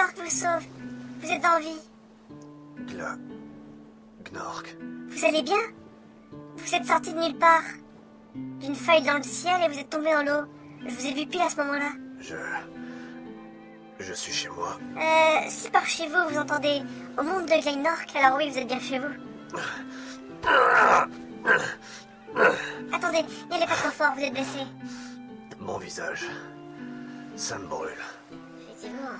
Gnorc vous sauve. Vous êtes en vie. Gnorc. Vous allez bien? Vous êtes sorti de nulle part. D'une feuille dans le ciel et vous êtes tombé dans l'eau. Je vous ai vu pile à ce moment-là. Je suis chez moi. Si par chez vous, vous entendez au monde de Glennork, alors oui, vous êtes bien chez vous. Attendez, n'y allez pas trop fort, vous êtes blessé. Mon visage, ça me brûle. Effectivement.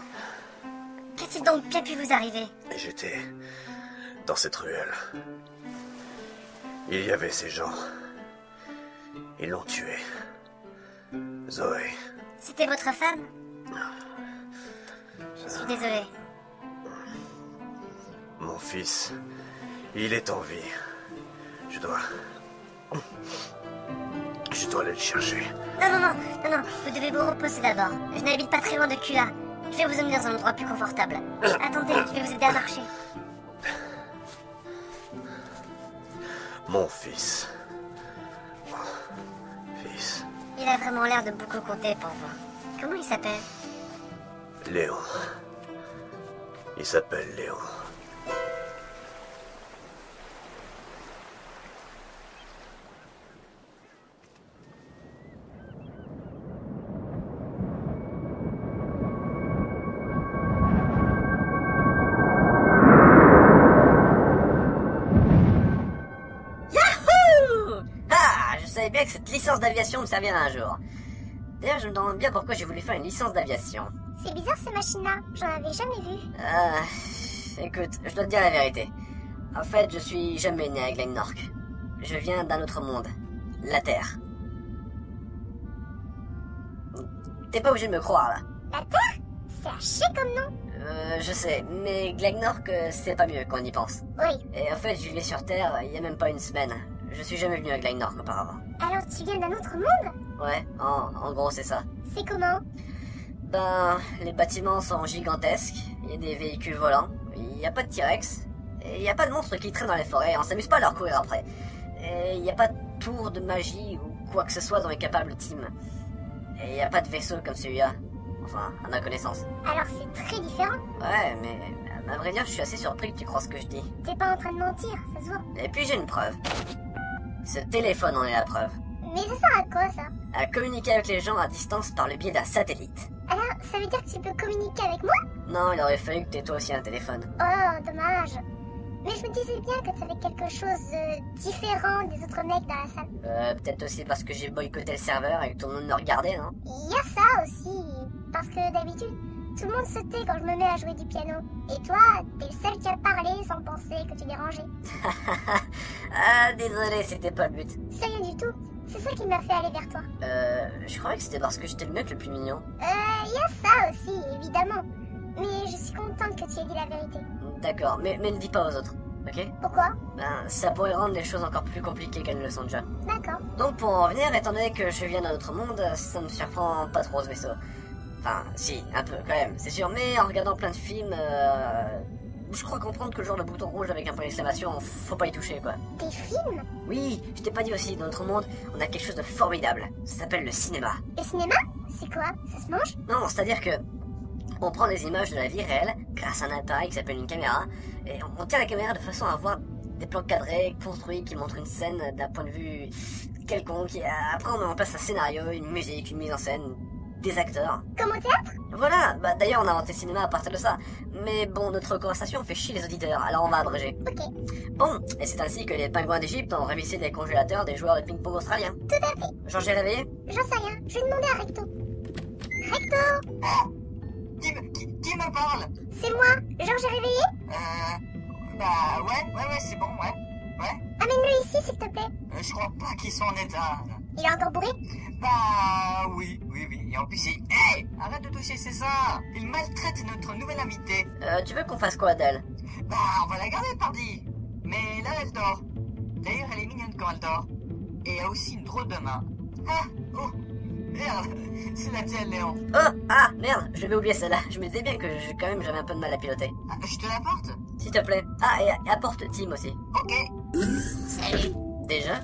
Qu'a-t-il donc bien pu vous arriver? J'étais dans cette ruelle. Il y avait ces gens. Ils l'ont tué. Zoé. C'était votre femme? Je suis désolé. Mon fils, il est en vie. Je dois aller le chercher. Non, vous devez vous reposer d'abord. Je n'habite pas très loin de Kula. Je vais vous emmener dans un endroit plus confortable. Attendez, je vais vous aider à marcher. Mon fils. Fils. Il a vraiment l'air de beaucoup compter pour vous. Comment il s'appelle? Léon. Il s'appelle Léon. Je savais bien que cette licence d'aviation me servirait un jour. D'ailleurs, je me demande bien pourquoi j'ai voulu faire une licence d'aviation. C'est bizarre ces machines-là, j'en avais jamais vu. Écoute, je dois te dire la vérité. En fait, je suis jamais né à Glennork. Je viens d'un autre monde, la Terre. T'es pas obligé de me croire, là. La Terre? C'est à chier comme nom. Je sais, mais Glennork, c'est pas mieux quand on y pense. Oui. Et en fait, je vivais sur Terre il y a même pas une semaine. Je suis jamais venu à Glennork auparavant. Alors tu viens d'un autre monde? Ouais, en gros, c'est ça. C'est comment? Ben, les bâtiments sont gigantesques, il y a des véhicules volants, il n'y a pas de T-Rex, et il n'y a pas de monstres qui traînent dans les forêts, on s'amuse pas à leur courir après. Et il n'y a pas de tour de magie ou quoi que ce soit dans les capables team. Et il n'y a pas de vaisseau comme celui-là. Enfin, à ma connaissance. Alors c'est très différent. Ouais, mais à vrai dire, je suis assez surpris que tu crois ce que je dis. T'es pas en train de mentir, ça se voit. Et puis j'ai une preuve. Ce téléphone en est la preuve. Mais ça sert à quoi ça? À communiquer avec les gens à distance par le biais d'un satellite. Alors, ça veut dire que tu peux communiquer avec moi? Non, il aurait fallu que t'aies toi aussi un téléphone. Oh, dommage. Mais je me disais bien que tu avais quelque chose de différent des autres mecs dans la salle. Peut-être aussi parce que j'ai boycotté le serveur et que tout le monde me regardait, non? Il y a ça aussi. Parce que d'habitude, tout le monde se tait quand je me mets à jouer du piano. Et toi, t'es le seul qui a parlé sans penser que tu dérangeais. Ah, désolé, c'était pas le but. C'est rien du tout. C'est ça qui m'a fait aller vers toi. Je croyais que c'était parce que j'étais le mec le plus mignon. Il y a ça aussi, évidemment. Mais je suis contente que tu aies dit la vérité. D'accord, mais ne le dis pas aux autres, ok? Pourquoi? Ben, ça pourrait rendre les choses encore plus compliquées qu'elles ne le sont déjà. D'accord. Donc pour en revenir, étant donné que je viens d'un autre monde, ça me surprend pas trop ce vaisseau. Enfin, si, un peu quand même, c'est sûr, mais en regardant plein de films, je crois comprendre que le genre de bouton rouge avec un point d'exclamation, faut pas y toucher, quoi. Des films? Oui, je t'ai pas dit aussi, dans notre monde, on a quelque chose de formidable. Ça s'appelle le cinéma. Le cinéma? C'est quoi? Ça se mange? Non, c'est-à-dire que on prend des images de la vie réelle grâce à un appareil qui s'appelle une caméra, et on tient la caméra de façon à avoir des plans cadrés, construits, qui montrent une scène d'un point de vue quelconque, et après on met en place un scénario, une musique, une mise en scène, des acteurs. Comme au théâtre? Voilà, bah d'ailleurs on a inventé le cinéma à partir de ça. Mais bon, notre conversation fait chier les auditeurs, alors on va abréger. Ok. Bon, et c'est ainsi que les pingouins d'Égypte ont révissé des congélateurs des joueurs de ping-pong australiens. Tout à fait. Genre j'ai réveillé? J'en sais rien. Je vais demander à Recto. Recto! Qui me parle? C'est moi. Georges est réveillé? Bah ouais, c'est bon, ouais. Amène-le ici, s'il te plaît. Je crois pas qu'ils sont en état. Il est encore bourré? Bah oui. Et en plus, hey, arrête de toucher, c'est ça. Il maltraite notre nouvelle invitée. Tu veux qu'on fasse quoi d'elle? Bah on va la garder, pardi. Mais là, elle dort. D'ailleurs, elle est mignonne quand elle dort. Et elle a aussi une drôle de main. Ah, oh, merde, c'est la tienne, Léon. Oh, ah, merde, je vais oublier celle-là. Je me disais bien que quand même j'avais un peu de mal à piloter. Ah, je te l'apporte? S'il te plaît. Ah, et apporte Tim aussi. Ok. Salut. Déjà?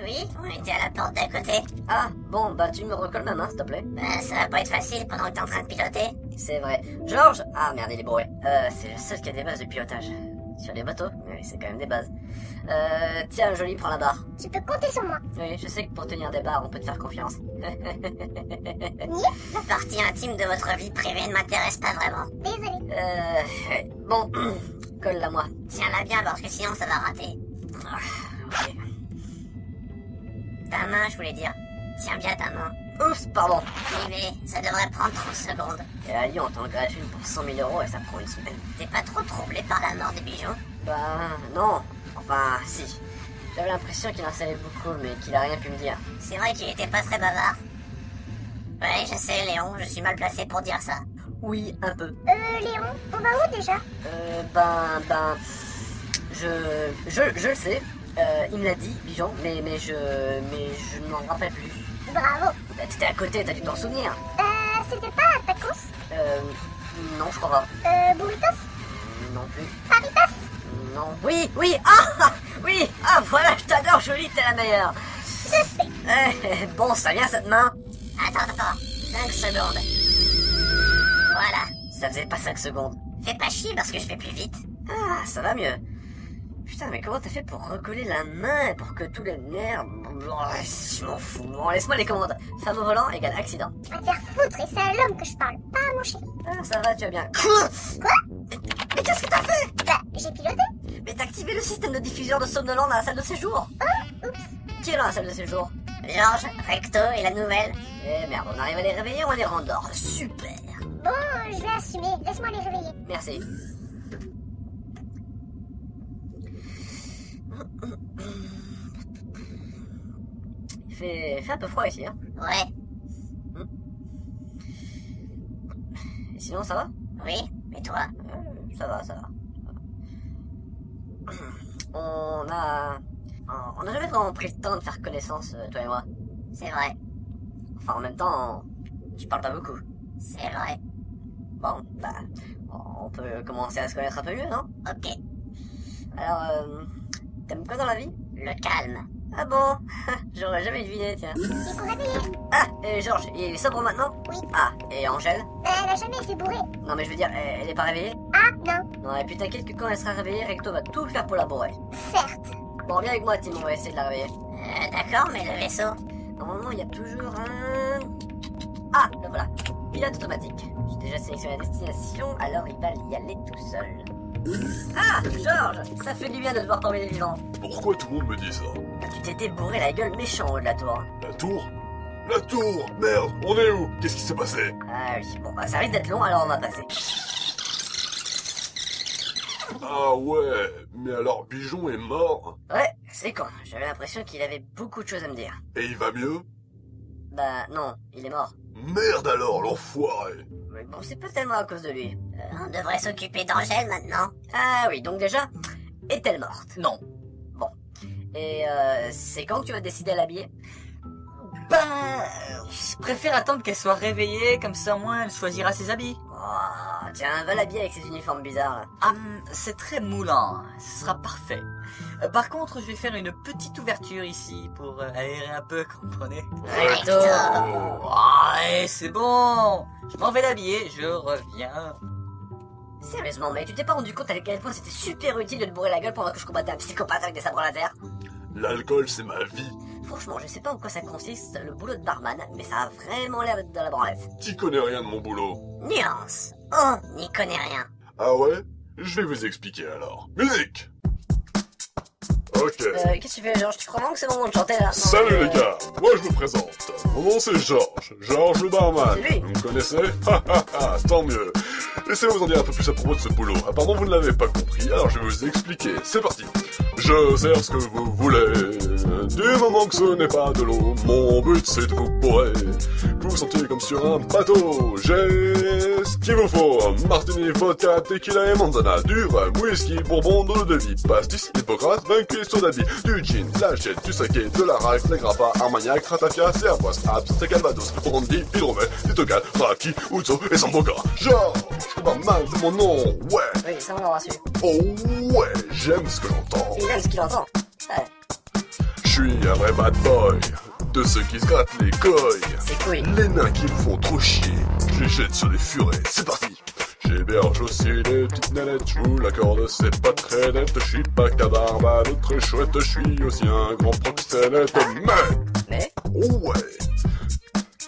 Oui, on était à la porte d'à côté. Ah, bon, bah tu me recolles ma main, s'il te plaît. Ça va pas être facile pendant que t'es en train de piloter. C'est vrai. Georges. Ah merde, il est bourré. C'est le seul qui a des bases de pilotage. Sur les bateaux, oui, c'est quand même des bases. Tiens, Jolie, prends la barre. Tu peux compter sur moi. Oui, je sais que pour tenir des barres, on peut te faire confiance. La partie intime de votre vie privée ne m'intéresse pas vraiment. Désolée. Bon, colle-la moi. Tiens-la bien parce que sinon ça va rater. Ok. Ta main, je voulais dire. Tiens bien ta main. Oups, pardon. Privé, ça devrait prendre 30 secondes. Et à Lyon, on t'en greffe une pour 100 000 € et ça prend une semaine. T'es pas trop troublé par la mort des bijoux? Bah, non. Enfin, si. J'avais l'impression qu'il en savait beaucoup, mais qu'il a rien pu me dire. C'est vrai qu'il était pas très bavard. Ouais, je sais, Léon, je suis mal placé pour dire ça. Oui, un peu. Léon, on va où déjà? Je le sais. Il me l'a dit, Bijon, mais je ne m'en rappelle plus. Bravo. Bah, t'étais à côté, t'as dû t'en souvenir. C'était pas Tacos? Non, je crois pas. Burritos? Non plus. Paritas? Non. Oui, ah, oui, ah, voilà, je t'adore, Jolie, t'es la meilleure. Je sais. Bon, ça vient cette main? Attends. 5 secondes. Voilà. Ça faisait pas 5 secondes. Fais pas chier parce que je fais plus vite. Ah, ça va mieux. Putain, mais comment t'as fait pour recoller la main, pour que tous les nerfs... Je m'en fous. Bon, laisse-moi les commandes. Femme au volant égale accident. Va te faire foutre et c'est à l'homme que je parle, pas à mon chien. Ah, ça va, tu vas bien. Quoi? Mais qu'est-ce que t'as fait? Bah, j'ai piloté. Mais t'as activé le système de diffusion de somnolent dans la salle de séjour. Oups. Qui est dans la salle de séjour? Georges, Recto et la nouvelle. Eh merde, on arrive à les réveiller, on les rendort. Super. Bon, je vais assumer. Laisse-moi les réveiller. Merci. Il fait un peu froid ici, hein. Ouais. Et sinon, ça va? Oui, mais toi? Ça va. On a jamais vraiment pris le temps de faire connaissance, toi et moi. C'est vrai. Enfin, en même temps, tu parles pas beaucoup. C'est vrai. Bon, bah, on peut commencer à se connaître un peu mieux, non? Ok. Alors, t'aimes quoi dans la vie? Le calme. Ah bon? J'aurais jamais deviné, tiens. Ils sont réveillés. Ah, et Georges, il est sobre maintenant? Oui. Ah, et Angèle? Elle a jamais été bourrée. Non mais je veux dire, elle est pas réveillée? Ah, non. Non, et puis t'inquiète que quand elle sera réveillée, Recto va tout faire pour la bourrer. Certes. Bon, viens avec moi, Tim, on va essayer de la réveiller. D'accord, mais le vaisseau? Normalement, il y a toujours un... Ah, le voilà. Pilote automatique. J'ai déjà sélectionné la destination, alors il va y aller tout seul. Ah, Georges, ça fait du bien de te voir parmi les vivants. Pourquoi tout le monde me dit ça? Tu t'étais bourré la gueule méchant au haut de la tour. La tour? La tour! Merde, on est où? Qu'est-ce qui s'est passé? Ah oui, bon, bah ça risque d'être long, alors on va passer. Ah ouais, mais alors Bijon est mort? Ouais, c'est con, j'avais l'impression qu'il avait beaucoup de choses à me dire. Et il va mieux? Bah non, il est mort. Merde alors, l'enfoiré! Mais bon, c'est pas tellement à cause de lui. On devrait s'occuper d'Angèle maintenant. Ah oui, donc déjà, est-elle morte? Non. Bon. Et c'est quand que tu vas décider à l'habiller? Bah, je préfère attendre qu'elle soit réveillée, comme ça au moins elle choisira ses habits. Oh, tiens, va l'habiller avec ses uniformes bizarres là. Ah, c'est très moulant, ce sera parfait. Par contre, je vais faire une petite ouverture ici pour aérer un peu, comprenez? Recto! Ouais, c'est bon. Je m'en vais l'habiller, je reviens. Sérieusement, mais tu t'es pas rendu compte à quel point c'était super utile de te bourrer la gueule pendant que je combattais un psychopathe avec des sabres laser? L'alcool, c'est ma vie. Franchement, je sais pas en quoi ça consiste, le boulot de barman, mais ça a vraiment l'air d'être de la branlette. T'y connais rien de mon boulot. Nuance. On n'y connaît rien. Ah ouais? Je vais vous expliquer alors. Musique! Ok. Qu'est-ce que tu fais, Georges? Tu crois vraiment que c'est le moment de chanter là? Non, Salut mais, les gars, moi je me présente. Mon nom c'est Georges le barman. C'est lui. Vous me connaissez? Tant mieux. Laissez-moi vous en dire un peu plus à propos de ce boulot. Apparemment vous ne l'avez pas compris, alors je vais vous expliquer. C'est parti. Je sers ce que vous voulez. Du moment que ce n'est pas de l'eau, mon but c'est de vous bourrer. Que vous vous sentiez comme sur un bateau. J'ai ce qu'il vous faut. Martini, vodka, tequila et manzana. Du rhum, whisky, bourbon, d'eau de vie. Pastis, hippocrate, 20 cuissons d'habits. Du gin, de la jette, du saké, de la raque, la grappa, armagnac, ratafia, servoise, abs, calvados, brandy, hydromel, titocal, raki, ouzo et samboca. Georges, barman, c'est mon nom. Ouais. Oui, ça on l'aura su. Oh ouais, j'aime ce que j'entends. Il aime ce qu'il entend. Ouais. suis un vrai bad boy, de ceux qui se grattent les couilles. C'est couilles. Les nains qui me font trop chier, je les jette sur des furets, c'est parti. J'héberge aussi des petites nanettes, je vous l'accorde, c'est pas très net. Je suis pas qu'un barman, très chouette, je suis aussi un grand proxénète. Mais Oh ouais,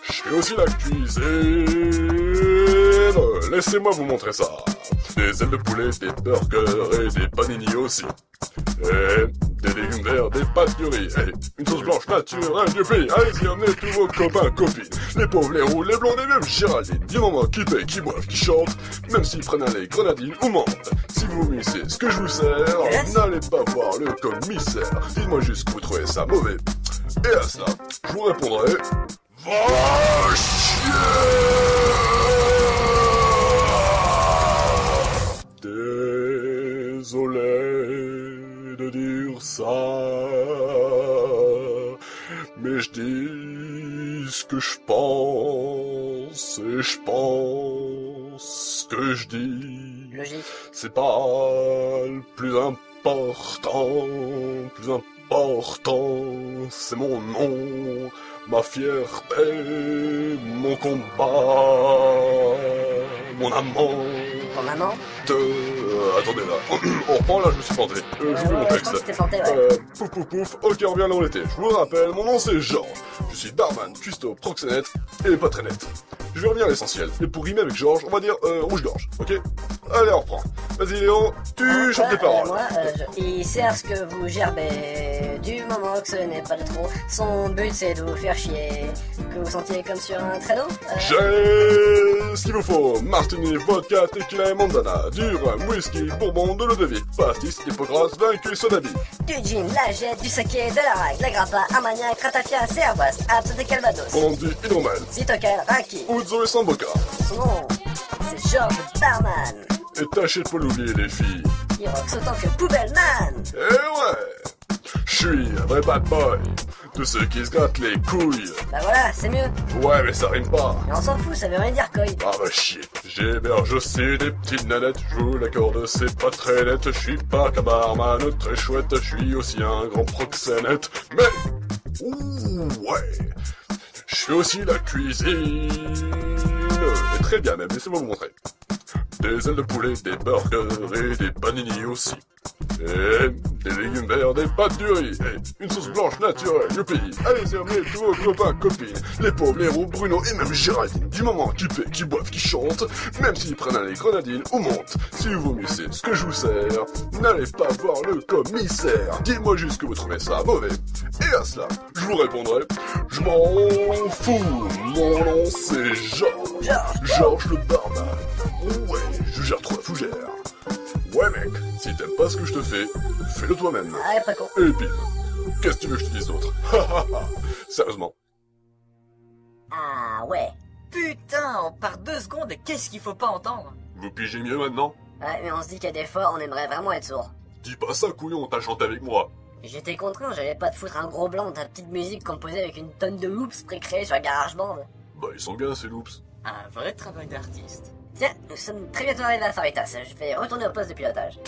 je fais aussi la cuisine, laissez-moi vous montrer ça. Des ailes de poulet, des burgers et des panini aussi. Et des légumes verts, des pâtes de riz, et une sauce blanche naturelle du pays. Allez-y, emmenez tous vos copains, copines, les pauvres, les roux, les blondes et même Géraldine. Du moment qui paient, qui boivent, qui chantent, même s'ils prennent un lait grenadine ou menthe. Si vous missez ce que je vous sers, n'allez pas voir le commissaire. Dites-moi juste que vous trouvez ça mauvais. Et à cela, je vous répondrai... Va chier! Désolé de dire ça, mais je dis ce que je pense et je pense ce que je dis. logique. C'est pas le plus important, c'est mon nom, ma fierté, mon combat, mon amant. Ton amant? Attendez là, on reprend là, je me suis planté. J'oublie mon je texte. pense que t'es planté, ouais. Pouf pouf pouf, ok, on revient là où on était. Je vous le rappelle, mon nom c'est Georges. Je suis barman, cuistot, proxénète et pas très net. Je vais revenir à l'essentiel. Et pour rimer avec Georges, on va dire rouge-gorge, ok? Allez, on reprend. Vas-y Léon, tu chantes tes paroles. Moi, il sert ce que vous gerbez, du moment que ce n'est pas de trop. Son but c'est de vous faire chier, que vous sentiez comme sur un traîneau. J'ai ce qu'il vous faut. Martini, vodka, tequila et mandana. Du rhum, whisky, bourbon, de l'eau de vie. Pastis, hippocrate, vaincu, sodabi. Du gin, la jette, du saké, de la rague, la grappa, armagnac, ratafia, cervoise, absinthe et calvados. On dit hydromel. Citocal, raki. Ouzo et Samboca. Son nom, c'est Georges Barman. Et tâchez de pas l'oublier les filles. Il rock autant que Poubelle Man. Eh ouais, je suis un vrai bad boy, de ceux qui se grattent les couilles. Bah voilà, c'est mieux. Ouais, mais ça rime pas. Mais on s'en fout, ça veut rien dire, couille. Ah bah chier. J'héberge aussi des petites nanettes, je vous l'accorde, c'est pas très net. Je suis pas qu'un barman très chouette, je suis aussi un grand proxénète. Mais, ouh, ouais, je fais aussi la cuisine. Et très bien même, laissez-moi vous montrer. Des ailes de poulet, des burgers et des panini aussi. Et des légumes verts, des pâtes du riz, et une sauce blanche naturelle du pays. Allez-y, emmenez tous vos copains, copines, les pauvres, les roux, Bruno et même Géraldine. Du moment qui paient, qui boivent, qui chantent, même s'ils prennent un lait grenadine ou menthe. Si vous vomissez ce que je vous sers, n'allez pas voir le commissaire. Dites-moi juste que vous trouvez ça mauvais. Et à cela, je vous répondrai, je m'en fous. Mon nom c'est Georges. Georges le barman. Ouais, je gère trop la fougère. Ouais mec, si t'aimes pas ce que je te fais, fais-le toi-même. Ah ouais, pas con. Et bim. Qu'est-ce que tu veux que je te dise d'autre? Sérieusement. Ah ouais. Putain, on part 2 secondes et qu'est-ce qu'il faut pas entendre? Vous pigez mieux maintenant? Ouais, mais on se dit qu'il y a des fois, on aimerait vraiment être sourd. Dis pas ça couillon, t'as chanté avec moi. J'étais contraint, j'allais pas te foutre un gros blanc de ta petite musique composée avec une tonne de loops pré-créés sur GarageBand. Bah ils sont bien ces loops. Un vrai travail d'artiste. Tiens, nous sommes très bientôt arrivés à Faritas, je vais retourner au poste de pilotage.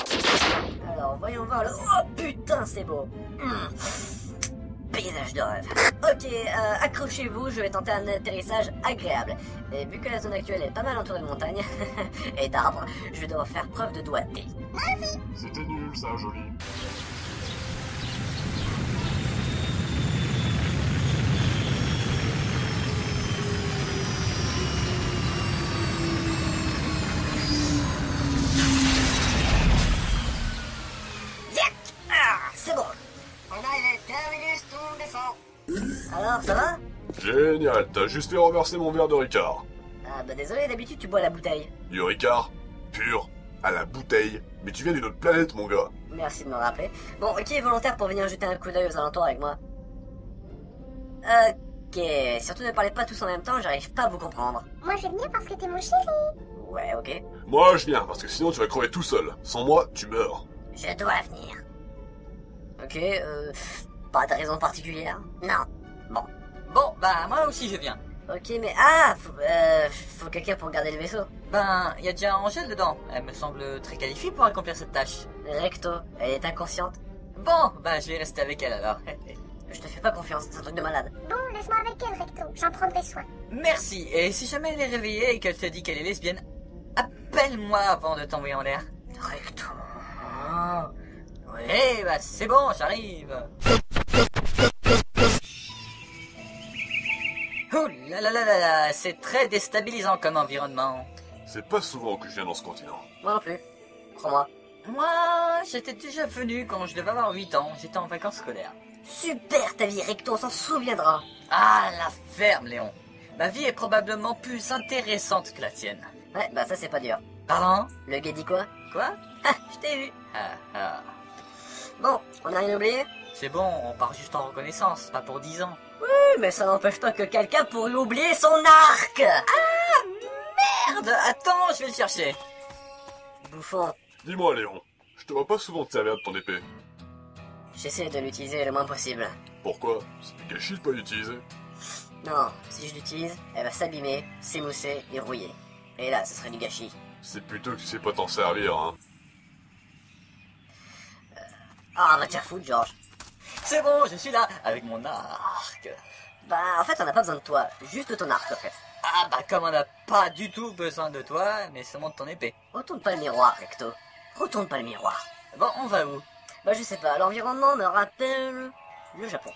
Alors, voyons voir le... Oh putain, c'est beau. Paysage de rêve. Ok, accrochez-vous, je vais tenter un atterrissage agréable. Et vu que la zone actuelle est pas mal entourée de montagnes et d'arbres, je vais devoir faire preuve de doigté. C'était nul ça, joli. C'est bon. On arrive, terminus, on descend. Alors, ça va? Génial, t'as juste fait renverser mon verre de Ricard. Ah bah désolé, d'habitude tu bois la bouteille. Du Ricard, pur, à la bouteille. Mais tu viens d'une autre planète, mon gars. Merci de me rappeler. Bon, qui est volontaire pour venir jeter un coup d'œil aux alentours avec moi? Ok, surtout ne parlez pas tous en même temps, j'arrive pas à vous comprendre. Moi je vais venir parce que t'es mon chéri. Ouais, ok. Moi, je viens, parce que sinon tu vas crever tout seul. Sans moi, tu meurs. Je dois venir. Ok, pas de raison particulière. Non. Bon, bah moi aussi je viens. Ok, mais faut quelqu'un pour garder le vaisseau. Ben, il y a déjà Angèle dedans. Elle me semble très qualifiée pour accomplir cette tâche. Recto, elle est inconsciente. Bon, ben je vais rester avec elle alors. Je te fais pas confiance, c'est un truc de malade. Bon, laisse-moi avec elle, Recto. J'en prendrai soin. Merci, et si jamais elle est réveillée et qu'elle te dit qu'elle est lesbienne, appelle-moi avant de t'envoyer en l'air. Recto. Oui, bah c'est bon, j'arrive. Oh là là là là là, c'est très déstabilisant comme environnement. C'est pas souvent que je viens dans ce continent. Moi non plus. Crois-moi. Moi, j'étais déjà venu quand je devais avoir 8 ans, j'étais en vacances scolaires. Super ta vie, Recto, on s'en souviendra. Ah, la ferme, Léon. Ma vie est probablement plus intéressante que la tienne. Ouais, bah ça c'est pas dur. Pardon? Le gars dit quoi? Quoi? Ah, je t'ai vu. Ah. Bon, on a rien oublié? C'est bon, on part juste en reconnaissance, pas pour 10 ans. Oui, mais ça n'empêche pas que quelqu'un pourrait oublier son arc. Merde, attends, je vais le chercher. Bouffon, Dis-moi, Léon, je te vois pas souvent te servir de ton épée. j'essaie de l'utiliser le moins possible. Pourquoi? C'est du gâchis de pas l'utiliser. Non, si je l'utilise, elle va s'abîmer, s'émousser et rouiller. Et là, ce serait du gâchis. C'est plutôt que tu sais pas t'en servir, hein. Ah, va te faire foutre, Georges. C'est bon, je suis là, avec mon arc. Bah, en fait, on n'a pas besoin de toi, juste de ton arc, en fait. Ah bah comme on n'a pas du tout besoin de toi, mais seulement de ton épée. Retourne pas le miroir, Recto. Retourne pas le miroir. Bon, on va où? Bah, je sais pas, l'environnement me rappelle le Japon.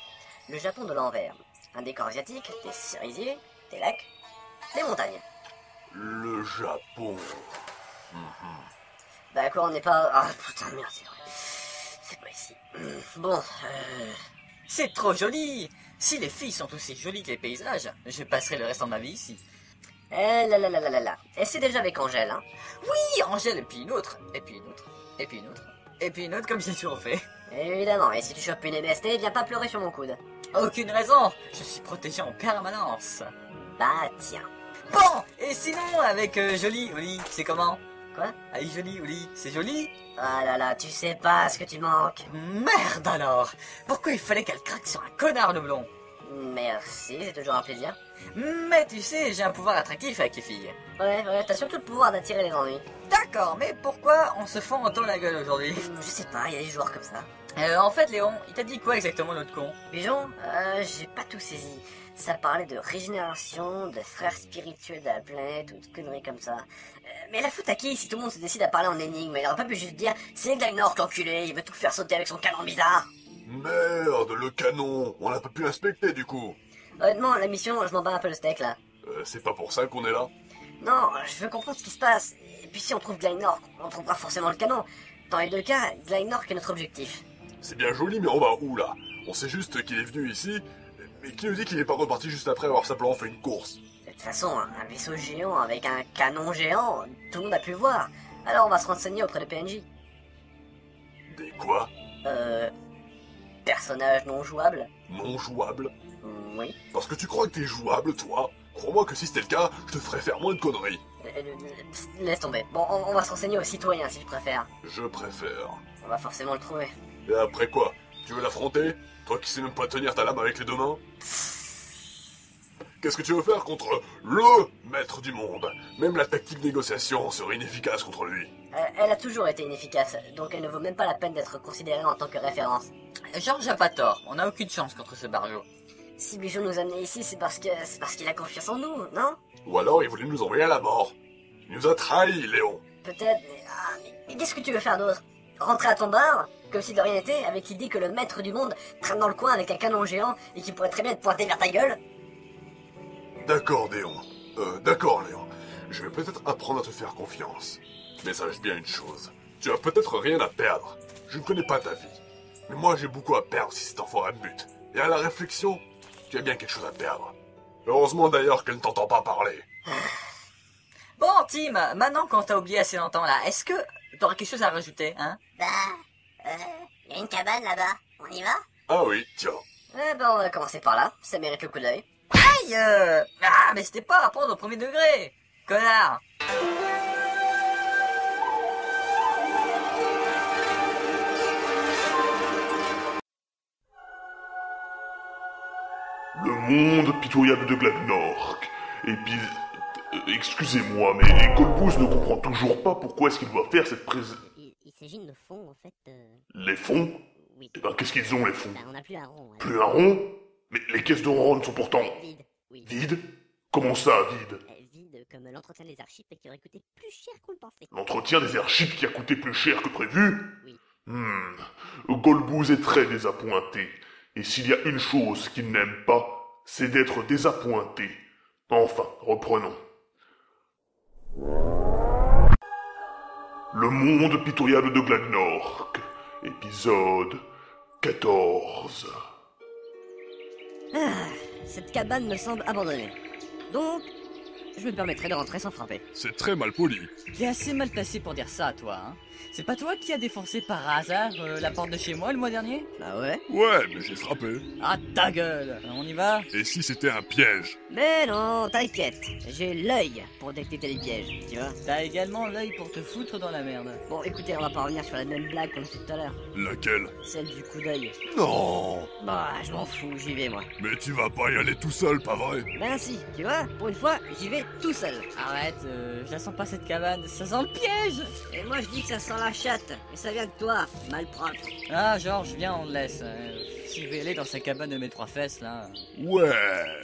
Le Japon de l'envers. Un décor asiatique, des cerisiers, des lacs, des montagnes. Le Japon. Bah, quoi, on n'est pas... Ah, putain, merde, c'est vrai. C'est pas ici. Bon, C'est trop joli. Si les filles sont aussi jolies que les paysages, je passerai le restant de ma vie ici. Eh là là là là là là. Et c'est déjà avec Angèle, hein. Oui, Angèle, et puis une autre, et puis une autre, et puis une autre, et puis une autre, comme j'ai toujours fait. Évidemment, et si tu chopes une MST, viens pas pleurer sur mon coude. Aucune raison, je suis protégé en permanence. Bah, tiens. Bon, et sinon, avec Jolie, Oli, c'est comment? Quoi? Avec Jolie, Oli, c'est joli? Ah là là, tu sais pas ce que tu manques. Merde alors! Pourquoi il fallait qu'elle craque sur un connard de blond? Merci, c'est toujours un plaisir. Mais tu sais, j'ai un pouvoir attractif avec les filles. Ouais, t'as surtout le pouvoir d'attirer les ennuis. D'accord, mais pourquoi on se fend autant la gueule aujourd'hui? Je sais pas, il y a des joueurs comme ça. En fait, Léon, il t'a dit quoi exactement l'autre con? Pigeon, j'ai pas tout saisi. Ça parlait de régénération, de frères spirituels de la planète, ou de conneries comme ça. Mais la faute à qui si tout le monde se décide à parler en énigme? Il aurait pas pu juste dire « C'est Glagnor, l'enculé, il veut tout faire sauter avec son canon bizarre !» Merde, le canon. On n'a pas pu l'inspecter, du coup. Honnêtement, la mission, je m'en bats un peu le steak, là. C'est pas pour ça qu'on est là. Non, je veux comprendre ce qui se passe. Et puis si on trouve Glagnor, on trouvera forcément le canon. Dans les deux cas, Glagnor est notre objectif. C'est bien joli, mais on va où, là? On sait juste qu'il est venu ici, mais qui nous dit qu'il est pas reparti juste après avoir simplement fait une course? De toute façon, un vaisseau géant avec un canon géant, tout le monde a pu le voir. Alors on va se renseigner auprès de PNJ. Des quoi? Personnage non jouable? Non jouable? Oui. Parce que tu crois que t'es jouable, toi? Crois-moi que si c'était le cas, je te ferais faire moins de conneries. Laisse tomber. Bon, on va se renseigner aux citoyens si tu préfères. Je préfère. On va forcément le trouver. Et après quoi? Tu veux l'affronter? Toi qui sais même pas tenir ta lame avec les deux mains? Qu'est-ce que tu veux faire contre LE maître du monde? Même la tactique négociation serait inefficace contre lui. Elle a toujours été inefficace, donc elle ne vaut même pas la peine d'être considérée en tant que référence. Georges a pas tort, on a aucune chance contre ce barjot. Si Bichot nous a amenés ici, c'est parce qu'il a confiance en nous, non? Ou alors il voulait nous envoyer à la mort. Il nous a trahis, Léon. Peut-être, mais qu'est-ce que tu veux faire d'autre? Rentrer à ton bar, comme si de rien n'était, avec l'idée que le maître du monde traîne dans le coin avec un canon géant et qui pourrait très bien te pointer vers ta gueule? D'accord, Léon. D'accord, Léon. Je vais peut-être apprendre à te faire confiance. Mais sache bien une chose. Tu as peut-être rien à perdre. Je ne connais pas ta vie. Mais moi, j'ai beaucoup à perdre si cet enfoiré me bute. Et à la réflexion, tu as bien quelque chose à perdre. Heureusement d'ailleurs qu'elle ne t'entend pas parler. Bon, Tim, maintenant qu'on t'a oublié assez longtemps là, est-ce que t'aurais quelque chose à rajouter, hein? Y a une cabane là-bas. On y va? Ah oui, tiens. Eh ben, on va commencer par là, ça mérite le coup d'œil. Aïe Ah, mais c'était pas à prendre au premier degré, connard. Le monde pitoyable de Glagnork. Et puis... excusez-moi, mais Colbooz ne comprend toujours pas pourquoi est-ce qu'il doit faire cette Il s'agit de fonds, en fait. Les fonds? Oui. Eh ben, qu'est-ce qu'ils ont, les fous? Bah, on n'a plus un rond. Plus un rond? Mais les caisses de ronronne sont pourtant... Vide. Oui. vides? Comment ça, vides? Vide comme l'entretien des archives et qui aurait coûté plus cher qu'on le pensait. L'entretien des archives qui a coûté plus cher que prévu? Oui. Golbooz est très désappointé. Et s'il y a une chose qu'il n'aime pas, c'est d'être désappointé. Enfin, reprenons. Le monde pitoyable de Glagnork, épisode 14. Cette cabane me semble abandonnée. Donc, je me permettrai de rentrer sans frapper. C'est très mal poli. T'es assez mal placé pour dire ça, toi, hein. C'est pas toi qui as défoncé par hasard la porte de chez moi le mois dernier? Bah ouais. Ouais, mais j'ai frappé. Ah, ta gueule! On y va? Et si c'était un piège? Mais non, t'inquiète. J'ai l'œil pour détecter les pièges, tu vois. T'as également l'œil pour te foutre dans la merde. Bon, écoutez, on va pas revenir sur la même blague qu'on a fait tout à l'heure. Laquelle? Celle du coup d'œil. Non! Bah, je m'en fous, j'y vais moi. Mais tu vas pas y aller tout seul, pas vrai? Ben si, tu vois, pour une fois, j'y vais tout seul. Arrête, je la sens pas cette cabane, ça sent le piège! Et moi je dis que ça sent la chatte. Et ça vient de toi, malpropre. Ah, Georges, viens, on le laisse. Si je vais aller dans sa cabane de mes 3 fesses, là... Ouais.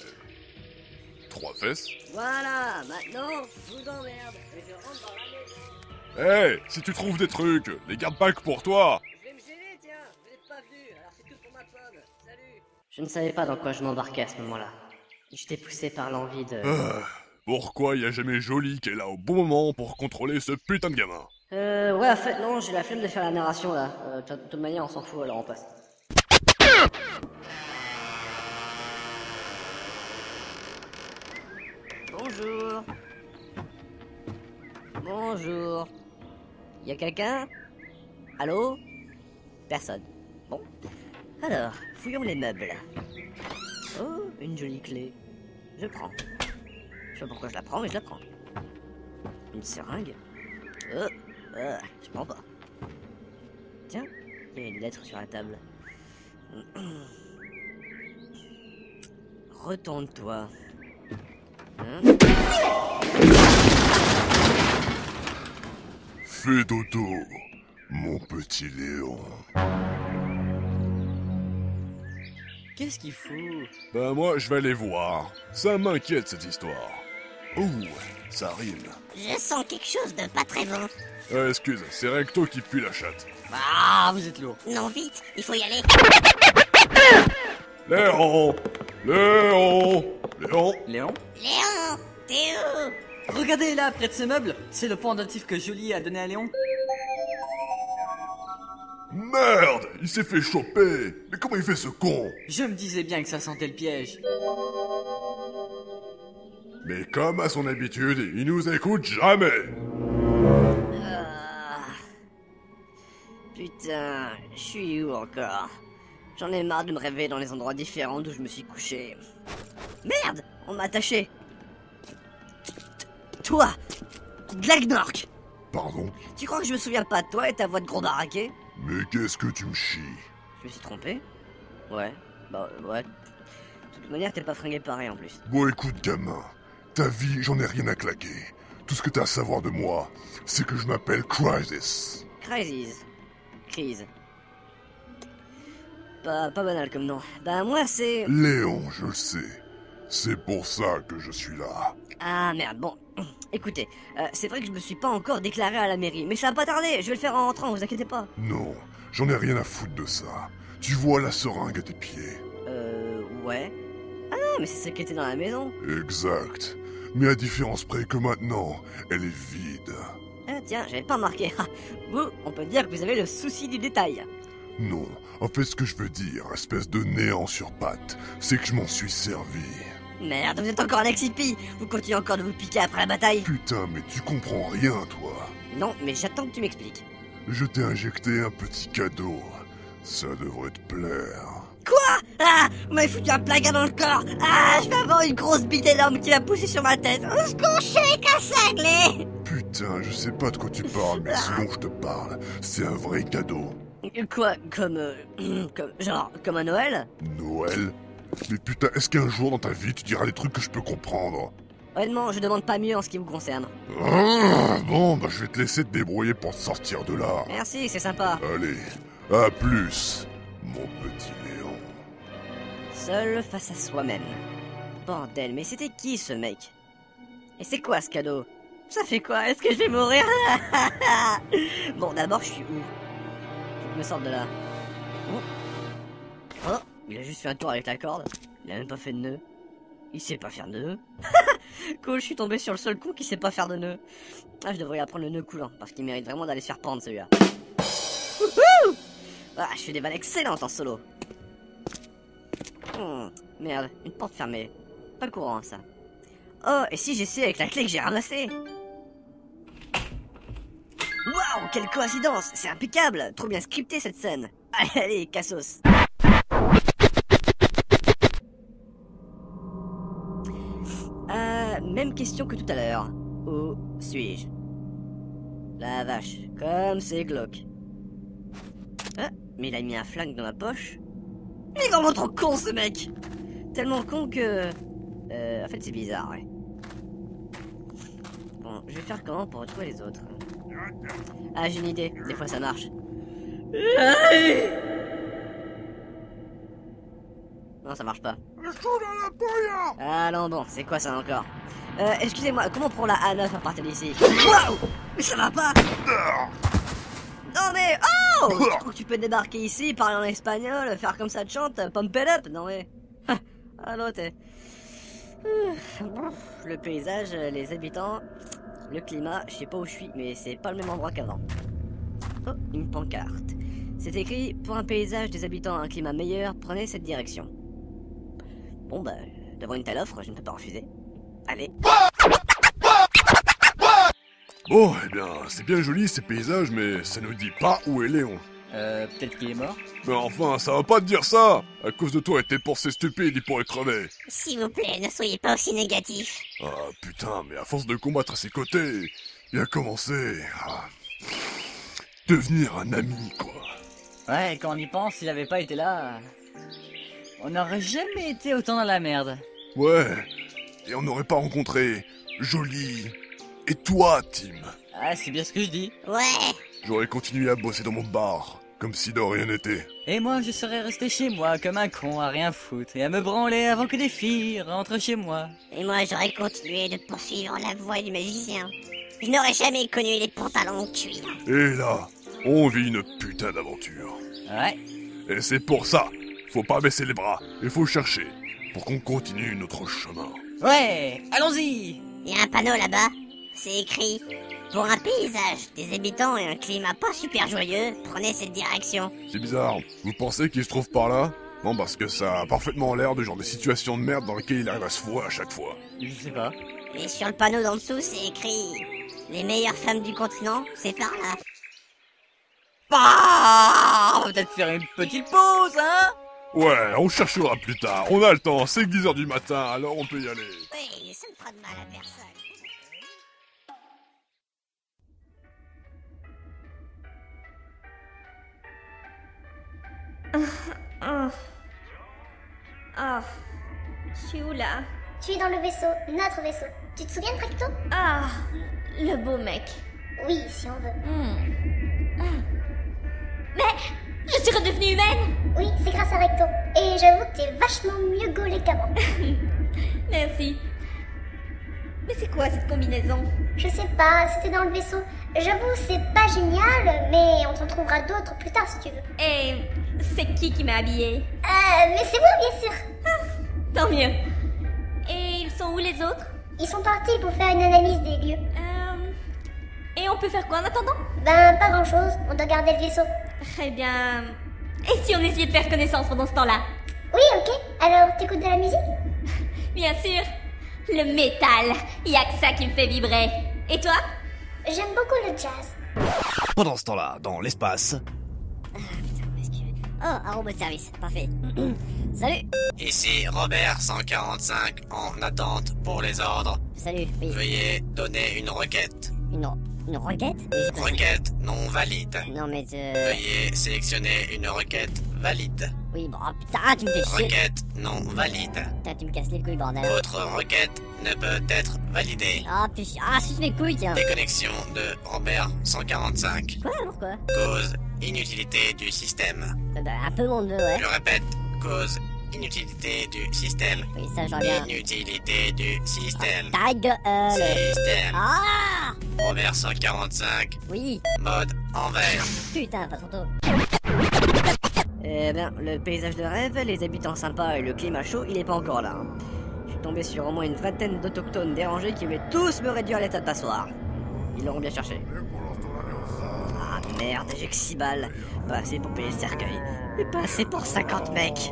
3 fesses? Voilà, maintenant, je vous emmerde. Et je rentre dans la maison. Hey, si tu trouves des trucs, les garde pas que pour toi. Je vais me gêner, tiens. Vous n'êtes pas venus, alors c'est tout pour ma pomme. Salut. Je ne savais pas dans quoi je m'embarquais à ce moment-là. J'étais poussé par l'envie de... Pourquoi y a jamais Jolie qui est là au bon moment pour contrôler ce putain de gamin? Ouais, en fait, non, j'ai la flemme de faire la narration, là. De toute manière, on s'en fout, alors on passe. Bonjour. Bonjour. Y a quelqu'un? Allô? Personne. Bon. Alors, fouillons les meubles. Oh, une jolie clé. Je prends. Je sais pas pourquoi je la prends, mais je la prends. Une seringue. Je prends pas. Tiens, il y a une lettre sur la table. Retourne-toi. Hein? Fais dodo, mon petit Léon. Qu'est-ce qu'il fout? Ben moi, je vais aller voir. Ça m'inquiète cette histoire. Ouh, ça rime. Je sens quelque chose de pas très bon. Excuse, c'est Recto qui pue la chatte. Ah, vous êtes lourd. Non, vite, il faut y aller. Léon! Léon! Léon! Léon? Léon, t'es où? Regardez là, près de ce meuble, c'est le pendentif que Jolie a donné à Léon. Merde! Il s'est fait choper! Mais comment il fait ce con? Je me disais bien que ça sentait le piège. Mais comme à son habitude, il nous écoute jamais! Putain, je suis où encore? J'en ai marre de me réveiller dans les endroits différents d'où je me suis couché. Merde, on m'a attaché. Toi, Glagnork, Pardon? tu crois que je me souviens pas de toi et ta voix de gros baraqué? Mais qu'est-ce que tu me chies? Je me suis trompé? Ouais, bah ouais. De toute manière, t'es pas fringué pareil en plus. Bon écoute gamin, ta vie j'en ai rien à claquer. Tout ce que t'as à savoir de moi, c'est que je m'appelle Crisis. Crisis. Crise. Pas banal comme nom. Bah moi c'est... Léon, je le sais. C'est pour ça que je suis là. Ah merde, bon. Écoutez, c'est vrai que je me suis pas encore déclaré à la mairie, mais ça va pas tarder, je vais le faire en rentrant, vous inquiétez pas. Non, j'en ai rien à foutre de ça. Tu vois la seringue à tes pieds? Ouais. Ah non, mais c'est celle qui était dans la maison. Exact. Mais à différence près que maintenant, elle est vide. Ah tiens, j'avais pas remarqué. Vous, on peut dire que vous avez le souci du détail. Non, en fait ce que je veux dire, espèce de néant sur pattes, c'est que je m'en suis servi. Merde, vous êtes encore un ex-hippie. Vous continuez encore de vous piquer après la bataille. Putain, mais tu comprends rien, toi. Non, mais j'attends que tu m'expliques. Je t'ai injecté un petit cadeau. Ça devrait te plaire. Quoi? Ah, vous m'avez foutu un plaga dans le corps. Ah, je vais avoir une grosse bite énorme qui va pousser sur ma tête. Au secours, je suis qu'un cinglé. Putain, je sais pas de quoi tu parles, mais ce dont je te parle, c'est un vrai cadeau. Quoi? Comme un Noël? Noël? Mais putain, est-ce qu'un jour dans ta vie tu diras des trucs que je peux comprendre? Honnêtement, je demande pas mieux en ce qui vous concerne. Ah, bon, bah je vais te laisser te débrouiller pour te sortir de là. Merci, c'est sympa. Allez, à plus. mon petit Léon. Seul face à soi-même. Bordel, mais c'était qui ce mec? Et c'est quoi ce cadeau? Ça fait quoi? Est-ce que je vais mourir? Bon, d'abord, je suis où? Faut que je me sorte de là. Oh, il a juste fait un tour avec la corde. Il a même pas fait de nœud. Il sait pas faire de nœud. Cool, je suis tombé sur le seul con qui sait pas faire de nœud. Ah, je devrais apprendre le nœud coulant, parce qu'il mérite vraiment d'aller se faire pendre celui-là. Wouhou! Ah, je fais des vannes excellentes en solo. Merde, une porte fermée. Pas courant ça. Oh, et si j'essaie avec la clé que j'ai ramassée? Waouh, quelle coïncidence! C'est impeccable! Trop bien scripté cette scène. Allez, allez, cassos. Même question que tout à l'heure. Où suis-je? La vache, comme c'est glauque. Ah, mais il a mis un flingue dans ma poche. Il est vraiment trop con ce mec! Tellement con que... en fait c'est bizarre, ouais. Bon, je vais faire comment pour retrouver les autres? Ah, j'ai une idée, des fois ça marche. Non, ça marche pas. Ah non, bon, c'est quoi ça encore? Excusez-moi, comment on prend la A9 à partir d'ici? Waouh! Mais ça va pas! Non mais... Oh! Tu crois que tu peux débarquer ici, parler en espagnol, faire comme ça te chante, pump it up? Non mais... Ah l'autre t'es... Le paysage, les habitants, le climat, je sais pas où je suis, mais c'est pas le même endroit qu'avant. Oh, une pancarte. C'est écrit, pour un paysage, des habitants, un climat meilleur, prenez cette direction. Bon bah, devant une telle offre, je ne peux pas refuser. Allez. Bon, eh bien, c'est bien joli ces paysages, mais ça nous dit pas où est Léon. Peut-être qu'il est mort? Mais enfin, ça va pas te dire ça! À cause de toi et tes pensées stupides, il pourrait crever. S'il vous plaît, ne soyez pas aussi négatif. Ah putain, mais à force de combattre à ses côtés, il a commencé à devenir un ami, quoi. Ouais, quand on y pense, s'il avait pas été là... On n'aurait jamais été autant dans la merde. Ouais, et on n'aurait pas rencontré Jolie et toi, Tim. Ah, c'est bien ce que je dis. Ouais. J'aurais continué à bosser dans mon bar, comme si de rien n'était. Et moi, je serais resté chez moi comme un con à rien foutre et à me branler avant que des filles rentrent chez moi. Et moi, j'aurais continué de poursuivre la voie du magicien. Je n'aurais jamais connu les pantalons de cuir. Et là, on vit une putain d'aventure. Ouais. Et c'est pour ça, faut pas baisser les bras, il faut chercher, pour qu'on continue notre chemin. Ouais, allons-y. Il y a un panneau là-bas. C'est écrit... Pour un paysage, des habitants et un climat pas super joyeux, prenez cette direction. C'est bizarre, vous pensez qu'il se trouve par là? Non, parce que ça a parfaitement l'air de genre de situation de merde dans lesquelles il arrive à se fourrer à chaque fois. Je sais pas. Et sur le panneau d'en dessous, c'est écrit... Les meilleures femmes du continent, c'est par là. Ah, on va peut-être faire une petite pause, hein? Ouais, on cherchera plus tard, on a le temps, c'est que 10h du matin, alors on peut y aller. Oui, ça ne fera de mal à personne. Je suis où là? Tu es dans le vaisseau, notre vaisseau. Tu te souviens de Recto? Ah, le beau mec. Oui, si on veut. Mais je suis redevenue humaine. Oui, c'est grâce à Recto. Et j'avoue que t'es vachement mieux gaulé qu'avant. Merci. Mais c'est quoi cette combinaison? Je sais pas, c'était dans le vaisseau. J'avoue, c'est pas génial, mais on t'en trouvera d'autres plus tard si tu veux. Et c'est qui m'a habillée? Mais c'est moi, bien sûr. Tant mieux. Et ils sont où les autres? Ils sont partis pour faire une analyse des lieux. Et on peut faire quoi en attendant? Ben, pas grand chose, on doit garder le vaisseau. Très bien. Et si on essayait de faire connaissance pendant ce temps-là? Oui, ok. Alors, t'écoutes de la musique? Bien sûr. Le métal, y a que ça qui me fait vibrer. Et toi? J'aime beaucoup le jazz. Pendant ce temps-là, dans l'espace... Oh, un robot de service, parfait. Salut. Ici Robert 145, en attente pour les ordres. Salut, oui. Veuillez donner une requête. Une requête? Requête non valide. Non mais Veuillez sélectionner une requête valide. Oui, bon, oh, putain, tu me fais chier. Requête non valide. Putain, tu me casses les couilles, bordel. Votre requête ne peut être validée. Ah, putain, suce mes couilles, tiens. Déconnexion de Robert 145. Quoi, pourquoi? Cause inutilité du système. Un peu mon neveu, ouais. Je répète, cause inutilité du système. Oui, ça j'en bien. Inutilité du système. Ta gueule. Système. Ah Robert 145. Oui. Mode envers. Putain, pas trop tôt. Eh bien, le paysage de rêve, les habitants sympas et le climat chaud, il est pas encore là. Hein. Je suis tombé sur au moins une vingtaine d'autochtones dérangés qui voulaient tous me réduire à l'état de passoire. Ils l'auront bien cherché. Ah merde, j'ai que 6 balles. Pas assez pour payer le cercueil. Et pas assez pour 50 mecs.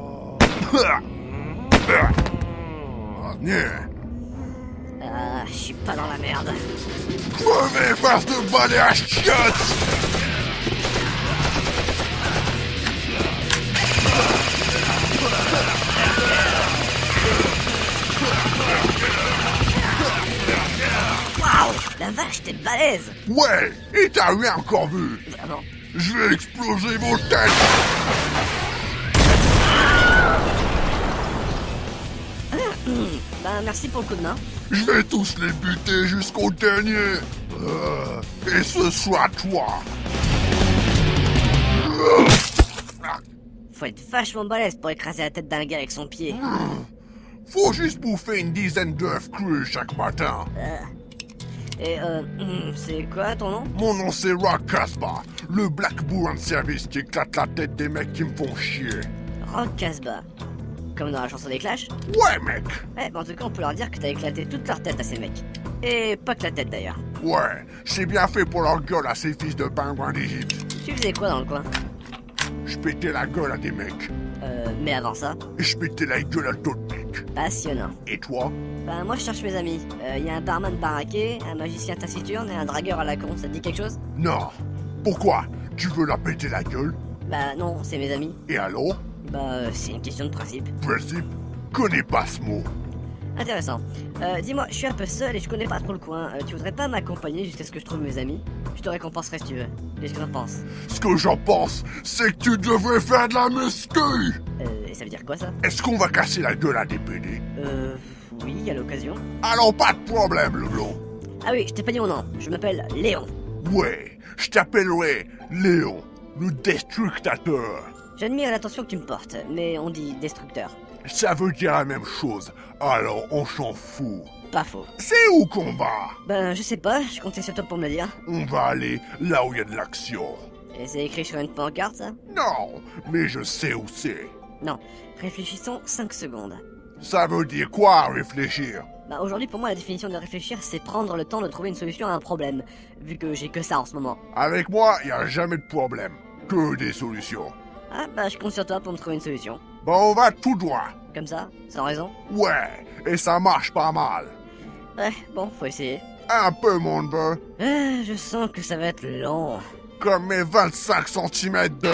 Ah, je suis pas dans la merde. Crevez, face de balai à chiottes! Waouh, la vache, t'es balèze. Ouais, et t'as rien encore vu? Vraiment. Je vais exploser vos têtes! Bah merci pour le coup de main. Je vais tous les buter jusqu'au dernier! Et ce soit toi! Faut être vachement balèze pour écraser la tête d'un gars avec son pied. Faut juste bouffer une dizaine d'œufs crus chaque matin. Et c'est quoi ton nom? Mon nom c'est Rock Casbah, le Black Bull service qui éclate la tête des mecs qui me font chier. Rock Casbah. Comme dans la chanson des Clash? Ouais mec! Ouais, bah en tout cas on peut leur dire que t'as éclaté toute leur tête à ces mecs. Et pas que la tête d'ailleurs. Ouais, c'est bien fait pour leur gueule à ces fils de pingouins d'Égypte. Tu faisais quoi dans le coin? Je pétais la gueule à des mecs. Mais avant ça? Et je pétais la gueule à d'autres mecs. Passionnant. Et toi? Bah moi je cherche mes amis. Y a un barman baraqué, un magicien taciturne et un dragueur à la con, ça te dit quelque chose? Non. Pourquoi? Tu veux la péter la gueule? Bah non, c'est mes amis. Et alors? Bah c'est une question de principe. Principe? Connais pas ce mot. Intéressant. Dis-moi, je suis un peu seul et je connais pas trop le coin. Tu voudrais pas m'accompagner jusqu'à ce que je trouve mes amis? Je te récompenserai si tu veux. Qu'est-ce que t'en penses? Ce que j'en pense, c'est que tu devrais faire de la muscu! Et ça veut dire quoi ça? Est-ce qu'on va casser la gueule à des PD? Oui, à l'occasion. Alors pas de problème, le blond. Ah oui, je t'ai pas dit mon nom. Je m'appelle Léon. Ouais, je t'appellerai Léon, le destructateur. J'admire l'attention que tu me portes, mais on dit destructeur. Ça veut dire la même chose, alors on s'en fout. Pas faux. C'est où qu'on va? Ben, je sais pas, je comptais sur toi pour me le dire. On va aller là où il y a de l'action. Et c'est écrit sur une pancarte, ça? Non, mais je sais où c'est. Non, réfléchissons 5 secondes. Ça veut dire quoi, réfléchir? Bah aujourd'hui pour moi la définition de réfléchir c'est prendre le temps de trouver une solution à un problème, vu que j'ai que ça en ce moment. Avec moi, y a jamais de problème, que des solutions. Ah bah je compte sur toi pour me trouver une solution. Bon, on va tout droit. Comme ça, sans raison? Ouais, et ça marche pas mal. Ouais, bon, faut essayer. Un peu, mon neveu. Je sens que ça va être long. Comme mes 25 cm de...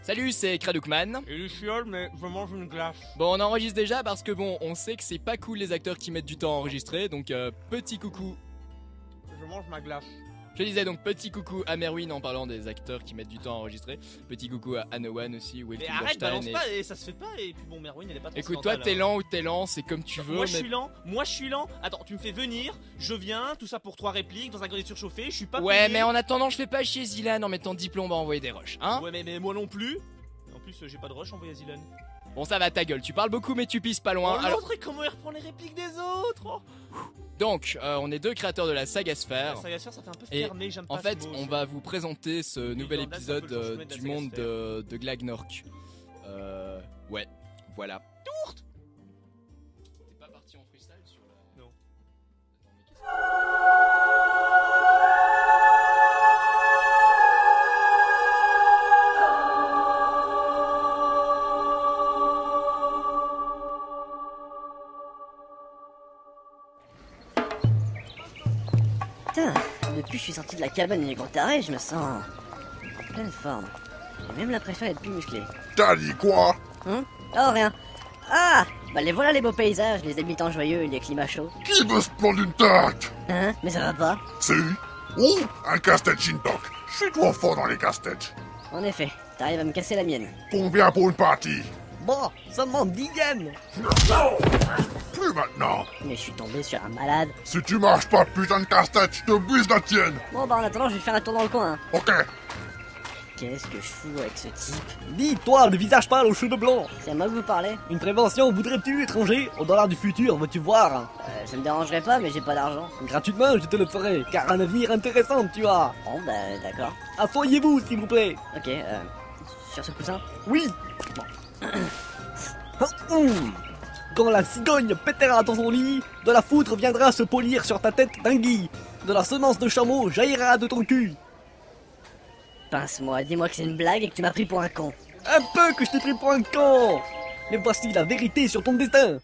Salut, c'est Kradoukman. Et Luciole, mais je mange une glace. Bon, on enregistre déjà parce que bon, on sait que c'est pas cool les acteurs qui mettent du temps à enregistrer, donc petit coucou. Je mange ma glace. Je disais donc petit coucou à Merwin en parlant des acteurs qui mettent du temps à enregistrer. Petit coucou à Anowan aussi, Will Mais arrête, balance pas, et ça se fait pas, et puis bon, Merwin elle est pas trop... Écoute, toi t'es lent ou t'es lent, c'est comme tu veux. Moi je suis lent, Attends, tu me fais venir, je viens, tout ça pour 3 répliques, dans un grenier surchauffé, je suis pas Ouais, payé. mais en attendant, je fais pas chier Zilan en mettant diplôme à envoyer des rushs, hein. Ouais, mais moi non plus. En plus, j'ai pas de rush envoyé à Zilan. Bon, ça va, ta gueule, tu parles beaucoup mais tu pisses pas loin. Oh, l'autre, et comment il reprend les répliques des autres? Donc, on est 2 créateurs de la saga Sphère. La saga Sphère, ça fait un peu fermé, j'aime pas en fait, ce mot, on va vous présenter ce nouvel épisode du monde de Glagnork. Ouais, voilà. Tourte. T'es pas parti en freestyle sur la... Non. Putain, depuis que je suis sorti de la cabane du Grand Arrêt, je me sens en pleine forme. J'ai même l'impression d'être plus musclé. T'as dit quoi? Oh, rien. Ah, bah les voilà les beaux paysages, les habitants joyeux et les climats chauds. Qui veut se prendre une tarte? Mais ça va pas. Si. Oh, un casse-tête Shintok. Je suis trop fort dans les casse-têtes. En effet, t'arrives à me casser la mienne. Combien pour une partie? Bon, seulement 10 yens. Plus maintenant. Mais je suis tombé sur un malade. Si tu marches pas, putain de casse-tête, je te brise la tienne. Bon bah en attendant, je vais faire un tour dans le coin. Ok. Qu'est-ce que je fous avec ce type? Dis, toi, le visage pâle aux cheveux blancs. C'est à moi que vous parlez? Une prévention, voudrais-tu, étranger? Au dollar du futur, veux-tu voir? Ça me dérangerait pas, mais j'ai pas d'argent. Gratuitement, je te le ferai, car un avenir intéressant, tu as. Bon bah d'accord. Asseyez-vous, s'il vous plaît. Ok, sur ce coussin? Oui. Quand la cigogne pétera dans son lit, de la foudre viendra se polir sur ta tête d'anguille. De la semence de chameau jaillira de ton cul. Pince-moi, dis-moi que c'est une blague et que tu m'as pris pour un con. Un peu que je t'ai pris pour un con. Mais voici la vérité sur ton destin.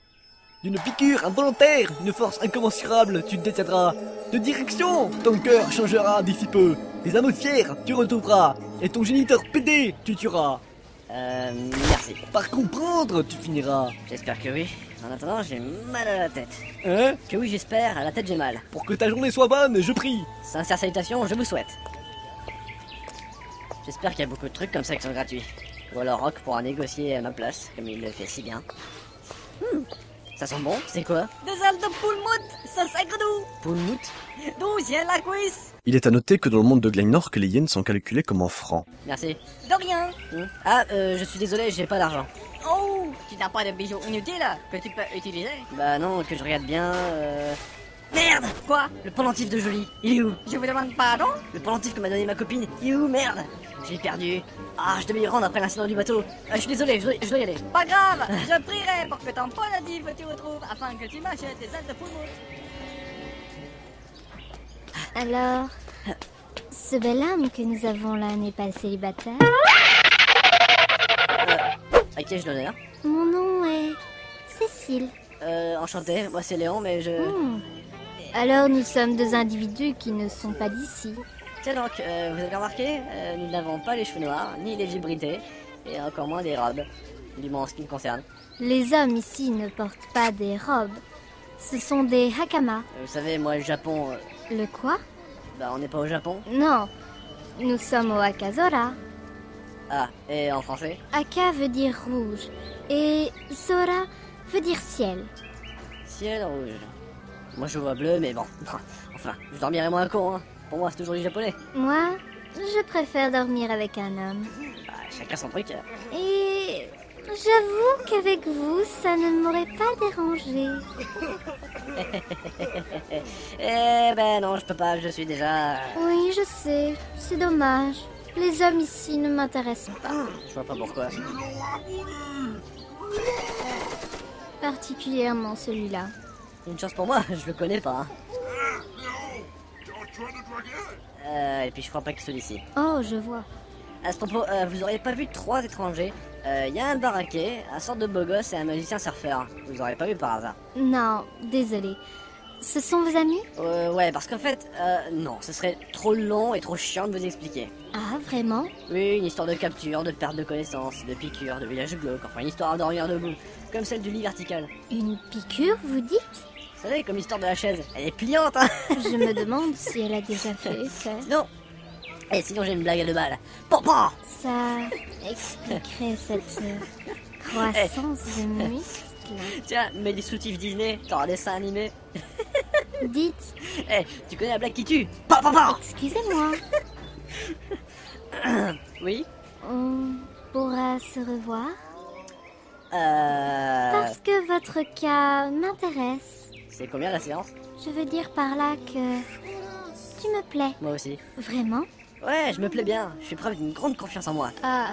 D'une piqûre involontaire, une force incommensurable, tu te détiendras. De direction, ton cœur changera d'ici peu. Les atmosphères, tu retrouveras. Et ton géniteur pédé, tu tueras. Merci. Par comprendre, tu finiras. J'espère que oui. En attendant, j'ai mal à la tête. Hein? Que oui, j'espère, à la tête j'ai mal. Pour que ta journée soit bonne, je prie. Sincère salutation, je vous souhaite. J'espère qu'il y a beaucoup de trucs comme ça qui sont gratuits. Ou alors Rock pourra négocier à ma place, comme il le fait si bien. Ça sent bon, c'est quoi? Des ailes de poulmout, ça s'agredou. Poulmout? 12 yens la cuisse. Il est à noter que dans le monde de Glennork, les yens sont calculés comme en francs. Merci. De rien. Ah, je suis désolé, j'ai pas d'argent. Oh, tu n'as pas de bijoux inutiles que tu peux utiliser? Bah non, que je regarde bien, Merde! Quoi? Le pendentif de Jolie, il est où? Je vous demande pardon? Le pendentif que m'a donné ma copine, il est où? Merde! J'ai perdu. Ah, je devais y rendre après l'incident du bateau. Je suis désolé, je dois y aller. Pas grave, je prierai pour que ton pendentif tu retrouves afin que tu m'achètes des ailes de poulmout. Alors, ce bel homme que nous avons là n'est pas célibataire? À qui ai-je l'honneur? Mon nom est Cécile. Enchanté, moi c'est Léon, mais je... Alors nous sommes deux individus qui ne sont pas d'ici. Tiens donc, vous avez remarqué, nous n'avons pas les cheveux noirs, ni les yeux brités, et encore moins des robes, du moins en ce qui me concerne. Les hommes ici ne portent pas des robes, ce sont des hakama. Vous savez, moi le Japon... Le quoi? Bah on n'est pas au Japon. Non, nous sommes au Akazora. Ah, et en français? Aka veut dire rouge, et Zora veut dire ciel. Ciel rouge. Moi je vois bleu, mais bon. Enfin, je dormirai moins un con, hein. Pour moi c'est toujours du japonais. Moi, je préfère dormir avec un homme. Bah, chacun son truc. Et j'avoue qu'avec vous, ça ne m'aurait pas dérangé. Eh ben non, je peux pas, je suis déjà... Oui, je sais, c'est dommage. Les hommes ici ne m'intéressent pas. Je vois pas pourquoi. Particulièrement celui-là. Une chance pour moi, je le connais pas. Et puis je crois pas qu'il soit d'ici. Oh, je vois. À ce propos, vous auriez pas vu 3 étrangers? Y a un baraquet, un sorte de beau gosse et un magicien surfeur. Vous auriez pas vu par hasard? Non, désolé. Ce sont vos amis? Ouais, parce qu'en fait, non, ce serait trop long et trop chiant de vous expliquer. Ah, vraiment? Oui, une histoire de capture, de perte de connaissance, de piqûre, de village glauque, enfin une histoire à dormir debout, comme celle du lit vertical. Une piqûre, vous dites? Vous savez, comme l'histoire de la chaise, elle est pliante, hein. Je me demande si elle a déjà fait effet. Non. Et sinon j'ai une blague à 2 balles. Papa. Ça expliquerait cette croissance de muscles. Tiens, mets des sous-tifs Disney, genre un dessin animé. Dites. Tu connais la blague qui tue? Papa. Excusez-moi. Oui? On pourra se revoir? Parce que votre cas m'intéresse. C'est combien la séance? Je veux dire par là que tu me plais. Moi aussi. Vraiment? Ouais, je me plais bien. Je suis preuve d'une grande confiance en moi. Ah,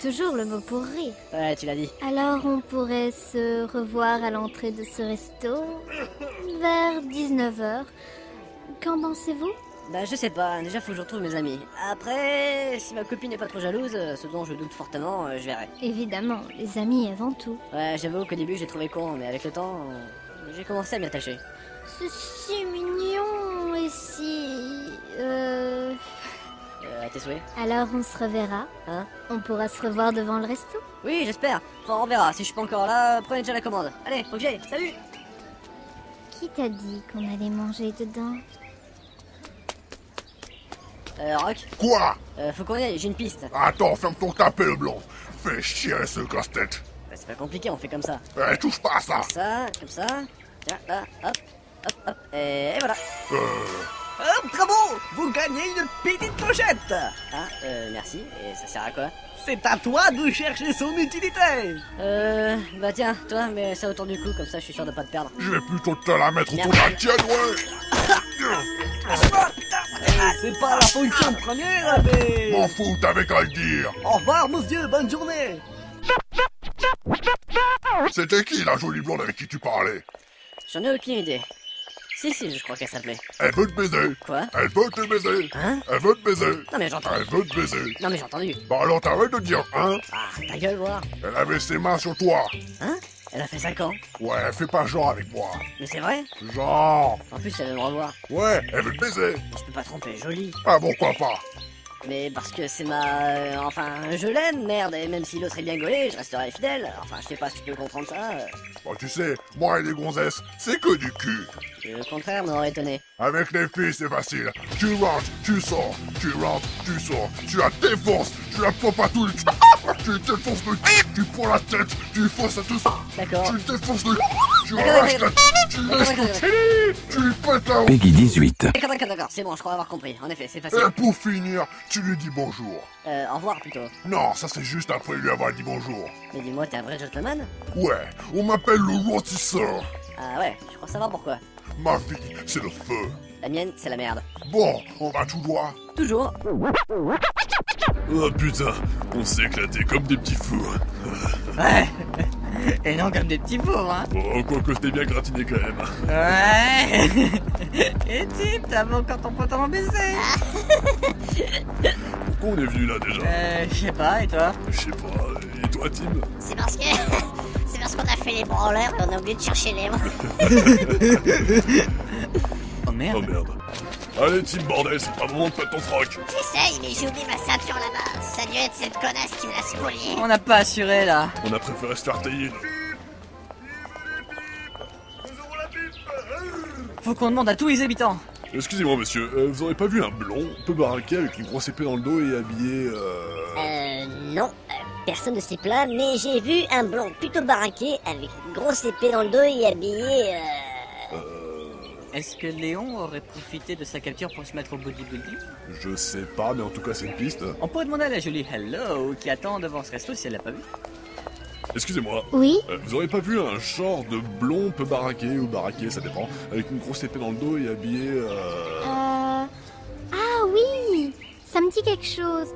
toujours le mot pour rire. Ouais, tu l'as dit. Alors on pourrait se revoir à l'entrée de ce resto vers 19h. Qu'en pensez-vous? Bah je sais pas, déjà faut que je retrouve mes amis. Après, si ma copine n'est pas trop jalouse, ce dont je doute fortement, je verrai. Évidemment, les amis avant tout. Ouais, j'avoue qu'au début j'ai trouvé con, mais avec le temps, j'ai commencé à m'y attacher. C'est si mignon et si... À tes souhaits. Alors on se reverra. Hein? On pourra se revoir devant le resto. Oui, j'espère. Enfin, on verra. Si je suis pas encore là, prenez déjà la commande. Allez, faut que j'aille. Salut! Qui t'a dit qu'on allait manger dedans? Rock. Quoi? Faut qu'on y aille, j'ai une piste. Attends, ferme ton tapé le blanc. Fais chier ce casse-tête. Bah, c'est pas compliqué, on fait comme ça. Touche pas à ça. Comme ça. Tiens, là, hop, hop, hop, et voilà. Bravo! Vous gagnez une petite clochette! Ah, merci. Et ça sert à quoi? C'est à toi de chercher son utilité! Bah tiens, toi, mets ça autour du cou, comme ça je suis sûr de pas te perdre. Je vais plutôt te la mettre autour de la tienne, ouais! C'est pas la fonction première, mais... M'en fous, t'avais qu'à le dire! Au revoir, monsieur, bonne journée! C'était qui la jolie blonde avec qui tu parlais? J'en ai aucune idée. Si, je crois qu'elle s'appelait. Elle veut te baiser. Quoi? Elle veut te baiser. Hein? Elle veut te baiser. Non mais j'entends. Elle veut te baiser. Non mais j'ai entendu. Bah alors t'arrêtes de dire, hein? Ah, ta gueule, voir. Elle avait ses mains sur toi. Hein? Elle a fait 5 ans. Ouais, fais pas genre avec moi. Mais c'est vrai? Genre. En plus, elle veut me revoir. Ouais, elle veut te baiser. Je peux pas tromper, jolie. Ah, pourquoi pas? Mais parce que c'est ma... enfin, je l'aime, merde, et même si l'autre est bien gaulé, je resterai fidèle. Enfin, je sais pas si tu peux comprendre ça. Bon, tu sais, moi et les gonzesses, c'est que du cul. Le contraire m'aurait étonné. Avec les filles, c'est facile. Tu rentres, tu sors, tu rentres, tu sors. Tu la défonces, tu la pompes à tout le... Tu défonces le... Tu prends la tête, tu fonces à tout ça. D'accord. Tu défonces le... Tu arraches la tête, tu lèches le... Tu lui pètes la... Peggy 18. D'accord, c'est bon, je crois avoir compris. En effet, c'est facile. Et pour finir, tu lui dis bonjour. Au revoir plutôt. Non, ça c'est juste après lui avoir dit bonjour. Mais dis-moi, t'es un vrai gentleman? Ouais, on m'appelle le rôtisseur. Ah ouais, je crois savoir pourquoi. Ma vie, c'est le feu. La mienne, c'est la merde. Bon, on va tout droit. Toujours. Oh putain, on s'est éclaté comme des petits fous. Ouais. Et non comme des petits pauvres, hein. Bon, quoique c'était bien gratiné quand même. Ouais. Et Tim, t'avais encore ton pantalon baisé. Pourquoi on est venu là déjà? Je sais pas, et toi? Je sais pas, et toi Tim? C'est parce que... c'est parce qu'on a fait les branleurs et on a oublié de chercher les mots. Oh merde. Oh merde. Allez Tim, bordel, c'est pas le moment de perdre ton froc. J'essaye, mais j'ai oublié ma ceinture là-bas. Ça a dû être cette connasse qui me l'a spoliée. On n'a pas assuré là. On a préféré se faire tailler. Faut qu'on demande à tous les habitants. Excusez-moi monsieur, vous aurez pas vu un blond, peu baraqué avec une grosse épée dans le dos et habillé Non, personne de ce type-là, mais j'ai vu un blond plutôt baraqué avec une grosse épée dans le dos et habillé, Est-ce que Léon aurait profité de sa capture pour se mettre au bodybuilding? Je sais pas, mais en tout cas c'est une piste. On pourrait demander à la jolie Hello qui attend devant ce resto si elle l'a pas vu. Excusez-moi. Oui? Vous aurez pas vu un genre de blond peu baraqué ou baraqué, ça dépend, avec une grosse épée dans le dos et habillé Ah oui, ça me dit quelque chose.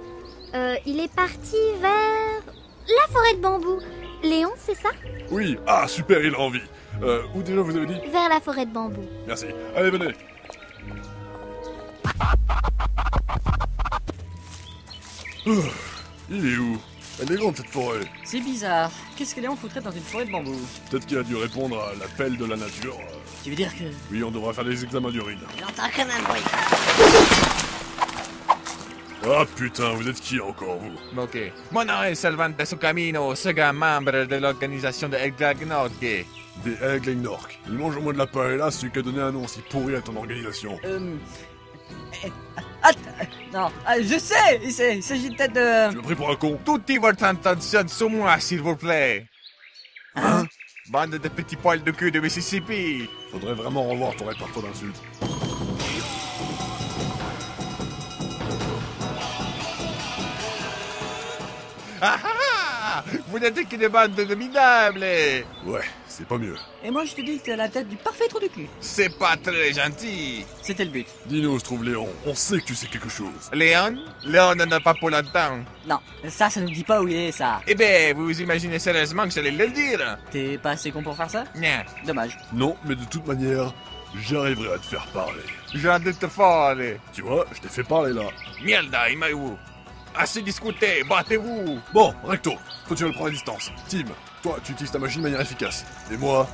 Il est parti vers la forêt de bambou. Léon, c'est ça? Oui, ah super, il a envie. Où déjà vous avez dit? Vers la forêt de bambou. Merci. Allez, venez. Il est où? Elle est grande cette forêt. C'est bizarre. Qu'est-ce que Léon foutrait dans une forêt de bambou? Peut-être qu'il a dû répondre à l'appel de la nature. Tu veux dire que... Oui, on devrait faire des examens d'urine. J'entends comme un bruit. Ah putain, vous êtes qui encore, vous? Ok. Mon nom est Salvante Sucamino, second membre de l'organisation de Glagnork. Des Glagnork. Il mange au moins de la paella, celui qui a donné un nom si pourri à ton organisation. Non, je sais. Il s'agit peut-être de... Tu m'as pris pour un con? Toute votre attention sur moi, s'il vous plaît. Hein? Bande de petits poils de cul de Mississippi. Faudrait vraiment revoir ton répertoire d'insultes. Ah ah! Vous n'êtes qu'une bande de minables. Ouais, c'est pas mieux. Et moi je te dis que t'as la tête du parfait trou du cul. C'est pas très gentil. C'était le but. Dis-nous où se trouve Léon, on sait que tu sais quelque chose. Léon? Léon n'en a pas pour longtemps. Non, ça nous dit pas où il est, ça. Eh ben, vous vous imaginez sérieusement que j'allais le dire? T'es pas assez con pour faire ça? Non. Dommage. Non, mais de toute manière, j'arriverai à te faire parler. J'en doute fort. Tu vois, je t'ai fait parler là. Merde, il m'a où? Assez discuté, battez-vous. Bon, Recto, toi tu vas le prendre à distance. Tim, toi tu utilises ta machine de manière efficace. Et moi,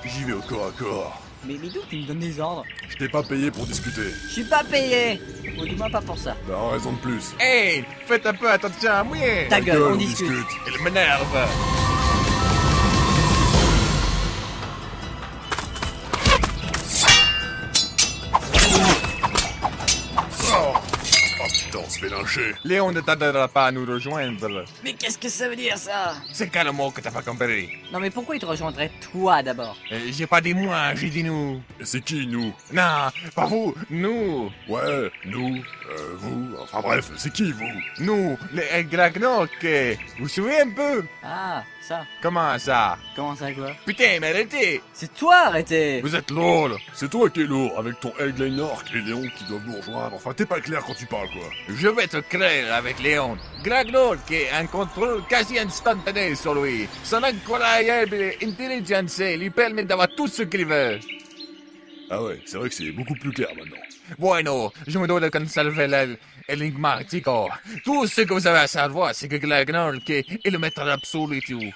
j'y vais au corps à corps. Mais d'où tu me donnes des ordres? Je t'ai pas payé pour discuter. Je suis pas payé. Ou du moins pas pour ça. Bah, raison de plus. Hey, faites un peu attention à moi. Ta gueule, on discute. Il m'énerve. Putain, on se fait lyncher. Léon ne t'aidera pas à nous rejoindre. Mais qu'est-ce que ça veut dire ça? C'est quel le mot que t'as pas compris? Non mais pourquoi il te rejoindrait toi d'abord? J'ai pas dit moi, j'ai dit nous. Et c'est qui, nous? Non, pas vous, nous. Ouais, nous, vous, enfin bref, c'est qui, vous? Nous, les Glagnork. Vous vous souvenez un peu? Ah, ça. Comment ça? Comment ça quoi? Putain, mais arrêtez! C'est toi, arrêtez! Vous êtes lourd, là. C'est toi qui es lourd, avec ton Glagnork et Léon qui doivent nous rejoindre. Enfin, t'es pas clair quand tu parles, quoi. Je vais être clair avec Léon. Glagnork a un contrôle quasi instantané sur lui. Son incroyable intelligence lui permet d'avoir tout ce qu'il veut. Ah ouais, c'est vrai que c'est beaucoup plus clair maintenant. Bueno, je me dois de conserver l'énigmatico. Tout ce que vous avez à savoir, c'est que Glagnork est le maître absolu du tout.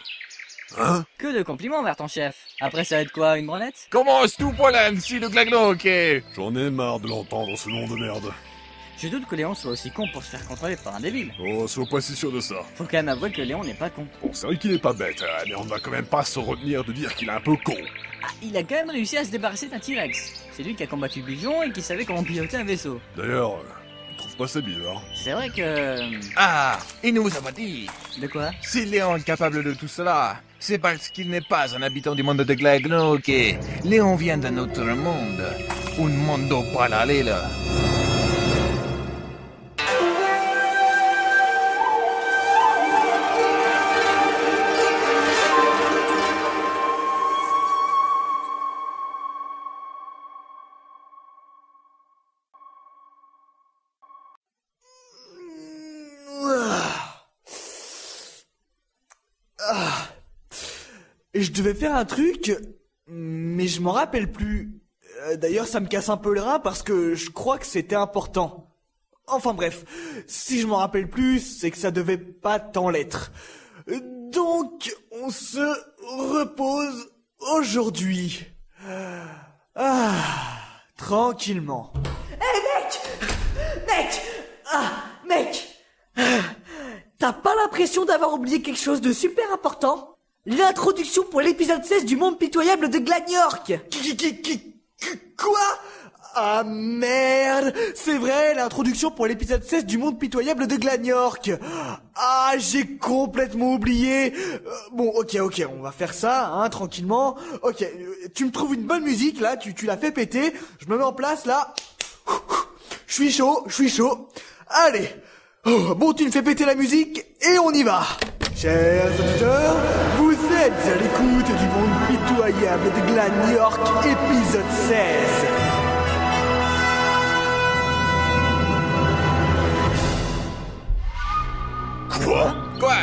Hein? Que de compliments vers ton chef. Après ça va être quoi, une branlette? Commence tout pour l'annecy de Glagnork. J'en ai marre de l'entendre, ce nom de merde. Je doute que Léon soit aussi con pour se faire contrôler par un débile. Oh, sois pas si sûr de ça. Faut quand même avouer que Léon n'est pas con. Bon, c'est vrai qu'il est pas bête, mais on va quand même pas se retenir de dire qu'il est un peu con. Ah, il a quand même réussi à se débarrasser d'un T-Rex. C'est lui qui a combattu Bijon et qui savait comment piloter un vaisseau. D'ailleurs, tu trouves pas ça bizarre? C'est vrai que... Ah, il ne vous a pas dit. De quoi? Si Léon est capable de tout cela, c'est parce qu'il n'est pas un habitant du monde de Glagnork. Léon vient d'un autre monde. Un mondo parallèle. Je devais faire un truc, mais je m'en rappelle plus. D'ailleurs, ça me casse un peu le rein parce que je crois que c'était important. Enfin bref, si je m'en rappelle plus, c'est que ça devait pas tant l'être. Donc, on se repose aujourd'hui. Ah, tranquillement. Mec, t'as pas l'impression d'avoir oublié quelque chose de super important? L'introduction pour l'épisode 16 du monde pitoyable de Glagnork. Quoi? Ah merde, c'est vrai, l'introduction pour l'épisode 16 du monde pitoyable de Glagnork. Ah, j'ai complètement oublié. Bon, ok, on va faire ça, hein, tranquillement. Ok, tu me trouves une bonne musique, là, tu la fais péter, je me mets en place, là. Je suis chaud. Allez. Oh, bon, tu me fais péter la musique, et on y va. Chers auditeurs, vous êtes à l'écoute du monde pitoyable de Glagnork, épisode 16.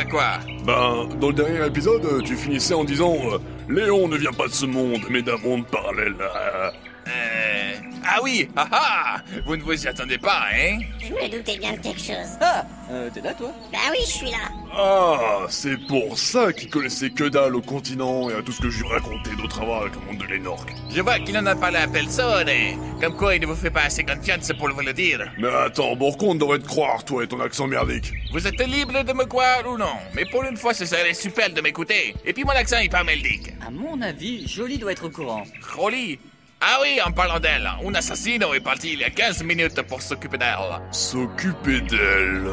Quoi? Ben, dans le dernier épisode, tu finissais en disant Léon ne vient pas de ce monde, mais d'un monde parallèle. Ah oui, vous ne vous y attendez pas, hein? Je me doutais bien de quelque chose. Ah, t'es là toi? Bah oui, je suis là. Ah, c'est pour ça qu'il connaissait que dalle au continent et à tout ce que je lui racontais d'autre à voir avec le monde de Glagnork. Je vois qu'il n'en a parlé à personne, comme quoi il ne vous fait pas assez confiance pour vous le dire. Mais attends, Bourcon devrait te croire, toi et ton accent merdique. Vous êtes libre de me croire ou non, mais pour une fois ce serait super de m'écouter. Et puis mon accent est pas merdique. À mon avis, Jolie doit être au courant. Jolie? Ah oui, en parlant d'elle, un assassino est parti il y a 15 minutes pour s'occuper d'elle. S'occuper d'elle?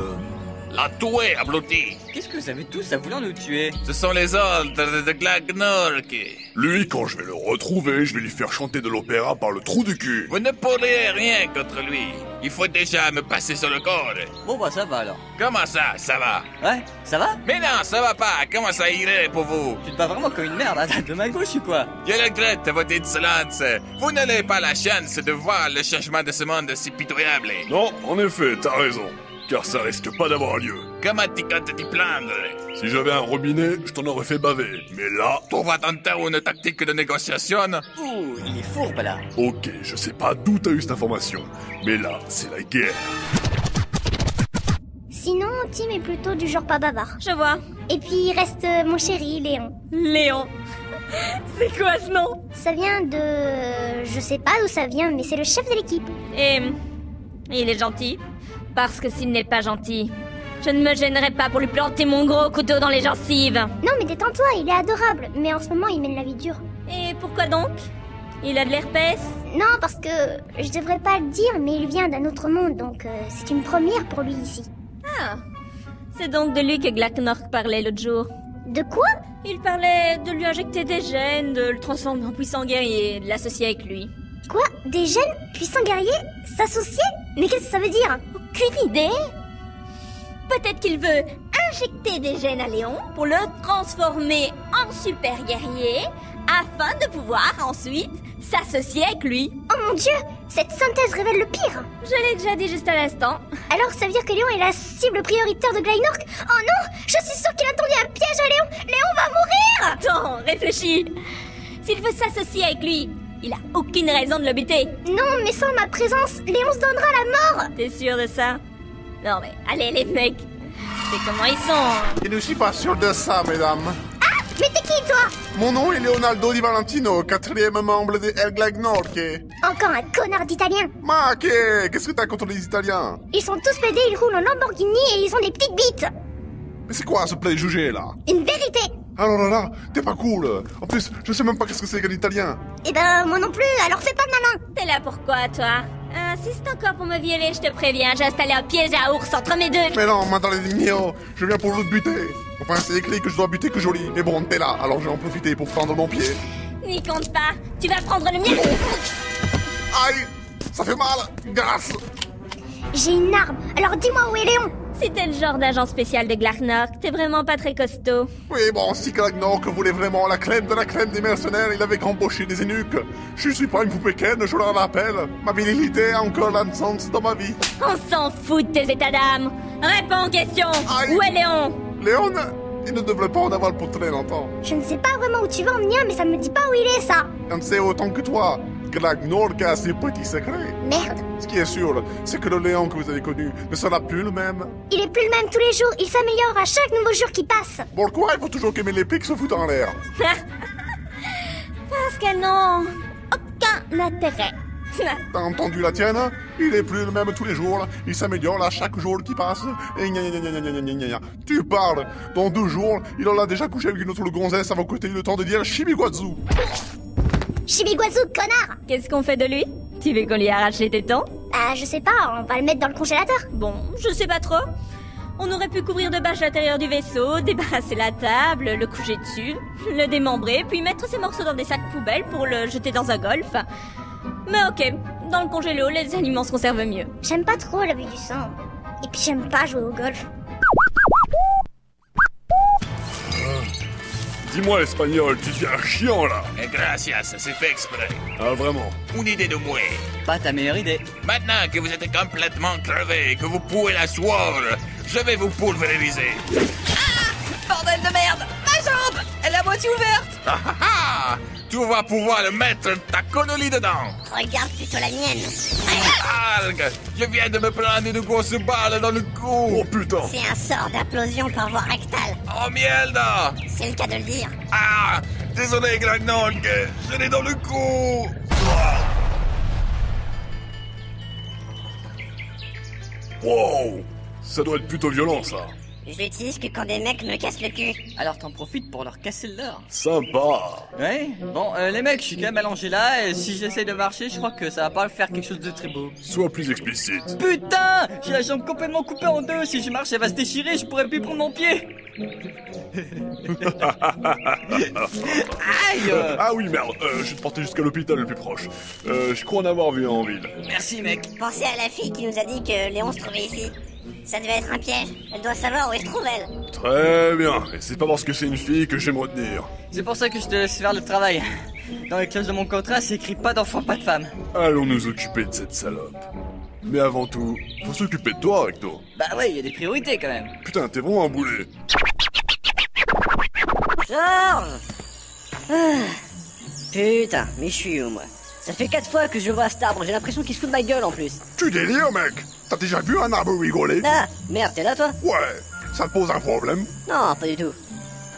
La tuer, abruti. Qu'est-ce que vous avez tous à vouloir nous tuer? Ce sont les ordres de Glagnork. Lui, quand je vais le retrouver, je vais lui faire chanter de l'opéra par le trou du cul. Vous ne pourrez rien contre lui. Il faut déjà me passer sur le corps. Bon bah ça va alors. Comment ça va? Ouais, ça va? Mais non, ça va pas. Comment ça irait pour vous? Tu te bats vraiment comme une merde, hein? De ma gauche ou quoi? Je regrette votre insolence. Vous n'avez pas la chance de voir le changement de ce monde si pitoyable. Non, en effet, t'as raison. Car ça risque pas d'avoir lieu. Comment tu comptes t'y plaindre? Si j'avais un robinet, je t'en aurais fait baver. Mais là... Tu vas tenter une tactique de négociation? Ouh, il est fourbe là. Ok, je sais pas d'où t'as eu cette information. Mais là, c'est la guerre. Sinon, Tim est plutôt du genre pas bavard. Je vois. Et puis il reste mon chéri, Léon. Léon. C'est quoi ce nom? Ça vient de... Je sais pas d'où ça vient, mais c'est le chef de l'équipe. Et... il est gentil? Parce que s'il n'est pas gentil, je ne me gênerai pas pour lui planter mon gros couteau dans les gencives. Non mais détends-toi, il est adorable, mais en ce moment il mène la vie dure. Et pourquoi donc? Il a de l'herpès? Non, parce que je devrais pas le dire, mais il vient d'un autre monde, donc c'est une première pour lui ici. Ah, c'est donc de lui que Glagnork parlait l'autre jour. De quoi? Il parlait de lui injecter des gènes, de le transformer en puissant guerrier, de l'associer avec lui. Quoi? Des gènes puissants guerriers? S'associer? Mais qu'est-ce que ça veut dire? Aucune idée. Peut-être qu'il veut injecter des gènes à Léon pour le transformer en super guerrier afin de pouvoir ensuite s'associer avec lui. Oh mon Dieu! Cette synthèse révèle le pire! Je l'ai déjà dit juste à l'instant. Alors ça veut dire que Léon est la cible prioritaire de Glagnork? Oh non! Je suis sûre qu'il a tendu un piège à Léon! Léon va mourir! Attends, réfléchis. S'il veut s'associer avec lui, il a aucune raison de le buter. Non, mais sans ma présence, Léon se donnera la mort! T'es sûr de ça? Non mais, allez les mecs, c'est comment ils sont. Je ne suis pas sûr de ça, mesdames. Ah! Mais t'es qui, toi? Mon nom est Leonardo Di Valentino, 4e membre de El Glagnork. Encore un connard d'italien. Ma, qu'est-ce que t'as contre les Italiens? Ils sont tous pédés, ils roulent en Lamborghini et ils ont des petites bites. Mais c'est quoi ce préjugé, là? Une vérité. Alors là, t'es pas cool. En plus, je sais même pas qu'est-ce que c'est qu'un Italien. Eh ben, moi non plus, alors fais pas de maman. T'es là pourquoi, toi? Si c'est encore pour me violer, je te préviens, j'ai installé un piège à ours entre mes deux. Mais non, madame les mio, je viens pour le buter. Enfin, c'est écrit que je dois buter que joli. Mais bon, t'es là, alors je vais en profiter pour prendre mon pied. N'y compte pas, tu vas prendre le mien. Aïe, ça fait mal, grâce. J'ai une arme, alors dis-moi où est Léon. Si t'es le genre d'agent spécial de Glagnork, t'es vraiment pas très costaud. Oui, bon, si Glagnork voulait vraiment la crème de la crème des mercenaires, il avait embauché des eunuques. Je suis pas une poupée Ken, je le rappelle. Ma virilité a encore un sens dans ma vie. On s'en fout de tes états d'âme. Réponds aux questions. Aïe. Où est Léon? Léon, il ne devrait pas en avoir pour très longtemps. Je ne sais pas vraiment où tu vas en venir, mais ça me dit pas où il est, ça. On sait autant que toi. Glagnork a ses petits secrets. Merde. Ce qui est sûr, c'est que le Léon que vous avez connu ne sera plus le même. Il est plus le même tous les jours, il s'améliore à chaque nouveau jour qui passe. Pourquoi il faut toujours qu'aimer les pics se foutent en l'air? Parce qu'elles n'ont aucun intérêt. T'as entendu la tienne? Il est plus le même tous les jours, il s'améliore à chaque jour qui passe, et gna gna gna gna gna gna gna. Tu parles! Dans 2 jours, il en a déjà couché avec une autre gonzesse avant que t'aies eu le temps de dire Shibiguazu! Shibiguazu, connard! Qu'est-ce qu'on fait de lui? Tu veux qu'on lui arrache les tétons? Ah, je sais pas, on va le mettre dans le congélateur. Bon, je sais pas trop. On aurait pu couvrir de bâches l'intérieur du vaisseau, débarrasser la table, le coucher dessus, le démembrer, puis mettre ses morceaux dans des sacs poubelles pour le jeter dans un golf. Mais ok, dans le congélo, les aliments se conservent mieux. J'aime pas trop la vue du sang. Et puis j'aime pas jouer au golf. Dis-moi, espagnol, tu deviens chiant, là. Gracias, c'est fait exprès. Ah, vraiment? Une idée de moi. Pas ta meilleure idée. Maintenant que vous êtes complètement crevé et que vous pouvez la soir, je vais vous pulvériser. Ah! Bordel de merde! Ma jambe! Elle est à moitié ouverte! Ah ah ah! Tu vas pouvoir mettre ta colonie dedans. Regarde plutôt la mienne. Algue! Je viens de me prendre une grosse balle dans le cou. Oh putain! C'est un sort d'implosion par voie rectale. Oh merde! C'est le cas de le dire. Ah! Désolé, Glagnork, je l'ai dans le cou. Wow! Ça doit être plutôt violent, ça. Je l'utilise que quand des mecs me cassent le cul. Alors t'en profites pour leur casser le leur. Sympa! Ouais, bon, les mecs, je suis quand même allongé là, et si j'essaie de marcher, je crois que ça va pas faire quelque chose de très beau. Sois plus explicite. Putain! J'ai la jambe complètement coupée en deux, si je marche, elle va se déchirer, je pourrais plus prendre mon pied. Aïe! Ah oui, merde, je vais te porter jusqu'à l'hôpital le plus proche. Je crois en avoir vu en ville. Merci, mec. Pensez à la fille qui nous a dit que Léon se trouvait ici. Ça devait être un piège. Elle doit savoir où elle se trouve, elle. Très bien. Et c'est pas parce que c'est une fille que je vais me retenir. C'est pour ça que je te laisse faire le travail. Dans les clauses de mon contrat, c'est écrit pas d'enfant, pas de femme. Allons nous occuper de cette salope. Mais avant tout, faut s'occuper de toi, Recto. Bah ouais, il y a des priorités quand même. Putain, t'es vraiment un boulet. Georges! Putain, mais je suis où, moi? Ça fait 4 fois que je vois cet arbre, j'ai l'impression qu'il se fout de ma gueule en plus. Tu délires, mec? T'as déjà vu un arbre rigoler? Ah, merde, t'es là, toi? Ouais, ça te pose un problème? Non, pas du tout.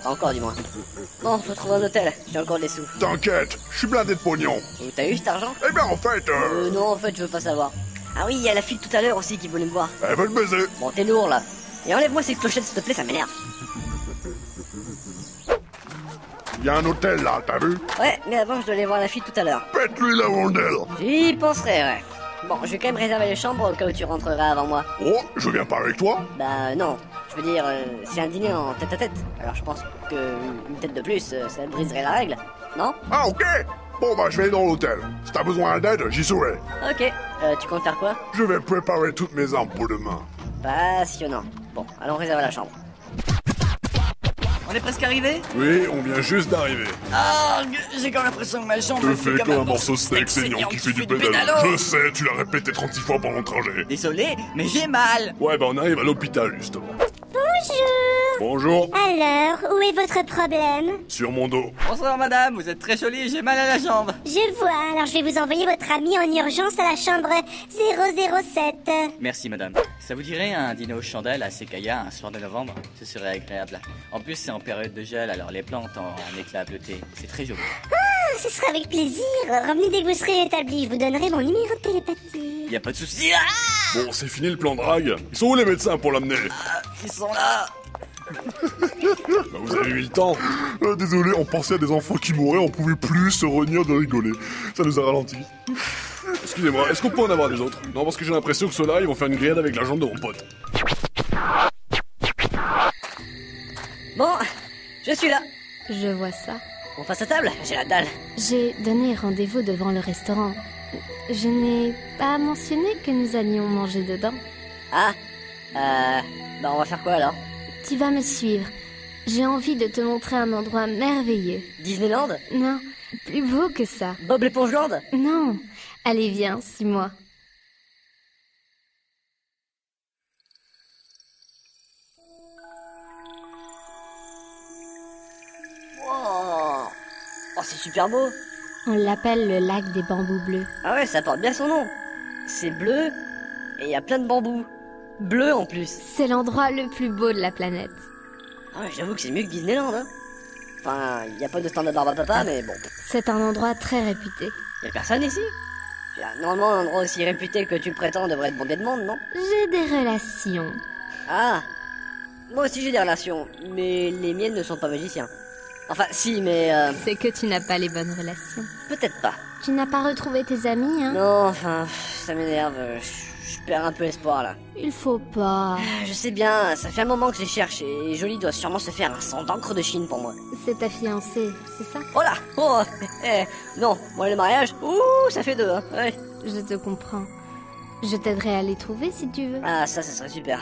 Pas encore, du moins. Bon, faut trouver un hôtel, j'ai encore des sous. T'inquiète, je suis blindé de pognon. Où t'as eu cet argent? Eh bien, en fait, non, en fait, je veux pas savoir. Ah oui, il y a la fille tout à l'heure aussi qui voulait me voir. Elle veut le baiser. Bon, t'es lourd, là. Et enlève-moi ces clochettes, s'il te plaît, ça m'énerve. y a un hôtel là, t'as vu? Ouais, mais avant, je dois aller voir la fille tout à l'heure. Pète-lui la rondelle. J'y penserai, ouais. Bon, je vais quand même réserver les chambres au cas où tu rentreras avant moi. Oh, je viens pas avec toi? Bah non, je veux dire, c'est un dîner en tête-à-tête. Alors je pense que une tête de plus, ça briserait la règle, non? Ah, ok. Bon, bah, je vais aller dans l'hôtel. Si t'as besoin d'aide, j'y serai. Ok, tu comptes faire quoi? Je vais préparer toutes mes armes pour demain. Passionnant. Bon, allons réserver la chambre. On est presque arrivé? Oui, on vient juste d'arriver. Ah, j'ai quand même l'impression que ma jambe Te fais comme un morceau de steak saignant qui fait du pédalo. Je sais, tu l'as répété 36 fois pendant le trajet. Désolé, mais j'ai mal. Ouais, bah on arrive à l'hôpital, justement. Bonjour. Bonjour. Alors, où est votre problème? Sur mon dos. Bonsoir madame, vous êtes très jolie, j'ai mal à la jambe. Je vois, alors je vais vous envoyer votre ami en urgence à la chambre 007. Merci madame. Ça vous dirait un dîner aux chandelles à Sekaya un soir de novembre? Ce serait agréable. En plus c'est en période de gel, alors les plantes en éclat bleuté. C'est très joli. Ah, ce sera avec plaisir. Revenez dès que vous serez établi, je vous donnerai mon numéro de télépathie. Y a pas de souci. Ah, Bon, c'est fini le plan drague. Ils sont où les médecins pour l'amener? ils sont là. Bah, vous avez eu le temps. Désolé, on pensait à des enfants qui mouraient, on pouvait plus se retenir de rigoler. Ça nous a ralenti. Excusez-moi, est-ce qu'on peut en avoir des autres? Non, parce que j'ai l'impression que ceux-là, ils vont faire une grillade avec la jambe de mon pote. Bon, je suis là. Je vois ça. On passe à table? J'ai la dalle. J'ai donné rendez-vous devant le restaurant. Je n'ai pas mentionné que nous allions manger dedans. Ah, bah on va faire quoi alors? Tu vas me suivre. J'ai envie de te montrer un endroit merveilleux. Disneyland? Non, plus beau que ça. Bob l'éponge-land? Non. Allez, viens, suis-moi. Oh, c'est super beau. On l'appelle le lac des bambous bleus. Ah ouais, ça porte bien son nom. C'est bleu, et il y a plein de bambous. Bleu en plus. C'est l'endroit le plus beau de la planète. Ah ouais, j'avoue que c'est mieux que Disneyland, hein. Enfin, il n'y a pas de stand de barbe à papa, mais bon. C'est un endroit très réputé. Y a personne ici? Normalement, un endroit aussi réputé que tu le prétends devrait être bondé de monde, non? J'ai des relations. Ah, moi aussi j'ai des relations, mais les miennes ne sont pas magiciens. Enfin, si, mais C'est que tu n'as pas les bonnes relations. peut-être pas. Tu n'as pas retrouvé tes amis, hein? Non, enfin, ça m'énerve. Je perds un peu espoir, là. Il faut pas. Je sais bien, ça fait un moment que je les cherche, et Jolie doit sûrement se faire un sang d'encre de Chine pour moi. C'est ta fiancée, c'est ça? Oh là! Oh! Non, moi le mariage, ça fait 2, hein, ouais. Je te comprends. Je t'aiderai à les trouver si tu veux. Ah, ça serait super.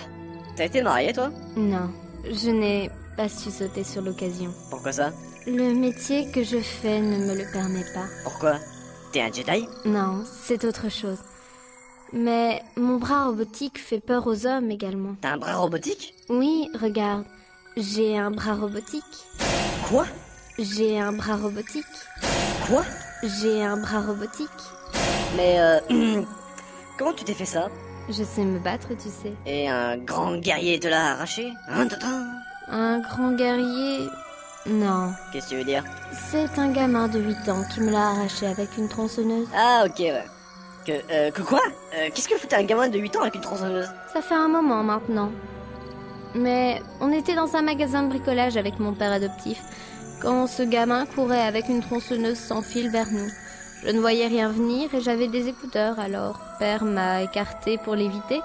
T'as été mariée, toi? Non, je n'ai pas su sauter sur l'occasion. Pourquoi ça? Le métier que je fais ne me le permet pas. Pourquoi? T'es un Jedi? Non, c'est autre chose. Mais mon bras robotique fait peur aux hommes également. T'as un bras robotique? Oui, regarde. J'ai un bras robotique. Quoi? J'ai un bras robotique. Quoi? J'ai un bras robotique. Mais comment tu t'es fait ça? Je sais me battre, tu sais. Et un grand guerrier te l'a arraché? Un grand guerrier... Non. Qu'est-ce que tu veux dire? C'est un gamin de 8 ans qui me l'a arraché avec une tronçonneuse. Ah, ok, ouais. Que quoi? Qu'est-ce que foutait un gamin de 8 ans avec une tronçonneuse? Ça fait un moment maintenant. Mais on était dans un magasin de bricolage avec mon père adoptif, quand ce gamin courait avec une tronçonneuse sans fil vers nous. Je ne voyais rien venir et j'avais des écouteurs, alors père m'a écarté pour l'éviter.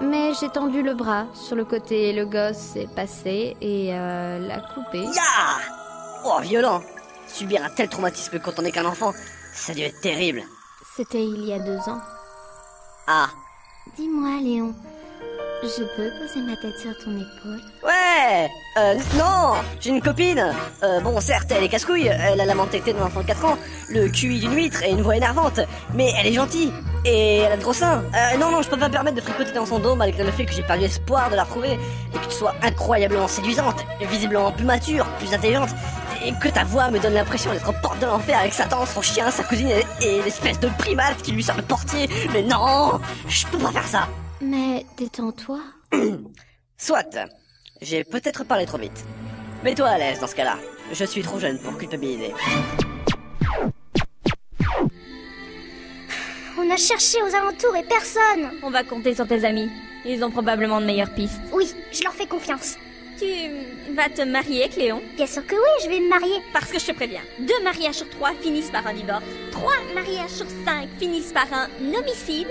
Mais j'ai tendu le bras sur le côté et le gosse est passé et l'a coupé. Ya! Oh, violent! Subir un tel traumatisme quand on n'est qu'un enfant, ça a dû être terrible. C'était il y a 2 ans. Ah. Dis-moi, Léon, je peux poser ma tête sur ton épaule? Ouais! Non! J'ai une copine! Bon, certes, elle est casse-couille, elle a la mentalité d'un enfant de 4 ans, le QI d'une huître et une voix énervante, mais elle est gentille, et elle a de gros seins. Non, je peux pas me permettre de fricoter dans son dos malgré le fait que j'ai perdu espoir de la retrouver, et que tu sois incroyablement séduisante, visiblement plus mature, plus intelligente, et que ta voix me donne l'impression d'être en porte de l'enfer avec Satan, son chien, sa cousine et l'espèce de primate qui lui sert de portier. Mais non! Je peux pas faire ça! Mais détends-toi. Soit. J'ai peut-être parlé trop vite. Mets-toi à l'aise dans ce cas-là. Je suis trop jeune pour culpabiliser. On a cherché aux alentours et personne. On va compter sur tes amis. Ils ont probablement de meilleures pistes. Oui, je leur fais confiance. Tu vas te marier, Cléon? Bien sûr que oui, je vais me marier. Parce que je te préviens, 2 mariages sur 3 finissent par un divorce, 3 mariages sur 5 finissent par un homicide,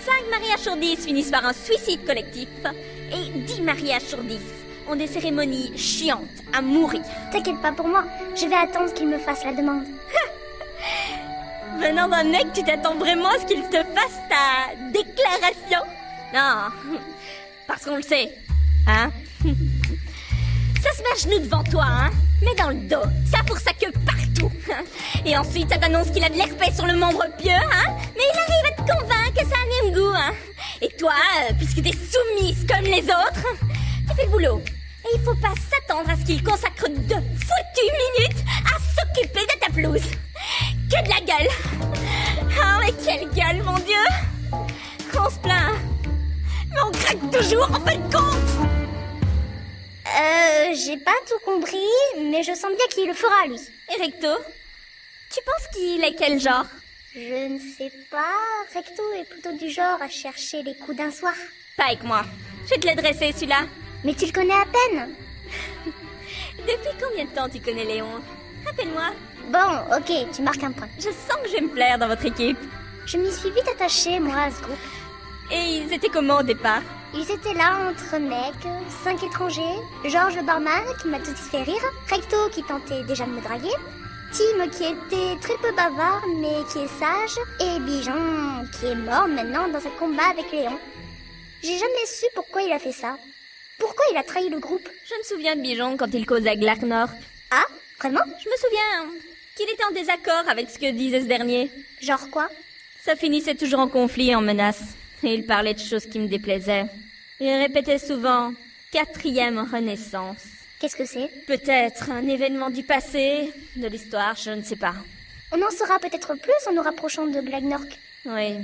5 mariages sur 10 finissent par un suicide collectif, et 10 mariages sur 10 ont des cérémonies chiantes à mourir. T'inquiète pas pour moi, je vais attendre qu'il me fasse la demande. Venant d'un mec, tu t'attends vraiment à ce qu'il te fasse ta déclaration? Non, parce qu'on le sait, hein? Ça se met à genoux devant toi, hein? Mais dans le dos, ça fourre sa queue partout. Et ensuite, ça t'annonce qu'il a de l'herpès sur le membre pieux, hein? Mais il arrive à te convaincre que ça a le même goût, hein? Et toi, puisque t'es soumise comme les autres, tu fais le boulot. Et il faut pas s'attendre à ce qu'il consacre 2 foutues minutes à s'occuper de ta pelouse. Que de la gueule. Ah, mais quelle gueule, mon Dieu. On se plaint. Mais on craque toujours, en fin de compte. J'ai pas tout compris, mais je sens bien qu'il le fera, lui. Et Recto, tu penses qu'il est quel genre? Je ne sais pas. Recto est plutôt du genre à chercher les coups d'un soir. Pas avec moi. Je vais te le dresser, celui-là. Mais tu le connais à peine. Depuis combien de temps tu connais Léon? Rappelle-moi. Bon, ok, tu marques un point. Je sens que je vais me plaire dans votre équipe. Je m'y suis vite attachée, moi, à ce groupe. Et ils étaient comment au départ? Ils étaient là entre mecs, 5 étrangers, Georges le barman qui m'a tout de suite fait rire, Recto qui tentait déjà de me draguer, Tim qui était très peu bavard mais qui est sage, et Bijon qui est mort maintenant dans un combat avec Léon. J'ai jamais su pourquoi il a fait ça. Pourquoi il a trahi le groupe? Je me souviens de Bijon quand il causait à Glagnork. Ah, vraiment? Je me souviens qu'il était en désaccord avec ce que disait ce dernier. Genre quoi? Ça finissait toujours en conflit et en menace. Et il parlait de choses qui me déplaisaient. Il répétait souvent « 4e Renaissance ». Qu'est-ce que c'est? Peut-être un événement du passé, de l'histoire, je ne sais pas. On en saura peut-être plus en nous rapprochant de Glagnork. Oui.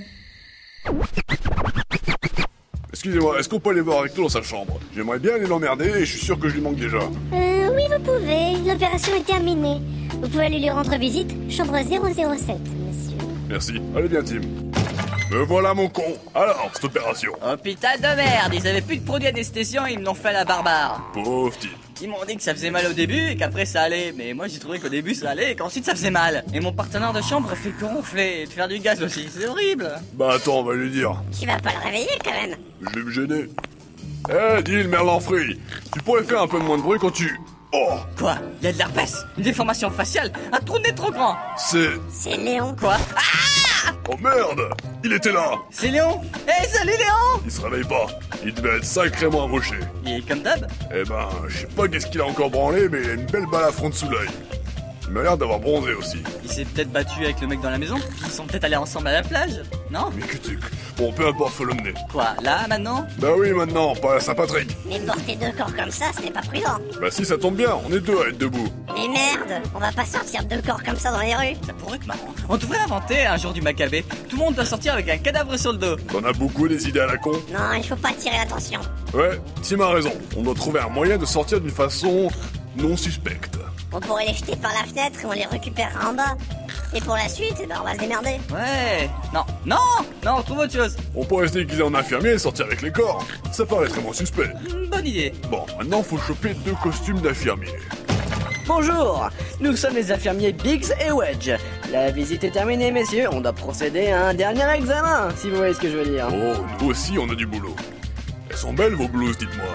Excusez-moi, est-ce qu'on peut aller voir Recto dans sa chambre? J'aimerais bien aller l'emmerder et je suis sûr que je lui manque déjà. Oui, vous pouvez. L'opération est terminée. Vous pouvez aller lui rendre visite. Chambre 007, monsieur. Merci. Allez bien, Tim. Me voilà, mon con. Alors, cette opération. Hôpital de merde, ils avaient plus de produits anesthésiants et ils me l'ont fait à la barbare. Pauvre type. Ils m'ont dit que ça faisait mal au début et qu'après ça allait. Mais moi j'ai trouvé qu'au début ça allait et qu'ensuite ça faisait mal. Et mon partenaire de chambre fait que ronfler et de faire du gaz aussi. C'est horrible. Bah attends, on va lui dire. Tu vas pas le réveiller quand même. Je vais me gêner. Eh, dis le merlan frit. Tu pourrais faire un peu moins de bruit quand tu... Oh! Quoi? Il y a de l'herpès, une déformation faciale, un trou de nez trop grand. C'est Léon. Quoi? Oh merde! Il était là! C'est Léon! Hey, salut Léon! Il se réveille pas. Il devait être sacrément embauché. Il est comme d'hab? Eh ben, je sais pas qu'est-ce qu'il a encore branlé, mais il a une belle balle à front sous l'œil. Il m'a l'air d'avoir bronzé aussi. Il s'est peut-être battu avec le mec dans la maison? Ils sont peut-être allés ensemble à la plage? Non? Mais que tu... Bon, peu importe, faut l'emmener. Quoi, là, maintenant? Bah oui, maintenant, pas à Saint-Patrick. Mais porter 2 corps comme ça, ce n'est pas prudent. Bah si, ça tombe bien, on est 2 à être debout. Mais merde, on va pas sortir 2 corps comme ça dans les rues. Ça pourrait être marrant. On devrait inventer un jour du Maccabée. Tout le monde doit sortir avec un cadavre sur le dos. T'en as beaucoup des idées à la con? Non, il faut pas attirer l'attention. Ouais, Tim a raison. On doit trouver un moyen de sortir d'une façon non suspecte. On pourrait les jeter par la fenêtre et on les récupérera en bas. Et pour la suite, ben on va se démerder. Ouais. Non, on trouve autre chose. On pourrait se déguiser en infirmier et sortir avec les corps. Ça paraît très moins suspect. Bonne idée. Bon, maintenant faut choper 2 costumes d'infirmiers. Bonjour, nous sommes les infirmiers Biggs et Wedge. La visite est terminée, messieurs, on doit procéder à un dernier examen, si vous voyez ce que je veux dire. Oh, nous aussi on a du boulot. Elles sont belles vos blouses, dites-moi.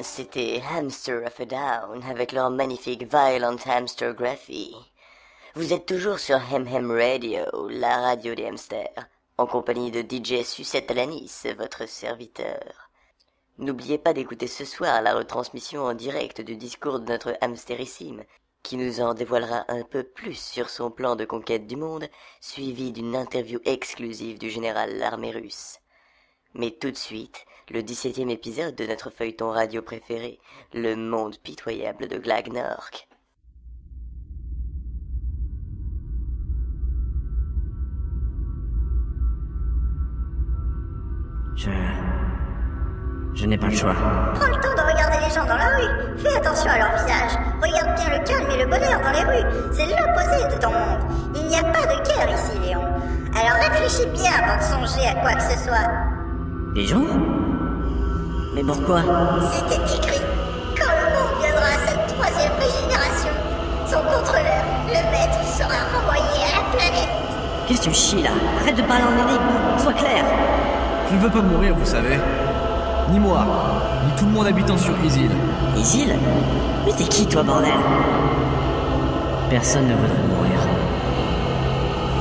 C'était Hamster of a Down avec leur magnifique Violent Hamstergraphy. Vous êtes toujours sur Hem Hem Radio, la radio des hamsters, en compagnie de DJ Sucette Alanis, votre serviteur. N'oubliez pas d'écouter ce soir la retransmission en direct du discours de notre hamsterissime, qui nous en dévoilera un peu plus sur son plan de conquête du monde, suivi d'une interview exclusive du général l'armée russe. Mais tout de suite, le 17e épisode de notre feuilleton radio préféré, Le monde pitoyable de Glagnork. Je n'ai pas le choix. Prends le temps de regarder les gens dans la rue. Fais attention à leur visage. Regarde bien le calme et le bonheur dans les rues. C'est l'opposé de ton monde. Il n'y a pas de guerre ici, Léon. Alors réfléchis bien avant de songer à quoi que ce soit. Des gens? Mais pourquoi? C'était écrit. Quand le monde viendra à sa 3e régénération, son contrôleur, le maître, sera renvoyé à la planète. Qu'est-ce que tu chies là? Arrête de parler en énigme, sois clair. Je ne veux pas mourir, vous savez. Ni moi, ni tout le monde habitant sur Isil. Isil? Mais t'es qui toi, bordel? Personne ne voudrait mourir.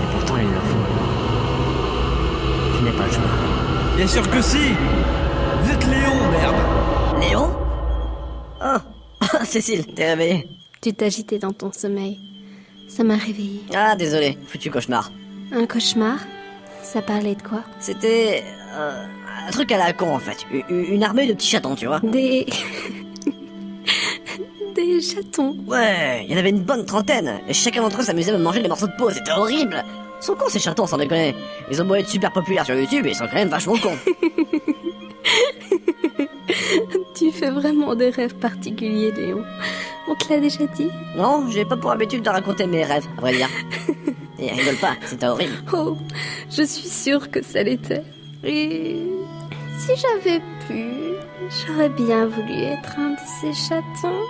Et pourtant il le faut. Je n'ai pas le choix. Bien sûr que si! Vous êtes Léon, merde! Léon? Oh, Cécile, t'es réveillée? Tu t'agitais dans ton sommeil. Ça m'a réveillée. Ah, désolé, foutu cauchemar. Un cauchemar? Ça parlait de quoi? C'était... un truc à la con en fait. Une armée de petits chatons, tu vois. Des chatons? Ouais, il y en avait une bonne trentaine. Et chacun d'entre eux s'amusait à me manger des morceaux de peau, c'était horrible. Ils sont cons ces chatons, sans déconner. Ils ont beau être super populaires sur YouTube, et ils sont quand même vachement cons. Tu fais vraiment des rêves particuliers, Léon. On te l'a déjà dit? Non, j'ai pas pour habitude de raconter mes rêves, à vrai dire. Et rigole pas, c'était horrible. Oh, je suis sûre que ça l'était. Et si j'avais pu, j'aurais bien voulu être un de ces chatons.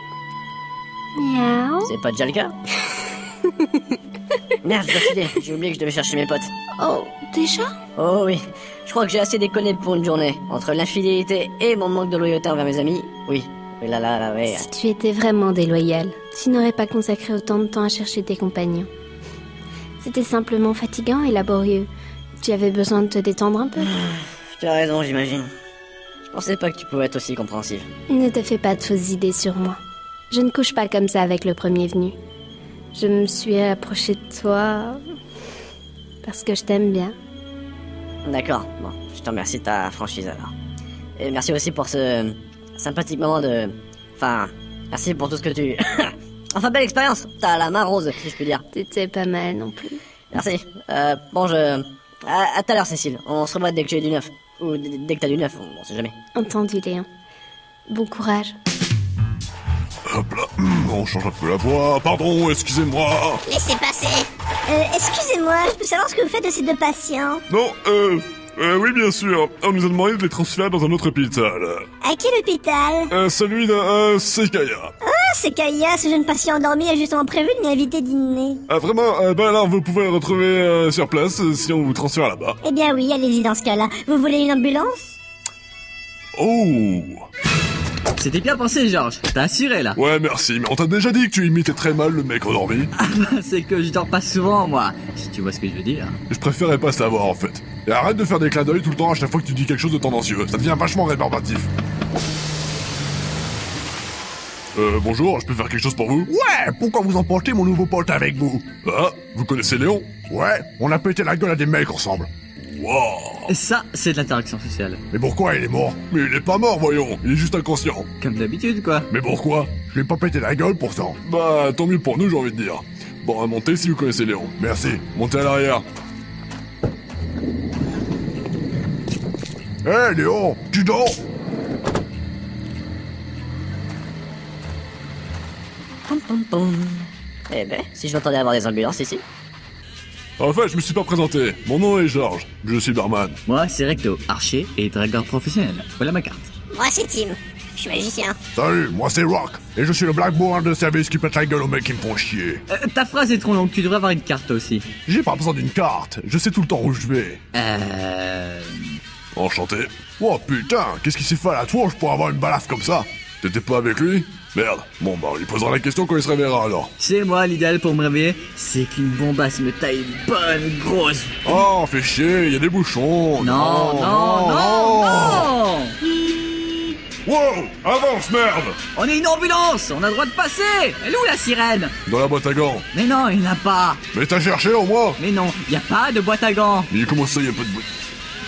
Miaou. C'est pas déjà le cas? Merde, je dois filer, j'ai oublié que je devais chercher mes potes. Oh, déjà? Oh oui, je crois que j'ai assez déconné pour une journée. Entre l'infidélité et mon manque de loyauté envers mes amis, oui. Oui. Si tu étais vraiment déloyal, tu n'aurais pas consacré autant de temps à chercher tes compagnons. C'était simplement fatigant et laborieux. Tu avais besoin de te détendre un peu. Tu as raison, j'imagine. Je pensais pas que tu pouvais être aussi compréhensive. Ne te fais pas de fausses idées sur moi. Je ne couche pas comme ça avec le premier venu. Je me suis approchée de toi parce que je t'aime bien. D'accord, bon, je te remercie de ta franchise alors. Et merci aussi pour ce sympathique moment de... Enfin, merci pour tout ce que tu... Enfin, belle expérience. T'as la main rose, si je puis dire. T'étais pas mal non plus. Merci. Bon, à tout à l'heure, Cécile. On se revoit dès que j'ai du neuf. Ou dès que t'as du neuf, on sait jamais. Entendu, Léon. Bon courage. Hop là, on change un peu la voix. Pardon, excusez-moi. Laissez passer. Excusez-moi, je peux savoir ce que vous faites de ces deux patients? Non, oui, bien sûr. On nous a demandé de les transférer dans un autre hôpital. À quel hôpital? Celui d'un Sekaya. Ah, Sekaya, ce jeune patient endormi a justement prévu de m'inviter dîner. Ah, vraiment? Alors vous pouvez le retrouver sur place si on vous transfère là-bas. Eh bien oui, allez-y dans ce cas-là. Vous voulez une ambulance? Oh! C'était bien pensé, Georges. T'as assuré, là. Ouais, merci, mais on t'a déjà dit que tu imitais très mal le mec endormi. Ah bah, c'est que je dors pas souvent, moi. Si tu vois ce que je veux dire. Je préférais pas savoir, en fait. Et arrête de faire des clins d'œil tout le temps à chaque fois que tu dis quelque chose de tendancieux. Ça devient vachement rébarbatif. Bonjour, je peux faire quelque chose pour vous? Ouais, pourquoi vous emportez mon nouveau pote avec vous? Ah, vous connaissez Léon? Ouais, on a pété la gueule à des mecs ensemble. Wow. Ça, c'est de l'interaction sociale. Mais pourquoi il est mort? Mais il est pas mort, voyons. Il est juste inconscient. Comme d'habitude, quoi. Mais pourquoi? Je lui ai pas pété la gueule pourtant. Bah, tant mieux pour nous, j'ai envie de dire. Bon, à monter si vous connaissez Léon. Merci. Montez à l'arrière. Hé, Léon, tu dors? Pom pom pom. Eh ben, si je m'entendais avoir des ambulances ici. En fait, je me suis pas présenté. Mon nom est Georges. Je suis barman. Moi, c'est Recto, archer et dragueur professionnel. Voilà ma carte. Moi, c'est Tim. Je suis magicien. Salut, moi c'est Rock. Et je suis le blackboard de service qui pète la gueule aux mecs qui me font chier. Ta phrase est trop longue, tu devrais avoir une carte aussi. J'ai pas besoin d'une carte. Je sais tout le temps où je vais. Enchanté. Oh putain, qu'est-ce qui s'est fait à la tronche pour avoir une balafre comme ça? T'étais pas avec lui? Merde. Bon bah, il posera la question quand il se réveillera alors. C'est moi, l'idéal pour me réveiller, c'est qu'une bombasse me taille une bonne grosse... Oh, fais chier, il y a des bouchons. Non. Avance, merde! On est une ambulance, on a le droit de passer. Elle est où la sirène? Dans la boîte à gants. Mais non, il n'y en a pas. Mais t'as cherché au moins? Mais non, il n'y a pas de boîte à gants. Mais comment ça, y a pas de boîte...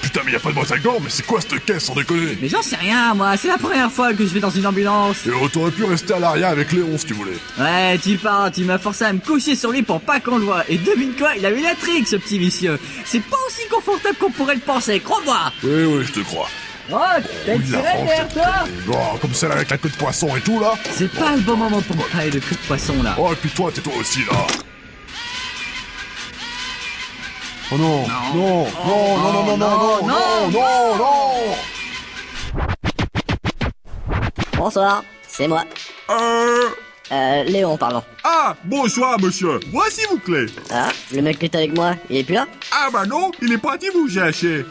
Putain, mais y a pas de boîte à gants, mais c'est quoi cette caisse, sans déconner? Mais j'en sais rien, moi, c'est la première fois que je vais dans une ambulance. Et t'aurais pu rester à l'arrière avec Léon si tu voulais. Ouais, tu parles, tu m'as forcé à me coucher sur lui pour pas qu'on le voie. Et devine quoi, il a eu la trique, ce petit vicieux. C'est pas aussi confortable qu'on pourrait le penser, crois-moi. Oui, je te crois. Oh, t'as une sirène derrière toi? Bon, comme celle avec la queue de poisson et tout, là. C'est pas le bon moment pour me parler de queue de poisson, là. Oh, et puis toi, tais-toi aussi, là. Oh non, non, non. Bonsoir, c'est moi. Léon, pardon. Ah, bonsoir, monsieur. Voici vos clés. Ah, le mec qui est avec moi, il est plus là? Ah bah non, il est parti vous chercher.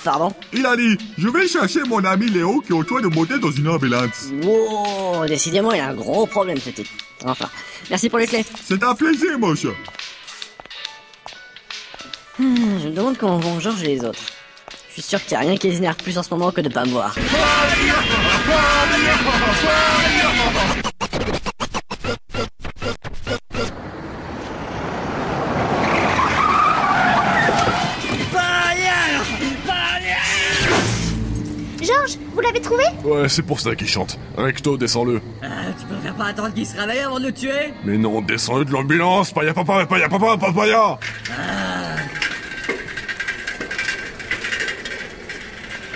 Pardon? Il a dit, je vais chercher mon ami Léo qui est au choix de monter dans une ambulance. Oh, décidément, il a un gros problème, ce type. Enfin, merci pour les clés. C'est un plaisir, monsieur. Je me demande comment vont Georges et les autres. Je suis sûr qu'il n'y a rien qui les énerve plus en ce moment que de pas me voir. Georges, vous l'avez trouvé? Ouais, c'est pour ça qu'il chante. Recto, descends-le. Tu préfères pas attendre qu'il se réveille avant de le tuer? Mais non, descends-le de l'ambulance. Papaya.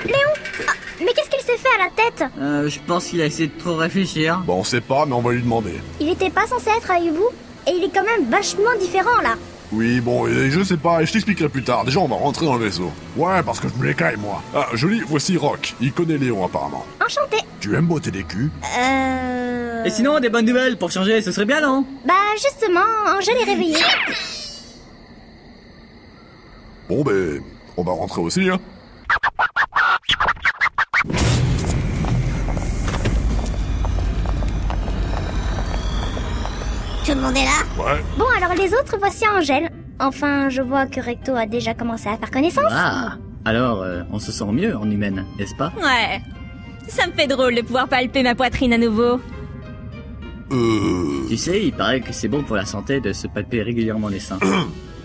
Léon! Ah, mais qu'est-ce qu'il s'est fait à la tête? Je pense qu'il a essayé de trop réfléchir. Bon, on sait pas, mais on va lui demander. Il était pas censé être avec vous? Et il est quand même vachement différent, là. Oui, bon, je sais pas, et je t'expliquerai plus tard. Déjà, on va rentrer dans le vaisseau. Ouais, parce que je me l'écaille, moi. Ah, joli, voici Rock. Il connaît Léon, apparemment. Enchanté. Tu aimes botter des culs? Et sinon, des bonnes nouvelles pour changer, ce serait bien, non? Bah, justement, Angèle est réveillée. Bon, ben, on va rentrer aussi, hein. Tout le monde est là? Ouais. Bon, alors les autres, voici Angèle. Enfin, je vois que Recto a déjà commencé à faire connaissance. Ah, alors on se sent mieux en humaine, n'est-ce pas? Ouais. Ça me fait drôle de pouvoir palper ma poitrine à nouveau. Tu sais, il paraît que c'est bon pour la santé de se palper régulièrement les seins.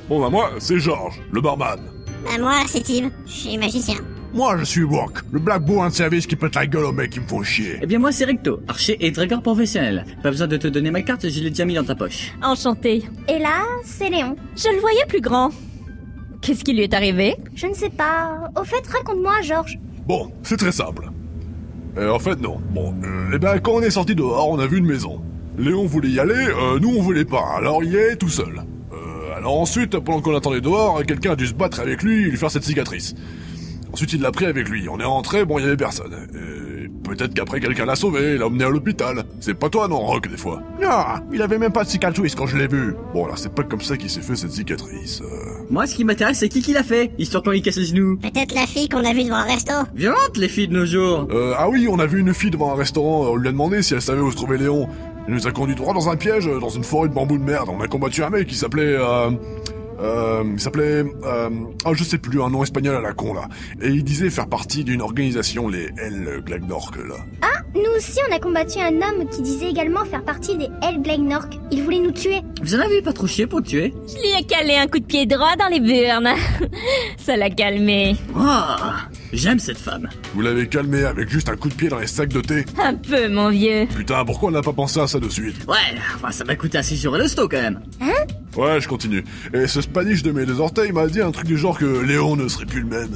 Bon, bah moi, c'est Georges, le barman. Bah moi, c'est Tim. Je suis magicien. Moi, je suis Walk, le black boy de service qui pète la gueule aux mecs qui me font chier. Eh bien moi, c'est Recto, archer et dragueur professionnel. Pas besoin de te donner ma carte, je l'ai déjà mis dans ta poche. Enchanté. Et là, c'est Léon. Je le voyais plus grand. Qu'est-ce qui lui est arrivé? Je ne sais pas. Au fait, raconte-moi, Georges. Bon, c'est très simple. En fait, non. Bon, eh ben, quand on est sorti dehors, on a vu une maison. Léon voulait y aller, nous on voulait pas, alors il y est tout seul. Alors ensuite, pendant qu'on attendait dehors, quelqu'un a dû se battre avec lui et lui faire cette cicatrice. Ensuite, il l'a pris avec lui. On est rentré, bon, il y avait personne. Peut-être qu'après, quelqu'un l'a sauvé, l'a emmené à l'hôpital. C'est pas toi, non, Rock, des fois? Ah, il avait même pas de cicatrice quand je l'ai vu. Bon, alors c'est pas comme ça qu'il s'est fait cette cicatrice. Moi, ce qui m'intéresse, c'est qui l'a fait, histoire qu'on lui casse les genoux. Peut-être la fille qu'on a vue devant un resto. Violente, les filles de nos jours. Ah oui, on a vu une fille devant un restaurant, on lui a demandé si elle savait où se trouvait Léon. Il nous a conduit droit dans un piège, dans une forêt de bambous de merde. On a combattu un mec qui s'appelait, je sais plus, un nom espagnol à la con, là. Et il disait faire partie d'une organisation, les Glagnork, là. Ah, nous aussi, on a combattu un homme qui disait également faire partie des Glagnork. Il voulait nous tuer. Vous en avez pas trop chier pour le tuer? Je lui ai calé un coup de pied droit dans les burnes. Ça l'a calmé. Oh, j'aime cette femme. Vous l'avez calmé avec juste un coup de pied dans les sacs de thé? Un peu, mon vieux. Putain, pourquoi on n'a pas pensé à ça de suite? Ouais, enfin, ça m'a coûté assez cher le sto quand même. Hein? Ouais, je continue. Et ce Spanish de mes deux orteils m'a dit un truc du genre que Léon ne serait plus le même.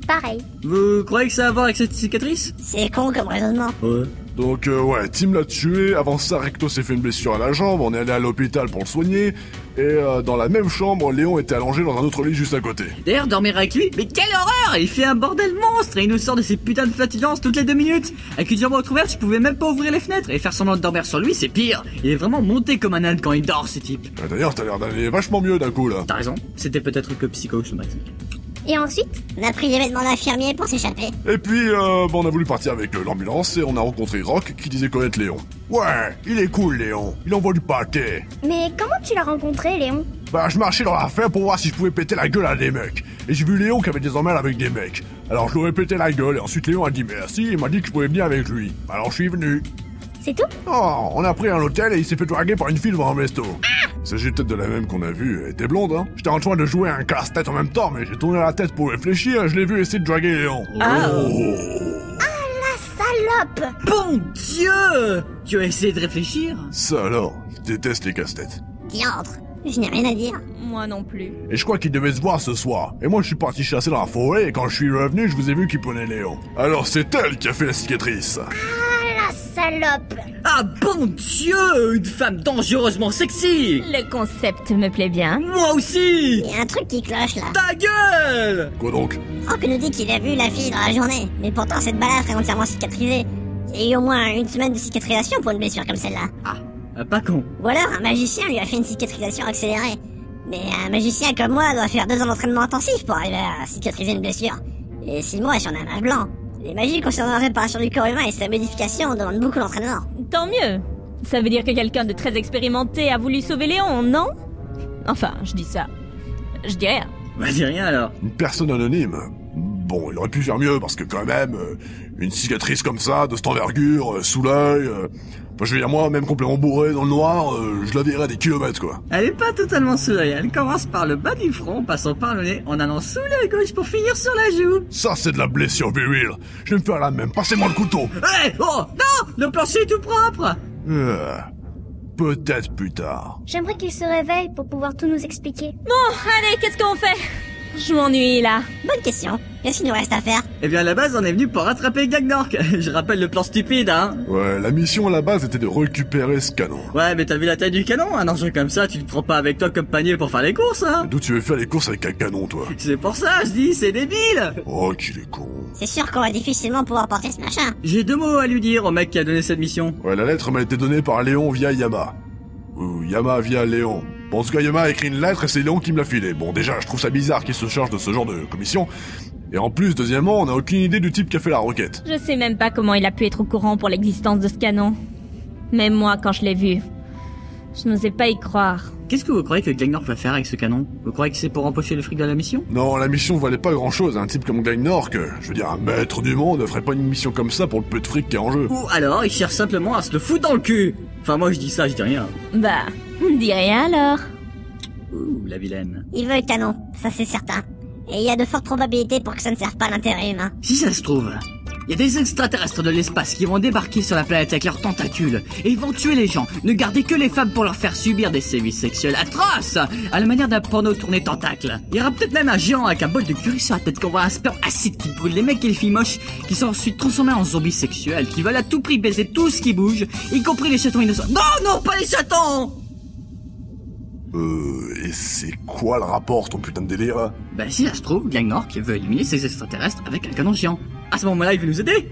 Pareil. Vous croyez que ça a à voir avec cette cicatrice? C'est con comme raisonnement. Ouais. Donc ouais, Tim l'a tué, avant ça Recto s'est fait une blessure à la jambe, on est allé à l'hôpital pour le soigner, et dans la même chambre, Léon était allongé dans un autre lit juste à côté. D'ailleurs, dormir avec lui? Mais quelle horreur! Il fait un bordel monstre et il nous sort de ces putains de flatulences toutes les 2 minutes. Avec une jambe ouverte, je pouvais même pas ouvrir les fenêtres, et faire semblant de dormir sur lui, c'est pire. Il est vraiment monté comme un âne quand il dort, ce type. D'ailleurs, t'as l'air d'aller vachement mieux d'un coup, là. T'as raison, c'était peut-être que psychosomatique. Et ensuite, on a pris les vêtements d'infirmier pour s'échapper. Et puis, on a voulu partir avec l'ambulance et on a rencontré Rock qui disait connaître Léon. Ouais, il est cool, Léon. Il envoie du pâté. Mais comment tu l'as rencontré, Léon? Bah, je marchais dans la ferme pour voir si je pouvais péter la gueule à des mecs. Et j'ai vu Léon qui avait des emmêles avec des mecs. Alors je lui ai pété la gueule et ensuite Léon a dit merci et il m'a dit que je pouvais venir avec lui. Alors je suis venu. C'est tout? Oh, on a pris un hôtel et il s'est fait draguer par une fille devant un resto. Il s'agit peut-être de la même qu'on a vue. Elle était blonde, hein. J'étais en train de jouer à un casse-tête en même temps, mais j'ai tourné la tête pour réfléchir et je l'ai vu essayer de draguer Léon. Ah. Oh. Salope! Bon Dieu! Tu as essayé de réfléchir? Ça alors, je déteste les casse-têtes. Diantre, je n'ai rien à dire. Moi non plus. Et je crois qu'il devait se voir ce soir. Et moi je suis parti chasser dans la forêt et quand je suis revenu, je vous ai vu qui prenait Léon. Alors c'est elle qui a fait la cicatrice. Salope! Ah bon Dieu! Une femme dangereusement sexy! Le concept me plaît bien. Moi aussi! Il y a un truc qui cloche là. Ta gueule! Quoi donc? Franck nous dit qu'il a vu la fille dans la journée, mais pourtant cette balafre est entièrement cicatrisée. Il y a eu au moins une semaine de cicatrisation pour une blessure comme celle-là. Ah, pas con. Ou alors un magicien lui a fait une cicatrisation accélérée. Mais un magicien comme moi doit faire 2 ans d'entraînement intensif pour arriver à cicatriser une blessure. Et 6 mois sur un mage blanc. Les magies concernant la réparation du corps humain et sa modification demandent beaucoup d'entraînement. Tant mieux. Ça veut dire que quelqu'un de très expérimenté a voulu sauver Léon, non? Enfin, je dis ça. Je dis rien. Bah dis rien alors. Une personne anonyme. Bon, il aurait pu faire mieux parce que quand même, une cicatrice comme ça, de cette envergure, sous l'œil... Enfin, je veux dire, moi, même complètement bourré dans le noir, je la verrais à des kilomètres, quoi. Elle est pas totalement sous l'œil, elle commence par le bas du front, passant par le nez, en allant sous l'œil gauche pour finir sur la joue. Ça, c'est de la blessure virile. Je vais me faire la même. Passez-moi le couteau. Hé, oh, non! Le plancher est tout propre! Peut-être plus tard. J'aimerais qu'il se réveille pour pouvoir tout nous expliquer. Bon, allez, qu'est-ce qu'on fait? Je m'ennuie là. Bonne question. Qu'est-ce qu'il nous reste à faire? Eh bien, à la base, on est venu pour rattraper Gagnork. Je rappelle le plan stupide, hein. Ouais, la mission à la base était de récupérer ce canon. Ouais, mais t'as vu la taille du canon? Un engin comme ça, tu te prends pas avec toi comme panier pour faire les courses, hein. D'où tu veux faire les courses avec un canon, toi? C'est pour ça, je dis, c'est débile. Oh, qu'il est con. C'est sûr qu'on va difficilement pouvoir porter ce machin. J'ai 2 mots à lui dire au mec qui a donné cette mission. Ouais, la lettre m'a été donnée par Léon via Yama. Ou Yama via Léon. Bon, en tout cas, Yama a écrit une lettre et c'est Léon qui me l'a filée. Bon, déjà, je trouve ça bizarre qu'il se charge de ce genre de commission. Et en plus, deuxièmement, on n'a aucune idée du type qui a fait la requête. Je sais même pas comment il a pu être au courant pour l'existence de ce canon. Même moi, quand je l'ai vu, je n'osais pas y croire. Qu'est-ce que vous croyez que Gagnork va faire avec ce canon? Vous croyez que c'est pour empocher le fric de la mission? Non, la mission valait pas grand-chose. Un type comme Gagnork, je veux dire, un maître du monde, ne ferait pas une mission comme ça pour le peu de fric qui est en jeu. Ou alors, il cherche simplement à se le foutre dans le cul. Enfin, moi, je dis ça, je dis rien. Bah, dis rien alors. Ouh, la vilaine. Il veut le canon, ça c'est certain. Et il y a de fortes probabilités pour que ça ne serve pas à l'intérêt humain. Si ça se trouve, il y a des extraterrestres de l'espace qui vont débarquer sur la planète avec leurs tentacules et ils vont tuer les gens, ne garder que les femmes pour leur faire subir des sévices sexuels atroces, à la manière d'un porno tourné tentacle. Il y aura peut-être même un géant avec un bol de curry sur la tête qui envoie un sperme acide qui brûle les mecs et les filles moches, qui sont ensuite transformés en zombies sexuels, qui veulent à tout prix baiser tout ce qui bouge, y compris les chatons innocents. Non, non, pas les chatons! Et c'est quoi le rapport, ton putain de délire, là? Ben, si ça se trouve, Gagnork veut éliminer ces extraterrestres avec un canon géant. À ce moment-là, il veut nous aider.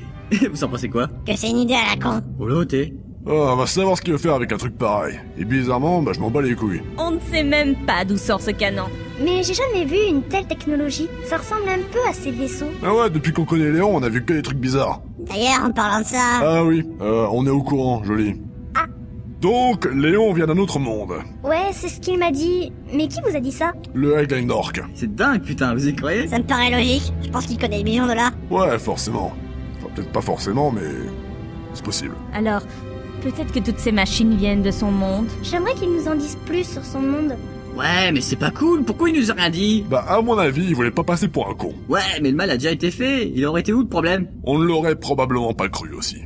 Vous en pensez quoi? Que c'est une idée à la con. Oh là, t'es... Oh, on va savoir ce qu'il veut faire avec un truc pareil. Et bizarrement, bah je m'en bats les couilles. On ne sait même pas d'où sort ce canon. Mais j'ai jamais vu une telle technologie. Ça ressemble un peu à ces vaisseaux. Ah ouais, depuis qu'on connaît Léon, on a vu que des trucs bizarres. D'ailleurs, en parlant de ça... Ah oui, on est au courant, joli. Ah. Donc, Léon vient d'un autre monde. Ouais, c'est ce qu'il m'a dit. Mais qui vous a dit ça? Le Gagnork. C'est dingue, putain, vous y croyez? Ça me paraît logique. Je pense qu'il connaît les bijoux de là. Ouais, forcément. Enfin, peut-être pas forcément, mais... c'est possible. Alors, peut-être que toutes ces machines viennent de son monde. J'aimerais qu'il nous en dise plus sur son monde. Ouais, mais c'est pas cool, pourquoi il nous a rien dit? Bah, à mon avis, il voulait pas passer pour un con. Ouais, mais le mal a déjà été fait, il aurait été où le problème? On ne l'aurait probablement pas cru aussi.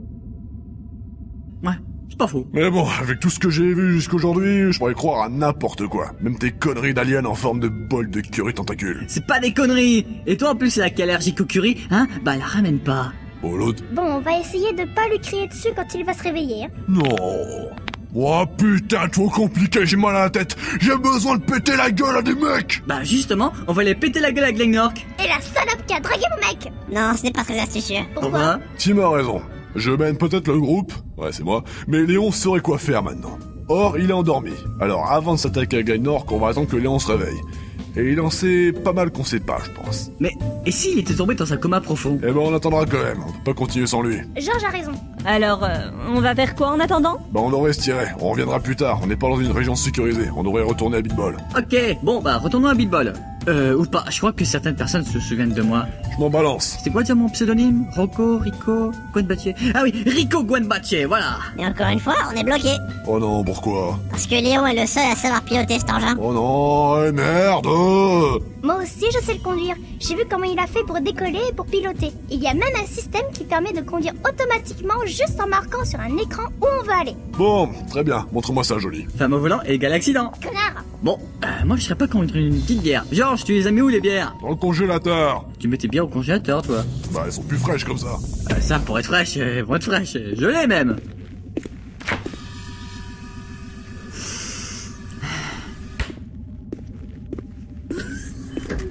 Ouais, c'est pas faux. Mais bon, avec tout ce que j'ai vu jusqu'aujourd'hui, je pourrais croire à n'importe quoi. Même tes conneries d'aliens en forme de bol de curry tentacule. C'est pas des conneries! Et toi en plus, c'est la allergique au curry, hein? Bah, la ramène pas. Oh, l'autre. Bon, on va essayer de pas lui crier dessus quand il va se réveiller. Hein. Non. Oh putain, trop compliqué, j'ai mal à la tête. J'ai besoin de péter la gueule à des mecs. Bah justement, on va les péter la gueule à Gagnork. Et la salope qui a dragué mon mec. Non, ce n'est pas très astucieux. Pourquoi? Tim a raison. Je mène peut-être le groupe, ouais c'est moi, mais Léon saurait quoi faire maintenant. Or, il est endormi. Alors avant de s'attaquer à Gagnork, on va attendre que Léon se réveille. Et il en sait pas mal qu'on sait pas, je pense. Mais, et s'il était tombé dans un coma profond? Eh ben on attendra quand même, on peut pas continuer sans lui. Georges a raison. Alors, on va faire quoi en attendant? Bah on devrait se tirer, on reviendra plus tard, on n'est pas dans une région sécurisée, on devrait retourner à Bitball. Ok, bon bah retournons à Bitball. Ou pas, je crois que certaines personnes se souviennent de moi. Je m'en balance. C'était quoi déjà mon pseudonyme? Rocco, Rico, Guenbatier. Ah oui, Rico Guenbatier, voilà. Et encore une fois, on est bloqué. Oh non, pourquoi? Parce que Léon est le seul à savoir piloter cet engin. Oh non, merde. Moi aussi je sais le conduire. J'ai vu comment il a fait pour décoller et pour piloter. Il y a même un système qui permet de conduire automatiquement juste en marquant sur un écran où on veut aller. Bon, très bien, montre-moi ça, joli. Femme au volant égale accident. Connard. Bon, moi je serais pas contre une petite bière. Georges, tu les as mis où les bières? Dans le congélateur. Tu mets tes bières au congélateur, toi? Bah elles sont plus fraîches comme ça. Ça, pour être fraîche, je l'ai même.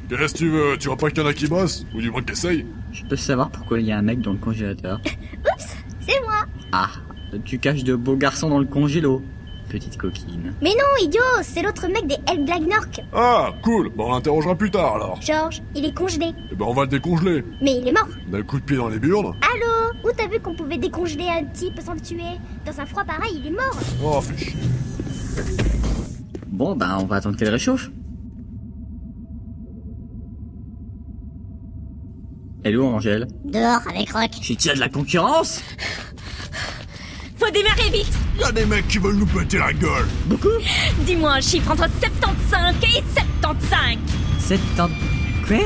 Qu'est-ce que tu veux? Tu vois pas qu'il y en a qui bossent? Ou du moins qui essayent? Je peux savoir pourquoi il y a un mec dans le congélateur? Oups, c'est moi. Ah, tu caches de beaux garçons dans le congélo. Petite coquine. Mais non, idiot, c'est l'autre mec des Hells Glagnork. Ah, cool, bah on l'interrogera plus tard alors. Georges, il est congelé. Eh ben on va le décongeler. Mais il est mort. D'un coup de pied dans les burnes. Allô? Où t'as vu qu'on pouvait décongeler un type sans le tuer? Dans un froid pareil, il est mort. Oh, fais chier. Bon, bah on va attendre qu'elle réchauffe. Hello, Angèle. Dehors avec Rock. J'ai déjà de la concurrence? Faut démarrer vite. Y'a des mecs qui veulent nous péter la gueule. Beaucoup? Dis-moi un chiffre entre 75 et 75. 70... Quoi?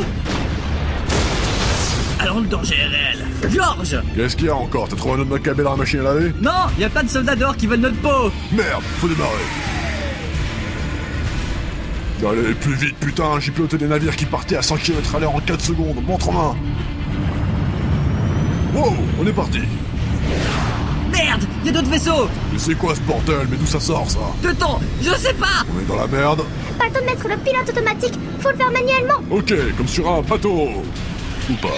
Alors le danger est réel. Georges! Qu'est-ce qu'il y a encore? T'as trouvé un autre macabé dans la machine à laver? Non, y a pas de soldats dehors qui veulent notre peau. Merde, faut démarrer. Allez, plus vite, putain, j'ai piloté des navires qui partaient à 100 km à l'heure en 4 secondes, montre en main. Wow, on est parti. Merde, y a d'autres vaisseaux. Mais c'est quoi ce bordel? Mais d'où ça sort, ça? De temps, je sais pas. On est dans la merde. Pas le temps de mettre le pilote automatique, faut le faire manuellement. Ok, comme sur un bateau. Ou pas.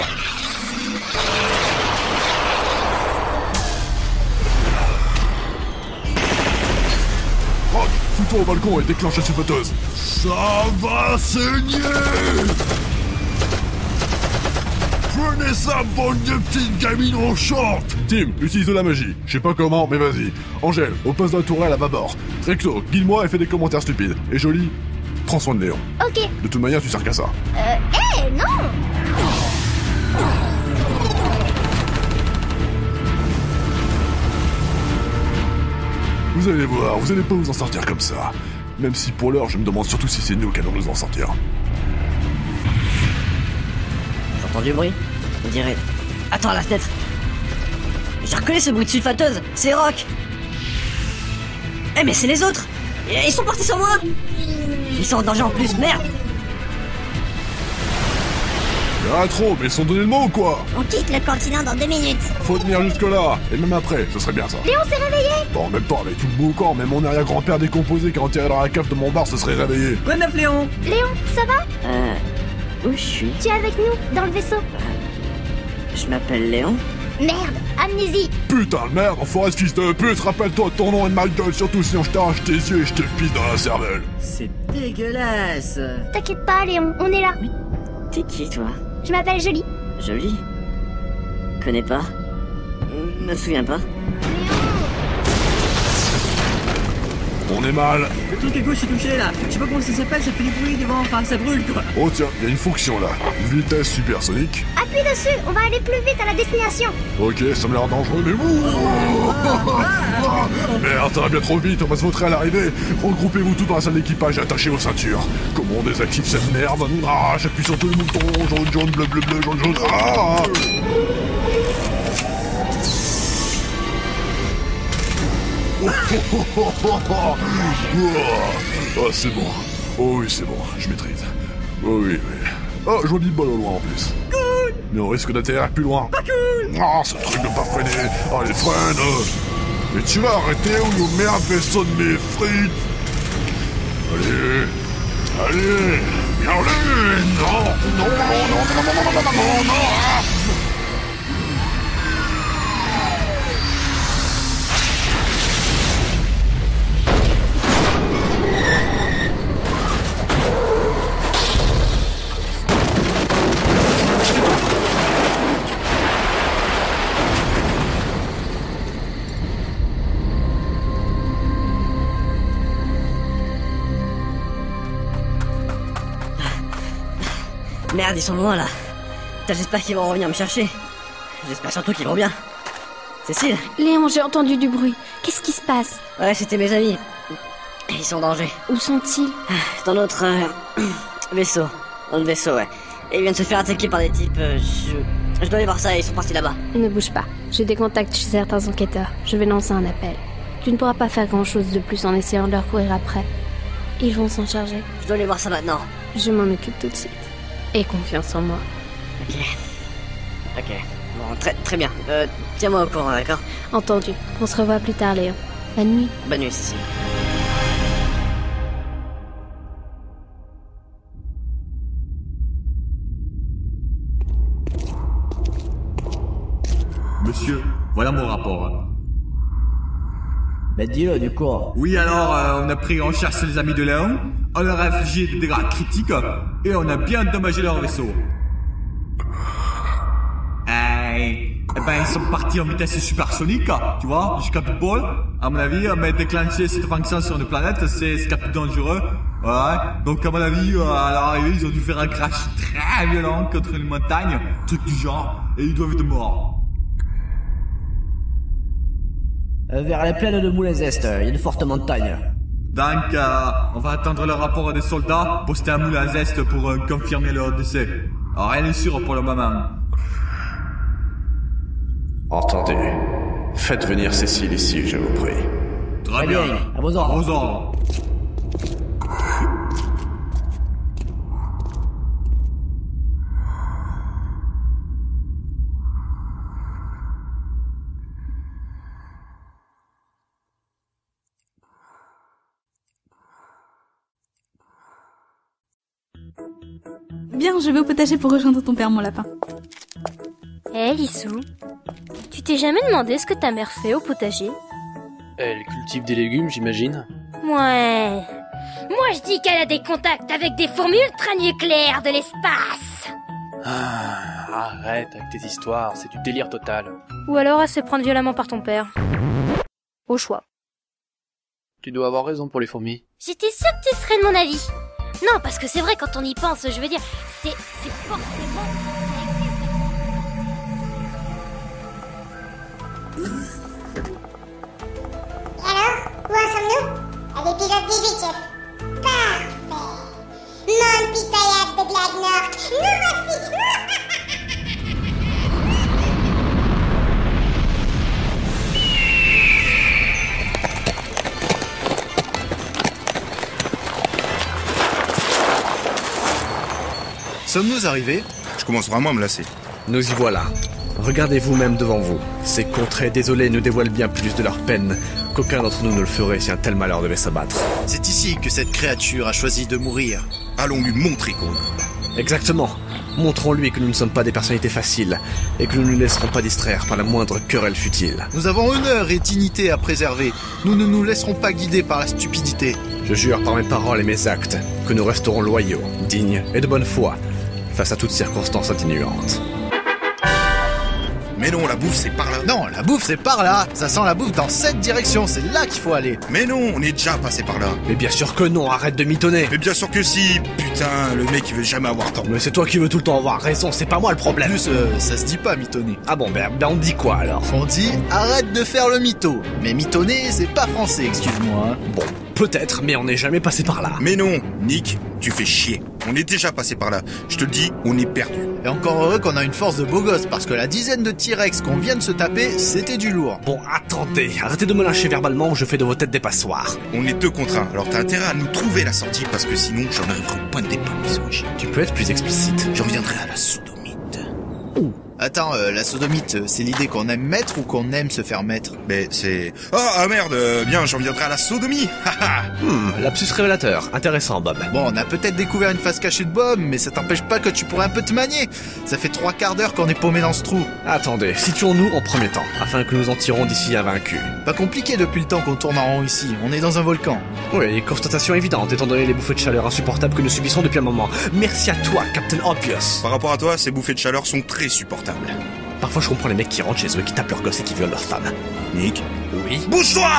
Rock, fous-toi au balcon et déclenche la suppléteuse. Ça va saigner. Prenez ça, bande de petites gamines en short. Tim, utilise de la magie. Je sais pas comment, mais vas-y. Angèle, au poste de la tourelle à bâbord. Recto, guide-moi et fais des commentaires stupides. Et Jolie, prends soin de Léon. Ok. De toute manière, tu sers qu'à ça. Non. Vous allez voir, vous allez pas vous en sortir comme ça. Même si pour l'heure, je me demande surtout si c'est nous qui allons nous en sortir. J'entends du bruit. On dirait... Attends, à la fenêtre. J'ai reconnu ce bruit de sulfateuse. C'est Rock. Eh mais c'est les autres. Ils sont partis sur moi. Ils sont en danger en plus, merde. Ah trop, mais ils sont donnés le mot ou quoi? On quitte le continent dans 2 minutes. Faut tenir jusque là, et même après, ce serait bien ça. Léon s'est réveillé. Bon, même pas avec tout le beau corps, même mon arrière-grand-père décomposé qui est enterré dans la cave de mon bar se serait réveillé. Quoi de neuf, Léon? Léon, ça va? Où je suis? Tu es avec nous, dans le vaisseau. Je m'appelle Léon. Merde, amnésie. Putain de merde, enfoiré ce fils de pute, rappelle-toi de ton nom et de ma gueule, surtout sinon je t'arrache tes yeux et je te pisse dans la cervelle. C'est dégueulasse. T'inquiète pas, Léon, on est là. T'es qui, toi? Je m'appelle Jolie. Jolie? Connais pas? Me souviens pas. On est mal. Le truc à gauche est touché là. Je sais pas comment ça s'appelle, ça fait du bruit devant, enfin ça brûle quoi. Oh tiens, il y a une fonction là. Vitesse supersonique. Appuie dessus, on va aller plus vite à la destination. Ok, ça me l'air dangereux, mais ouh. Merde, ça va bien trop vite, on va se vautrer à l'arrivée. Regroupez-vous tous dans la salle d'équipage et attachez vos ceintures. Comment on désactive cette merde? Ah, j'appuie sur tous les boutons. Jaune, jaune, bleu, bleu, bleu, jaune, jaune. Ah. Oh, c'est bon. Oh oui, c'est bon, je maîtrise. Oh oui, oui. Oh, je vois Bitball au loin en plus. Cool. Mais on risque d'atterrir plus loin. Pas cool. Oh, ce truc de pas freiner. Oh, les freins. Mais tu vas arrêter ou nos merdes vaisseaux de mes frites. Allez. Allez. Allez. Non. Non, non, non, non, non, non, non, non, non. Merde, ils sont loin là. Putain, j'espère qu'ils vont revenir me chercher. J'espère surtout qu'ils vont bien. Cécile? Léon, j'ai entendu du bruit. Qu'est-ce qui se passe? Ouais, c'était mes amis. Ils sont en danger. Où sont-ils? Dans notre vaisseau. Dans notre vaisseau, ouais. Et ils viennent se faire attaquer par des types. Je dois aller voir ça, ils sont partis là-bas. Ne bouge pas. J'ai des contacts chez certains enquêteurs. Je vais lancer un appel. Tu ne pourras pas faire grand-chose de plus en essayant de leur courir après. Ils vont s'en charger. Je dois aller voir ça maintenant. Je m'en occupe tout de suite. Aie confiance en moi. Ok. Bon, très bien. Tiens-moi au courant, d'accord? Entendu. On se revoit plus tard, Léon. Bonne nuit. Bonne nuit, Cécile. Monsieur, voilà mon rapport. Mais dis-le du coup. Oui, alors, on a pris en chasse les amis de Léon, on leur a infligé des dégâts critiques, et on a bien endommagé leur vaisseau. Ils sont partis en vitesse supersonique, tu vois, jusqu'à Pitbull. À mon avis, mais déclencher cette fonction sur une planète, c'est ce qui est plus dangereux. Ouais. Donc, à mon avis, à leur arrivée, ils ont dû faire un crash très violent contre une montagne, truc du genre, et ils doivent être morts. Vers les plaines de Moulins-Est, il y a de fortes montagnes. Donc, on va attendre le rapport des soldats, poster à Moulins-Est pour confirmer leur décès. Alors, rien n'est sûr pour le moment. Entendez. Faites venir Cécile ici, je vous prie. Très bien. À vos ordres. À vos ordres. Bien, je vais au potager pour rejoindre ton père, mon lapin. Hé, Lissou, tu t'es jamais demandé ce que ta mère fait au potager? Elle cultive des légumes, j'imagine. Ouais. Moi, je dis qu'elle a des contacts avec des fourmis ultra-nucléaires de l'espace. Ah, arrête avec tes histoires, c'est du délire total. Ou alors elle se fait prendre violemment par ton père. Au choix. Tu dois avoir raison pour les fourmis. J'étais sûre que tu serais de mon avis. Non, parce que c'est vrai quand on y pense, je veux dire, c'est forcément... Et alors, où en sommes-nous? À l'épisode 18, chef. Parfait. Monde pitoyable de Glagnork, nous voici. Sommes-nous arrivés? Je commence vraiment à me lasser. Nous y voilà. Regardez vous-même devant vous. Ces contrées désolées nous dévoilent bien plus de leur peine qu'aucun d'entre nous ne le ferait si un tel malheur devait s'abattre. C'est ici que cette créature a choisi de mourir. Allons lui montrer qu'on... Exactement. Montrons-lui que nous ne sommes pas des personnalités faciles et que nous ne nous laisserons pas distraire par la moindre querelle futile. Nous avons honneur et dignité à préserver. Nous ne nous laisserons pas guider par la stupidité. Je jure par mes paroles et mes actes que nous resterons loyaux, dignes et de bonne foi face à toutes circonstances atténuantes. Mais non, la bouffe c'est par là. Non, la bouffe c'est par là. Ça sent la bouffe dans cette direction, c'est là qu'il faut aller. Mais non, on est déjà passé par là. Mais bien sûr que non, arrête de mitonner. Mais bien sûr que si. Putain, le mec il veut jamais avoir tort. Mais c'est toi qui veux tout le temps avoir raison, c'est pas moi le problème. En plus, ça se dit pas mitonner. Ah bon, ben on dit quoi alors? On dit arrête de faire le mytho. Mais mitonner c'est pas français, excuse-moi. Bon, peut-être, mais on n'est jamais passé par là. Mais non, Nick, tu fais chier. On est déjà passé par là. Je te le dis, on est perdu. Et encore heureux qu'on a une force de beau gosse, parce que la dizaine de T-Rex qu'on vient de se taper, c'était du lourd. Bon, attendez, arrêtez de me lâcher verbalement ou je fais de vos têtes des passoires. On est 2 contre 1, alors t'as intérêt à nous trouver la sortie, parce que sinon j'en arriverai au point de départ, bisouage. Tu peux être plus explicite. J'en viendrai à la sodomite. Attends, la sodomite, c'est l'idée qu'on aime mettre ou qu'on aime se faire mettre? Mais c'est... Ah merde, bien, j'en viendrai à la sodomie. Lapsus révélateur, intéressant Bob. Bon, on a peut-être découvert une face cachée de Bob, mais ça t'empêche pas que tu pourrais un peu te manier. Ça fait 3/4 d'heure qu'on est paumé dans ce trou. Attendez, situons-nous en premier temps, afin que nous en tirons d'ici invaincus. Pas compliqué depuis le temps qu'on tourne en rond ici, on est dans un volcan. Oui, constatation évidente, étant donné les bouffées de chaleur insupportables que nous subissons depuis un moment. Merci à toi, Captain Obvious. Par rapport à toi, ces bouffées de chaleur sont très supportables. Parfois je comprends les mecs qui rentrent chez eux, qui tapent leurs gosses et qui violent leurs femmes. Nick, Oui. Bouge-toi!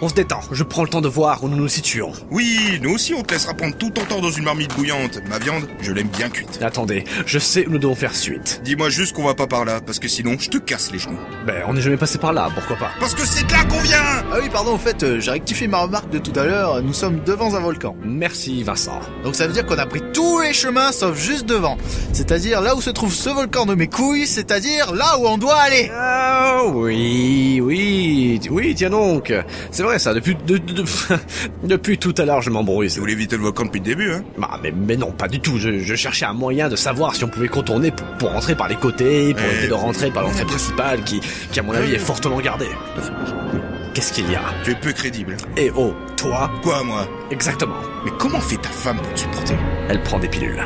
On se détend, je prends le temps de voir où nous nous situons. Oui, nous aussi on te laissera prendre tout ton temps dans une marmite bouillante. Ma viande, je l'aime bien cuite. Attendez, je sais où nous devons faire suite. Dis-moi juste qu'on va pas par là, parce que sinon je te casse les genoux. Ben, on n'est jamais passé par là, pourquoi pas? Parce que c'est de là qu'on vient! Ah oui, pardon, en fait, j'ai rectifié ma remarque de tout à l'heure, nous sommes devant un volcan. Merci Vincent. Donc ça veut dire qu'on a pris tous les chemins sauf juste devant. C'est-à-dire là où se trouve ce volcan de mes couilles, c'est-à-dire là où on doit aller. Ah oui, tiens donc. C'est vrai ça, depuis tout à l'heure je m'embrouille. Tu voulais éviter le volcan depuis le début, hein? Bah, mais non, pas du tout. Je cherchais un moyen de savoir si on pouvait contourner pour rentrer par les côtés, pour éviter de rentrer par l'entrée principale qui à mon avis est fortement gardée. Qu'est-ce qu'il y a? Tu es peu crédible. Eh oh, toi? Quoi, moi? Exactement. Mais comment fait ta femme pour te supporter? Elle prend des pilules.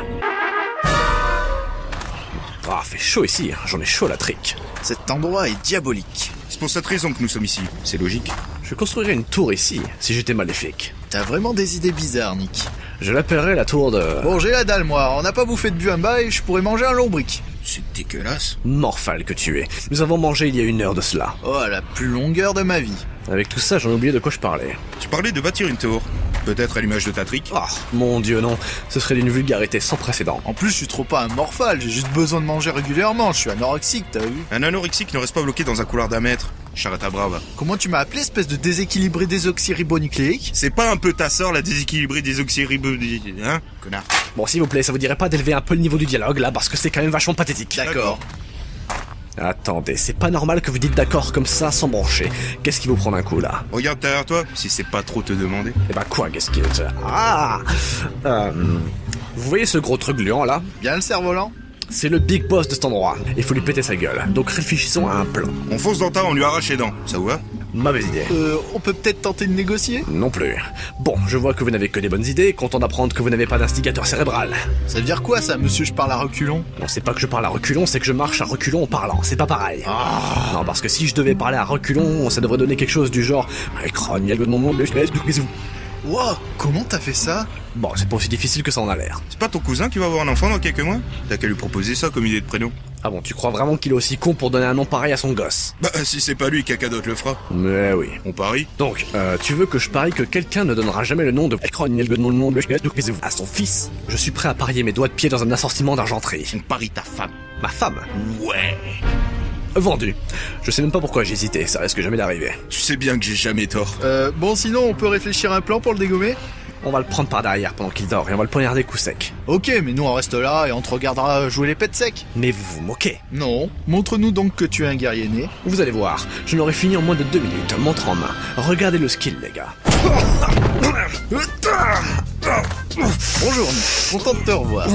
Ah, fait chaud ici, hein. J'en ai chaud la trique. Cet endroit est diabolique. C'est pour cette raison que nous sommes ici, c'est logique. Je construirais une tour ici, si j'étais maléfique. T'as vraiment des idées bizarres, Nick. Je l'appellerais la tour de... Bon, j'ai la dalle, moi. On n'a pas bouffé de buamba et je pourrais manger un lombric. C'est dégueulasse. Morphale que tu es. Nous avons mangé il y a 1 heure de cela. Oh, la plus longue heure de ma vie. Avec tout ça, j'en ai oublié de quoi je parlais. Tu parlais de bâtir une tour. Peut-être à l'image de ta trique. Oh, mon dieu, non. Ce serait d'une vulgarité sans précédent. En plus, je suis trop pas un morphale. J'ai juste besoin de manger régulièrement. Je suis anorexique, t'as vu? Un anorexique ne reste pas bloqué dans un couloir d'1 mètre. Charata brava. Comment tu m'as appelé, espèce de déséquilibré désoxyribonucléique? C'est pas un peu ta sœur, la déséquilibrée désoxyribonucléique, hein, connard? Bon, s'il vous plaît, ça vous dirait pas d'élever un peu le niveau du dialogue, là, parce que c'est quand même vachement pathétique. D'accord. Attendez, c'est pas normal que vous dites d'accord comme ça sans brancher. Qu'est-ce qui vous prend d'un coup, là? Regarde derrière toi, si c'est pas trop te demander. Eh bah quoi, qu'est-ce qui est... Ah vous voyez ce gros truc gluant, là? Bien le cerf-volant? C'est le big boss de cet endroit. Il faut lui péter sa gueule. Donc réfléchissons à un plan. On fonce dans le tas, on lui arrache les dents. Ça vous va? Mauvaise idée. On peut peut-être tenter de négocier? Non plus. Bon, je vois que vous n'avez que des bonnes idées, content d'apprendre que vous n'avez pas d'instigateur cérébral. Ça veut dire quoi ça, monsieur, je parle à reculons? Non, c'est pas que je parle à reculons, c'est que je marche à reculons en parlant, c'est pas pareil. Non, parce que si je devais parler à reculons, ça devrait donner quelque chose du genre... Wow, comment t'as fait ça? Bon, c'est pas aussi difficile que ça en a l'air. C'est pas ton cousin qui va avoir un enfant dans quelques mois? T'as qu'à lui proposer ça comme idée de prénom. Ah bon, tu crois vraiment qu'il est aussi con pour donner un nom pareil à son gosse? Bah, si c'est pas lui, quelqu'un d'autre le fera. Mais oui. On parie? Donc, tu veux que je parie que quelqu'un ne donnera jamais le nom de... à son fils? Je suis prêt à parier mes doigts de pied dans un assortiment d'argenterie. On parie ta femme. Ma femme? Ouais. Vendu. Je sais même pas pourquoi j'ai hésité, ça risque jamais d'arriver. Tu sais bien que j'ai jamais tort. Bon, sinon, on peut réfléchir à un plan pour le dégommer? On va le prendre par derrière pendant qu'il dort et on va le poignarder coup sec. Ok, mais nous on reste là et on te regardera jouer les pets secs. Mais vous vous moquez. Non. Montre-nous donc que tu es un guerrier né. Vous allez voir, je l'aurai fini en moins de 2 minutes, montre en main. Regardez le skill, les gars. Bonjour, content de te revoir.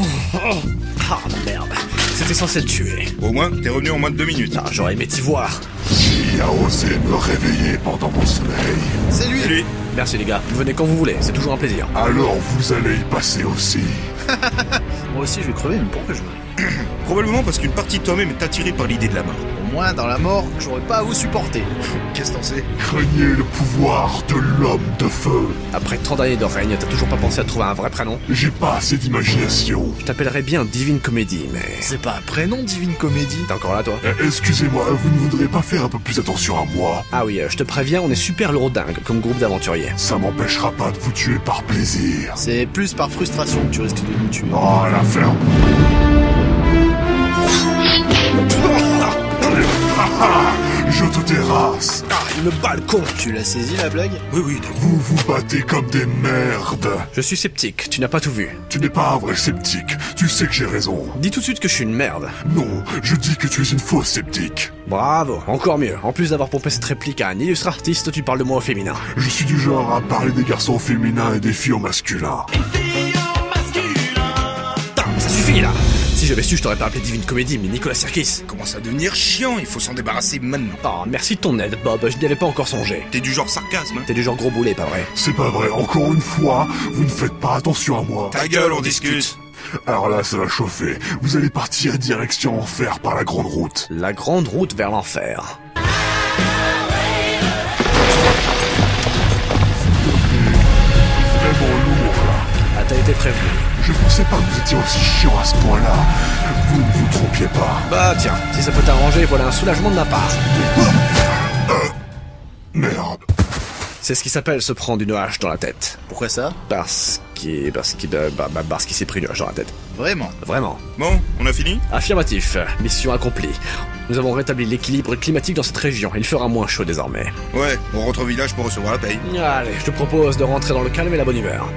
Ah merde, c'était censé le tuer. Au moins, t'es revenu en moins de 2 minutes. Ah, j'aurais aimé t'y voir. Qui a osé me réveiller pendant mon sommeil? C'est lui. C'est lui. Merci les gars, venez quand vous voulez, c'est toujours un plaisir. Alors vous allez y passer aussi. Moi aussi je vais crever, mais pourquoi je veux? Probablement parce qu'une partie de toi-même est attirée par l'idée de la mort. Au moins, dans la mort, j'aurais pas à vous supporter. Qu'est-ce que t'en sais? Craignez le pouvoir de l'homme de feu. Après 30 années de règne, t'as toujours pas pensé à trouver un vrai prénom? J'ai pas assez d'imagination. Je t'appellerais bien Divine Comédie, mais... C'est pas un prénom, Divine Comédie? T'es encore là, toi? Excusez-moi, vous ne voudriez pas faire un peu plus attention à moi? Ah oui, je te préviens, on est super lourdingue comme groupe d'aventuriers. Ça m'empêchera pas de vous tuer par plaisir. C'est plus par frustration que tu risques de nous tuer. Oh, la ferme. Je te terrasse. Ah, il me bat le con. Tu l'as saisi la blague? Oui. Vous vous battez comme des merdes. Je suis sceptique, tu n'as pas tout vu. Tu n'es pas un vrai sceptique. Tu sais que j'ai raison. Dis tout de suite que je suis une merde. Non, je dis que tu es une fausse sceptique. Bravo, encore mieux. En plus d'avoir pompé cette réplique à un illustre artiste, tu parles de moi au féminin. Je suis du genre à parler des garçons au féminin et des filles au masculin. Ça suffit là. Si j'avais su, je t'aurais pas appelé Divine Comédie, mais Nicolas Sirkis. Commence à devenir chiant, il faut s'en débarrasser maintenant. Oh, merci de ton aide, Bob, je n'y avais pas encore songé. T'es du genre sarcasme, hein? T'es du genre gros boulet, pas vrai? C'est pas vrai, encore une fois, vous ne faites pas attention à moi. Ta gueule, on discute. Alors là, ça va chauffer. Vous allez partir direction enfer par la grande route. La grande route vers l'enfer. Vraiment lourd là. Ah, t'as été prévenu. Je pensais pas que vous étiez aussi chiant à ce point-là. Vous ne vous trompiez pas. Bah tiens, si ça peut t'arranger, voilà un soulagement de ma part. Merde. C'est ce qui s'appelle se prendre une hache dans la tête. Pourquoi ça? Parce qu'il s'est pris une hache dans la tête. Vraiment? Vraiment. Bon, on a fini? Affirmatif. Mission accomplie. Nous avons rétabli l'équilibre climatique dans cette région. Il fera moins chaud désormais. Ouais, on rentre au village pour recevoir la paye. Allez, je te propose de rentrer dans le calme et la bonne humeur.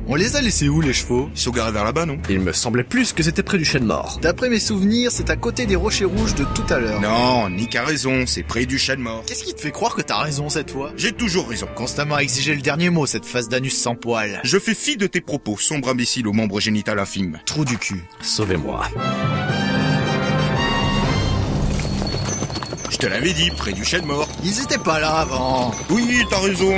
On les a laissés où, les chevaux? Ils sont garés vers là-bas, non? Il me semblait plus que c'était près du chêne mort. D'après mes souvenirs, c'est à côté des rochers rouges de tout à l'heure. Non, Nick a raison, c'est près du chêne mort. Qu'est-ce qui te fait croire que t'as raison cette fois? J'ai toujours raison. Constamment exiger le dernier mot, cette face d'anus sans poil. Je fais fi de tes propos, sombre imbécile au membre génital infime. Trou du cul. Sauvez-moi. Je te l'avais dit, près du chêne mort. Ils étaient pas là avant. Oui, t'as raison.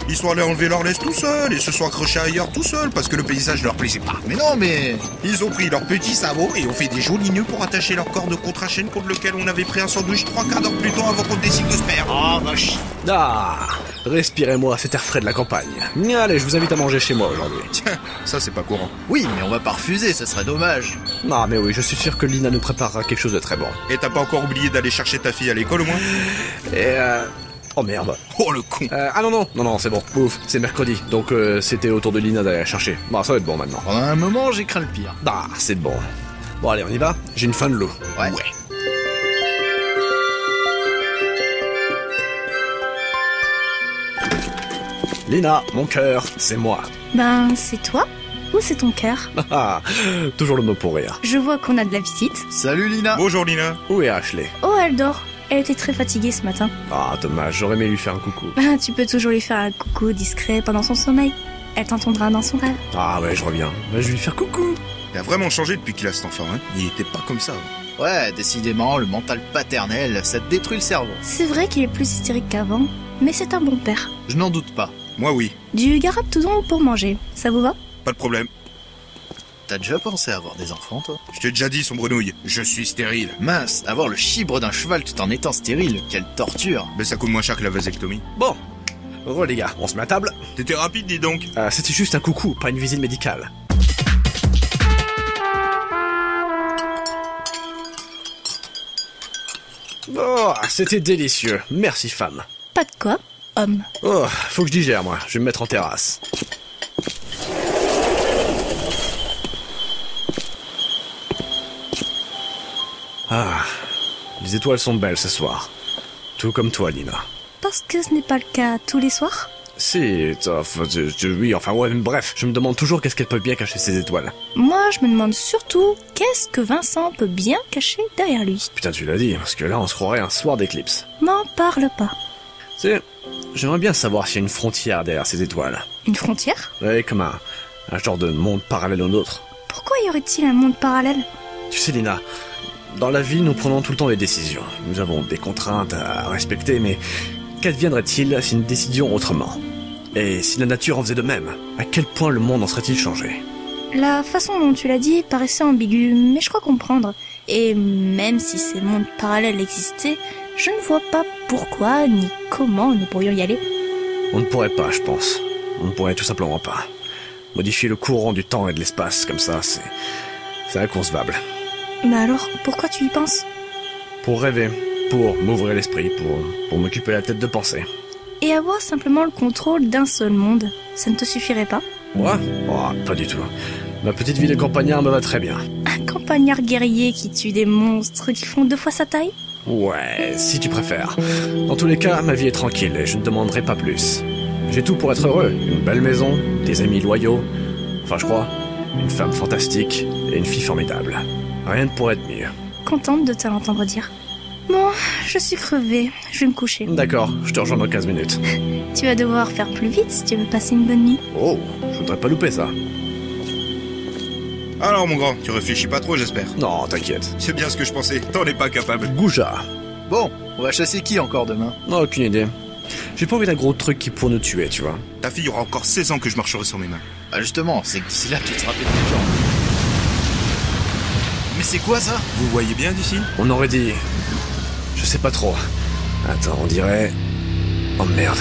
Ils sont allés enlever leur laisse tout seuls et se sont accrochés ailleurs tout seuls parce que le paysage leur plaisait pas. Mais non, mais... Ils ont pris leurs petits sabots et ont fait des jolis nœuds pour attacher leur corde contre un chêne contre lequel on avait pris un sandwich 3/4 d'heure plus tôt avant qu'on décide de se perdre. Oh, vache. Ah, respirez-moi cet air frais de la campagne. Allez, je vous invite à manger chez moi aujourd'hui. Tiens, ça c'est pas courant. Oui, mais on va pas refuser, ça serait dommage. Non, mais oui, je suis sûr que Lina nous préparera quelque chose de très bon. Et t'as pas encore oublié d'aller chercher ta fille à l'école au moins? Oh merde. Oh le con. Ah non, c'est bon. Ouf, c'est mercredi, donc c'était au tour de Lina d'aller la chercher. Bah, ça va être bon maintenant. Pendant un moment, j'ai craint le pire. Bah, c'est bon. Bon, allez, on y va. J'ai une faim de loup. Ouais. Lina, mon cœur, c'est moi. Ben, c'est toi? Ou c'est ton cœur? Ah, toujours le mot pour rire. Je vois qu'on a de la visite. Salut Lina. Bonjour Lina. Où est Ashley? Oh, elle dort. Elle était très fatiguée ce matin. Ah, dommage, j'aurais aimé lui faire un coucou. Ben, tu peux toujours lui faire un coucou discret pendant son sommeil. Elle t'entendra dans son rêve. Ah ouais, je reviens. Ben, je vais lui faire coucou. Il a vraiment changé depuis qu'il a cet enfant, hein. Il était pas comme ça. Ouais, décidément, le mental paternel, ça te détruit le cerveau. C'est vrai qu'il est plus hystérique qu'avant, mais c'est un bon père. Je n'en doute pas. Moi oui. Du garab-toudon pour manger, ça vous va? Pas de problème. T'as déjà pensé à avoir des enfants, toi? Je t'ai déjà dit, son grenouille, je suis stérile. Mince, avoir le chibre d'un cheval tout en étant stérile, quelle torture. Mais ça coûte moins cher que la vasectomie. Bon, heureux les gars, on se met à table. T'étais rapide, dis donc. C'était juste un coucou, pas une visite médicale. Oh, c'était délicieux, merci femme. Pas de quoi, homme. Oh, faut que je digère moi, je vais me mettre en terrasse. Ah, les étoiles sont belles ce soir. Tout comme toi, Lina. Parce que ce n'est pas le cas tous les soirs? Si, oui, enfin ouais, bref, je me demande toujours qu'est-ce qu'elle peut bien cacher ces étoiles. Moi, je me demande surtout qu'est-ce que Vincent peut bien cacher derrière lui. Putain, tu l'as dit, parce que là, on se croirait un soir d'éclipse. M'en parle pas. Tu sais, j'aimerais bien savoir s'il y a une frontière derrière ces étoiles. Une frontière? Oui, comme un genre de monde parallèle au nôtre. Pourquoi y aurait-il un monde parallèle? Tu sais, Lina, dans la vie, nous prenons tout le temps des décisions. Nous avons des contraintes à respecter, mais qu'adviendrait-il si nous décidions autrement? Et si la nature en faisait de même, à quel point le monde en serait-il changé? La façon dont tu l'as dit paraissait ambiguë, mais je crois comprendre. Et même si ces mondes parallèles existaient, je ne vois pas pourquoi ni comment nous pourrions y aller. On ne pourrait pas, je pense. On ne pourrait tout simplement pas. Modifier le courant du temps et de l'espace comme ça, c'est inconcevable. Mais alors, pourquoi tu y penses? Pour rêver, pour m'ouvrir l'esprit, pour m'occuper la tête de pensée. Et avoir simplement le contrôle d'un seul monde, ça ne te suffirait pas? Moi? Oh, pas du tout. Ma petite vie de campagnard me va très bien. Un campagnard guerrier qui tue des monstres qui font 2 fois sa taille? Ouais, si tu préfères. Dans tous les cas, ma vie est tranquille et je ne demanderai pas plus. J'ai tout pour être heureux. Une belle maison, des amis loyaux. Enfin, je crois, une femme fantastique et une fille formidable. Rien ne pourrait être mieux. Contente de te l'entendre dire. Bon, je suis crevée, je vais me coucher. D'accord, je te rejoins dans 15 minutes. Tu vas devoir faire plus vite si tu veux passer une bonne nuit. Oh, je voudrais pas louper ça. Alors mon grand, tu réfléchis pas trop j'espère? Non, t'inquiète. C'est bien ce que je pensais, t'en es pas capable. Gouja. Bon, on va chasser qui encore demain? Non, aucune idée. J'ai pas envie d'un gros truc qui pourrait nous tuer, tu vois. Ta fille aura encore 16 ans que je marcherai sur mes mains. Bah justement, c'est que d'ici là tu te rappelles des gens. Mais c'est quoi ça? Vous voyez bien d'ici? On aurait dit... Je sais pas trop. Attends, on dirait... Oh merde.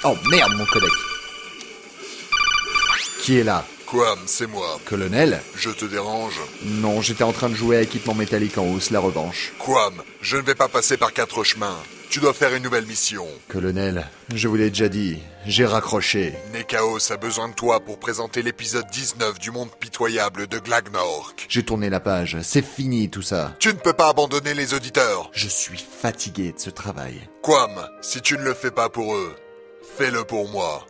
Oh merde, mon codec. Qui est là? Quam, c'est moi. Colonel? Je te dérange? Non, j'étais en train de jouer à équipement métallique en hausse, la revanche. Quam, je ne vais pas passer par 4 chemins. Tu dois faire une nouvelle mission. Colonel, je vous l'ai déjà dit, j'ai raccroché. Nekaos a besoin de toi pour présenter l'épisode 19 du monde pitoyable de Glagnork. J'ai tourné la page, c'est fini tout ça. Tu ne peux pas abandonner les auditeurs. Je suis fatigué de ce travail. Quam, si tu ne le fais pas pour eux, fais-le pour moi.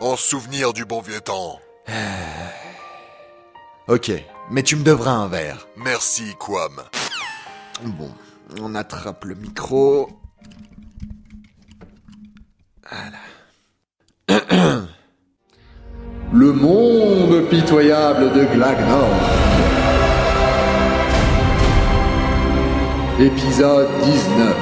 En souvenir du bon vieux temps. Ok, mais tu me devras un verre. Merci, Quam. Bon, on attrape le micro. Voilà. Le monde pitoyable de Glagnork. Épisode 19.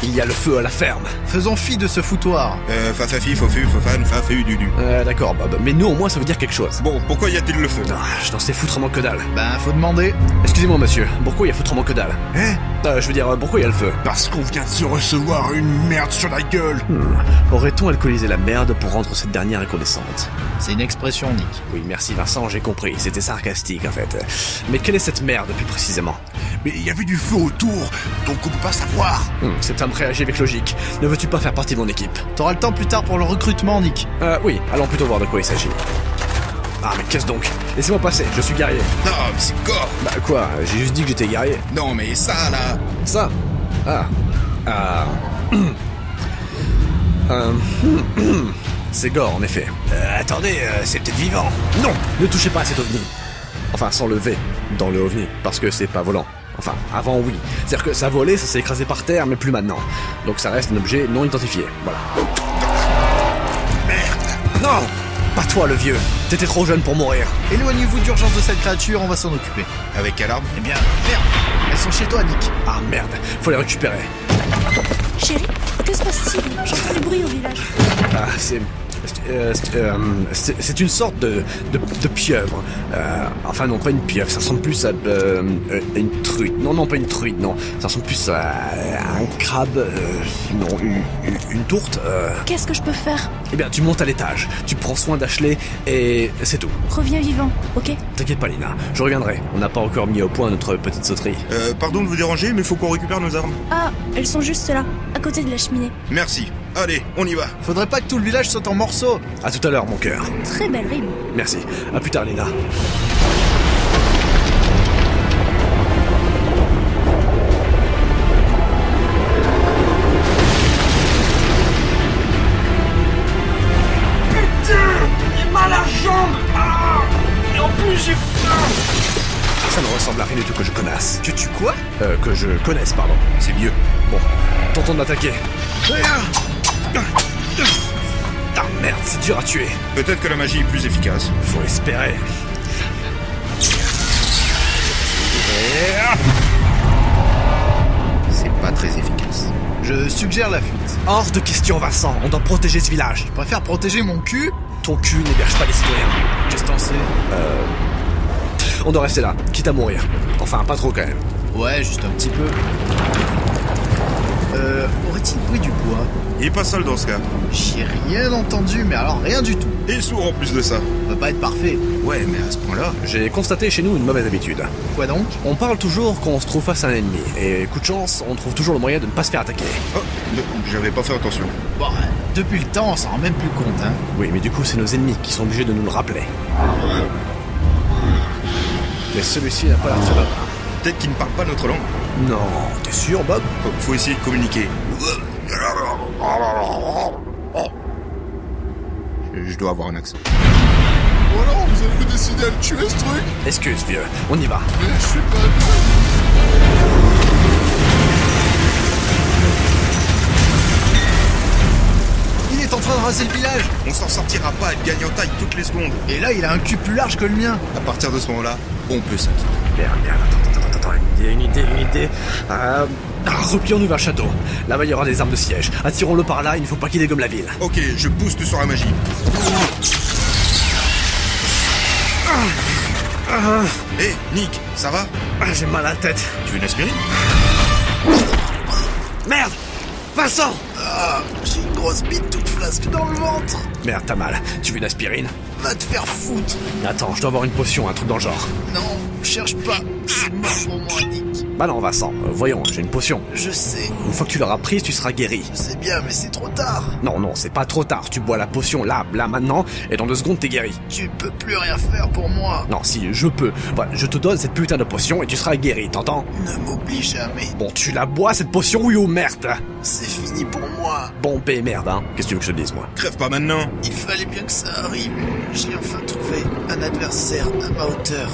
Il y a le feu à la ferme. Faisons fi de ce foutoir. Fafafi, fofu, fofan, fafeu, dudu. D'accord, Bob. Mais nous, au moins, ça veut dire quelque chose. Bon, pourquoi y a-t-il le feu? Je n'en sais foutrement que dalle. Ben, faut demander. Excusez-moi, monsieur. Pourquoi il y a foutrement que dalle? Hein? Je veux dire, pourquoi il y a le feu? Parce qu'on vient de se recevoir une merde sur la gueule. Aurait-on alcoolisé la merde pour rendre cette dernière incandescente? C'est une expression, Nick. Oui, merci Vincent, j'ai compris. C'était sarcastique, en fait. Mais quelle est cette merde, plus précisément? Mais il y avait du feu autour, donc on peut pas savoir. Cet homme réagit avec logique. Ne veux-tu pas faire partie de mon équipe? T'auras le temps plus tard pour le recrutement, Nick. Oui, allons plutôt voir de quoi il s'agit. Ah, mais qu'est-ce donc? Laissez-moi passer, je suis guerrier. Non, mais c'est gore. Bah quoi? J'ai juste dit que j'étais guerrier. Non, mais ça, là. Ça? C'est gore, en effet. Attendez, c'est peut-être vivant. Non! Ne touchez pas à cet ovni. Enfin, sans le V dans le ovni, parce que c'est pas volant. Enfin, avant, oui. C'est-à-dire que ça volait, ça s'est écrasé par terre, mais plus maintenant. Donc ça reste un objet non identifié. Voilà. Merde! Non! Pas toi, le vieux. T'étais trop jeune pour mourir. Éloignez-vous d'urgence de cette créature, on va s'en occuper. Avec quelle arme? Eh bien, merde! Elles sont chez toi, Nick. Ah merde, faut les récupérer. Chérie, que se passe-t-il? J'entends du bruit au village. Ah, c'est une sorte de pieuvre. Enfin non, pas une pieuvre, ça ressemble plus à une truite. Non, pas une truite, non. Ça ressemble plus à un crabe, non, une tourte. Qu'est-ce que je peux faire? Eh bien, tu montes à l'étage, tu prends soin d'Ashley et c'est tout. Reviens vivant, ok? T'inquiète pas, Lina, je reviendrai. On n'a pas encore mis au point notre petite sauterie. Pardon de vous déranger, mais faut qu'on récupère nos armes. Ah, elles sont juste là, à côté de la cheminée. Merci. Allez, on y va. Faudrait pas que tout le village saute en morceaux. À tout à l'heure, mon cœur. Très belle rime. Merci. À plus tard, Lina. Putain, j'ai mal à la jambe. Et en plus, j'ai faim. Ça ne ressemble à rien du tout que je connaisse. Que tu quoi? Que je connaisse, pardon. C'est mieux. Bon, tentons de l'attaquer. Ah merde, c'est dur à tuer. Peut-être que la magie est plus efficace. Faut espérer. C'est pas très efficace. Je suggère la fuite. Hors de question, Vincent. On doit protéger ce village. Je préfère protéger mon cul. Ton cul n'héberge pas les citoyens. Qu'est-ce que t'en sais? On doit rester là, quitte à mourir. Enfin, pas trop quand même. Ouais, juste un petit peu. Aurait-il pris du bois? Il est pas seul dans ce cas. J'ai rien entendu, mais alors rien du tout. Et sourd en plus de ça. Ça peut pas être parfait. Ouais, mais à ce point-là... J'ai constaté chez nous une mauvaise habitude. Quoi donc? On parle toujours quand on se trouve face à un ennemi. Et coup de chance, on trouve toujours le moyen de ne pas se faire attaquer. Oh, j'avais pas fait attention. Bon, depuis le temps, on s'en rend même plus compte, hein. Oui, mais du coup, c'est nos ennemis qui sont obligés de nous le rappeler. Mais celui-ci n'a pas l'air très bavard. Peut-être qu'il ne parle pas notre langue. Non, t'es sûr, Bob? Faut essayer de communiquer. Je dois avoir un accent. Oh non, vous avez décidé à le tuer, ce truc? Excuse, vieux, on y va. Mais je suis pas... Il est en train de raser le village. On s'en sortira pas, il gagne en taille toutes les secondes. Et là, il a un cul plus large que le mien. À partir de ce moment-là, on peut s'inquiéter. Merde, attends. Attends, une idée. Replions-nous vers le château. Là-bas, il y aura des armes de siège. Attirons-le par là, il ne faut pas qu'il dégomme la ville. Ok, je booste sur la magie. Hé, Nick, ça va? J'ai mal à la tête. Tu veux une aspirine? Merde! Vincent! J'ai une grosse bite toute flasque dans le ventre. Merde, t'as mal. Tu veux une aspirine? Va te faire foutre. Attends, je dois avoir une potion, un truc dans le genre. Non, cherche pas. C'est mort pour moi, Nick. Bah non, Vincent, voyons, j'ai une potion. Je sais. Une fois que tu l'auras prise, tu seras guéri. Je sais bien, mais c'est trop tard. Non, c'est pas trop tard. Tu bois la potion là, maintenant, et dans 2 secondes, t'es guéri. Tu peux plus rien faire pour moi. Non, si, je peux. Voilà, je te donne cette putain de potion et tu seras guéri, t'entends? Ne m'oublie jamais. Bon, tu la bois, cette potion, oui ou merde? C'est fini pour moi. Bon, paix merde, hein. Qu'est-ce que tu veux que je te dise, moi? Crève pas maintenant. Il fallait bien que ça arrive. J'ai enfin trouvé un adversaire à ma hauteur,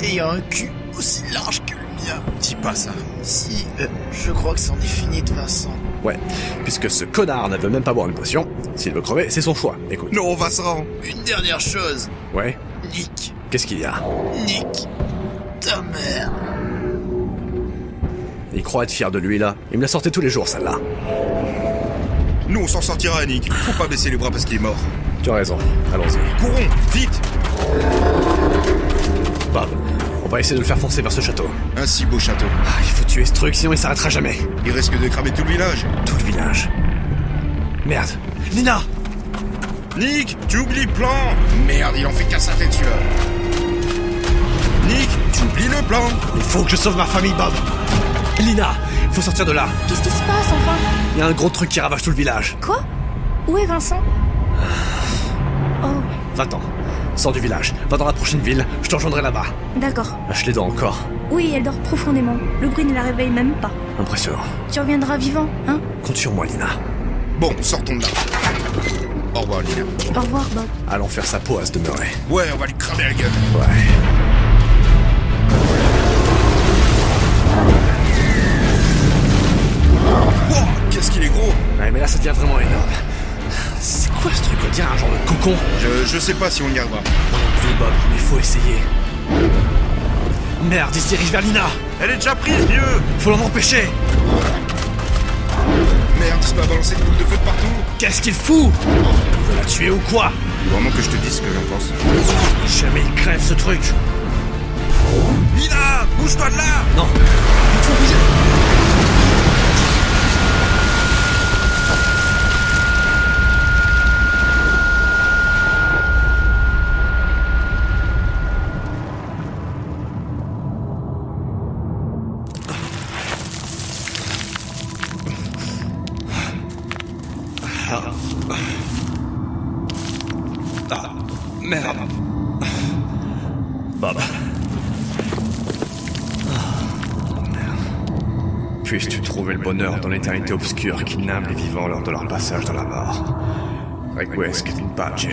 ayant un cul aussi large que le mien. Dis pas ça. Si, je crois que c'en est fini de Vincent. Ouais, puisque ce connard ne veut même pas boire une potion, s'il veut crever, c'est son choix. Écoute. Non, Vincent. Une dernière chose. Ouais? Nick. Qu'est-ce qu'il y a? Nick. Ta mère. Il croit être fier de lui, là. Il me la sortait tous les jours, celle-là. Nous, on s'en sortira, Nick. Faut pas baisser les bras parce qu'il est mort. Tu as raison. Allons-y. Courons, vite! Bob, on va essayer de le faire foncer vers ce château. Un si beau château. Il faut tuer ce truc, sinon il s'arrêtera jamais. Il risque de cramer tout le village. Tout le village. Merde. Lina! Nick, tu oublies le plan! Merde, il en fait qu'à sa tête, celui-là. Nick, tu oublies le plan! Il faut que je sauve ma famille, Bob! Lina, il faut sortir de là. Qu'est-ce qui se passe, enfin? Il y a un gros truc qui ravage tout le village. Quoi? Où est Vincent? Oh. Va-t'en. Sors du village. Va dans la prochaine ville. Je te rejoindrai là-bas. D'accord. Ashley dort encore. Oui, elle dort profondément. Le bruit ne la réveille même pas. Impressionnant. Tu reviendras vivant, hein? Compte sur moi, Lina. Bon, sortons de là. Au revoir, Lina. Au revoir, Bob. Allons faire sa peau à se demeurer. Ouais, on va lui cramer la gueule. Ouais. Wow, qu'est-ce qu'il est gros! Ouais, mais là, ça devient vraiment énorme. C'est quoi ce truc? On dirait un genre de cocon. Je sais pas si on y arrivera. Non plus, Bob, mais faut essayer. Merde, il se dirige vers Lina. Elle est déjà prise, vieux! Faut l'en empêcher. Merde, il se met à balancer des boules de feu de partout. Qu'est-ce qu'il fout? Il veut la tuer ou quoi? Vraiment que je te dise ce que j'en pense. Jamais il crève ce truc. Lina, bouge-toi de là! Non, il faut bouger. Merde. Bob. Puisses-tu trouver le bonheur dans l'éternité obscure qui nimble les vivants lors de leur passage dans la mort. Requiescat in pace.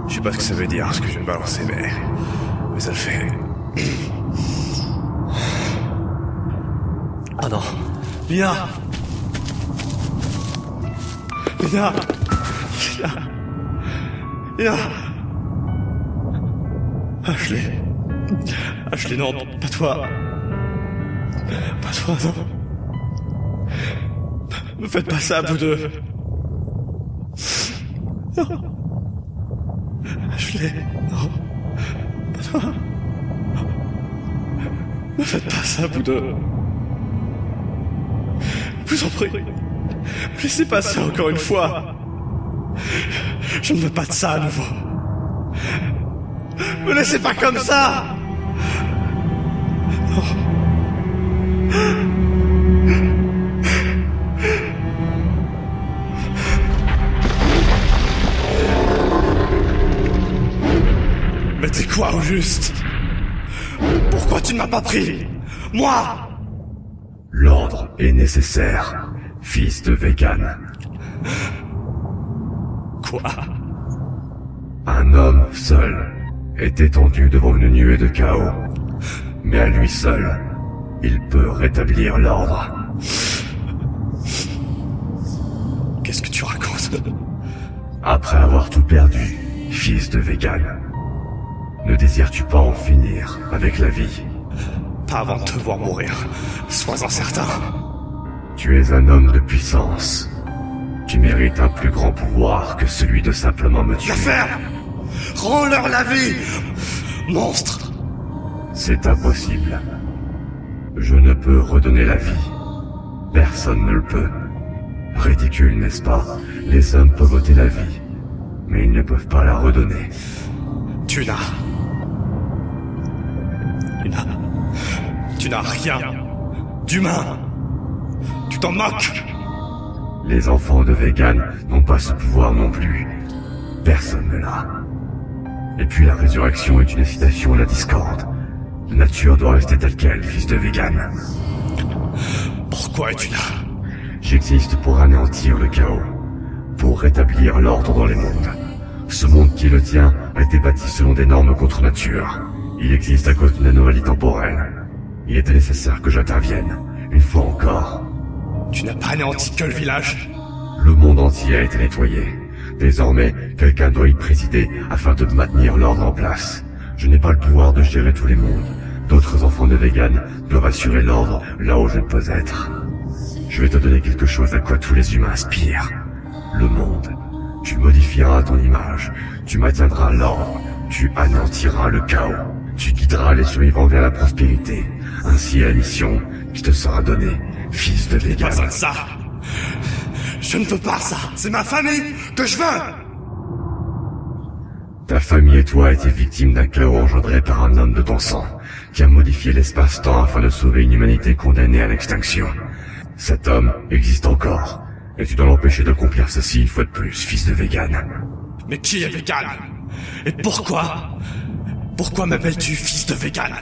Je sais pas ce que ça veut dire, ce que je viens de balancer, mais ça le fait. Oh non. Lina! Lina! Lina! Lina! Ashley. Ashley, non, pas toi. Pas toi, non. Ne faites pas ça, vous deux. Non. Ashley, non. Pas toi. Ne faites pas ça, vous deux. Je vous en prie. Laissez pas ça encore une fois. Je ne veux pas de ça à nouveau. Me laissez pas comme ça. Non. Mais t'es quoi au juste? Pourquoi tu ne m'as pas pris? Moi? L'ordre est nécessaire, fils de Vegan. Quoi? Un homme seul est étendu devant une nuée de chaos. Mais à lui seul, il peut rétablir l'ordre. Qu'est-ce que tu racontes? Après avoir tout perdu, fils de Vegan, ne désires-tu pas en finir avec la vie? Pas avant de te voir mourir. Sois-en certain. Tu es un homme de puissance. Tu mérites un plus grand pouvoir que celui de simplement me tuer. La ferme! Rends-leur la vie! Monstre! C'est impossible. Je ne peux redonner la vie. Personne ne le peut. Ridicule, n'est-ce pas? Les hommes peuvent ôter la vie, mais ils ne peuvent pas la redonner. Tu n'as rien d'humain. Tu t'en moques. Les enfants de Vegan n'ont pas ce pouvoir non plus. Personne ne l'a. Et puis la résurrection est une incitation à la discorde. La nature doit rester telle qu'elle, fils de Vegan. Pourquoi es-tu là? J'existe pour anéantir le chaos, pour rétablir l'ordre dans les mondes. Ce monde qui est le tien a été bâti selon des normes contre nature. Il existe à cause d'une anomalie temporelle. Il était nécessaire que j'intervienne, une fois encore. Tu n'as pas anéanti que le village? Le monde entier a été nettoyé. Désormais, quelqu'un doit y présider afin de maintenir l'ordre en place. Je n'ai pas le pouvoir de gérer tous les mondes. D'autres enfants de Vegan doivent assurer l'ordre là où je ne peux être. Je vais te donner quelque chose à quoi tous les humains aspirent. Le monde. Tu le modifieras à ton image. Tu maintiendras l'ordre. Tu anéantiras le chaos. Tu guideras les survivants vers la prospérité. Ainsi est la mission qui te sera donnée, fils de Vegan. Pas de ça. Je ne veux pas ça. C'est ma famille que je veux. Ta famille et toi étaient victimes d'un chaos engendré par un homme de ton sang, qui a modifié l'espace-temps afin de sauver une humanité condamnée à l'extinction. Cet homme existe encore, et tu dois l'empêcher d'accomplir ceci une fois de plus, fils de Vegan. Mais qui est Vegan? Et pourquoi? Pourquoi m'appelles-tu fils de Vegan?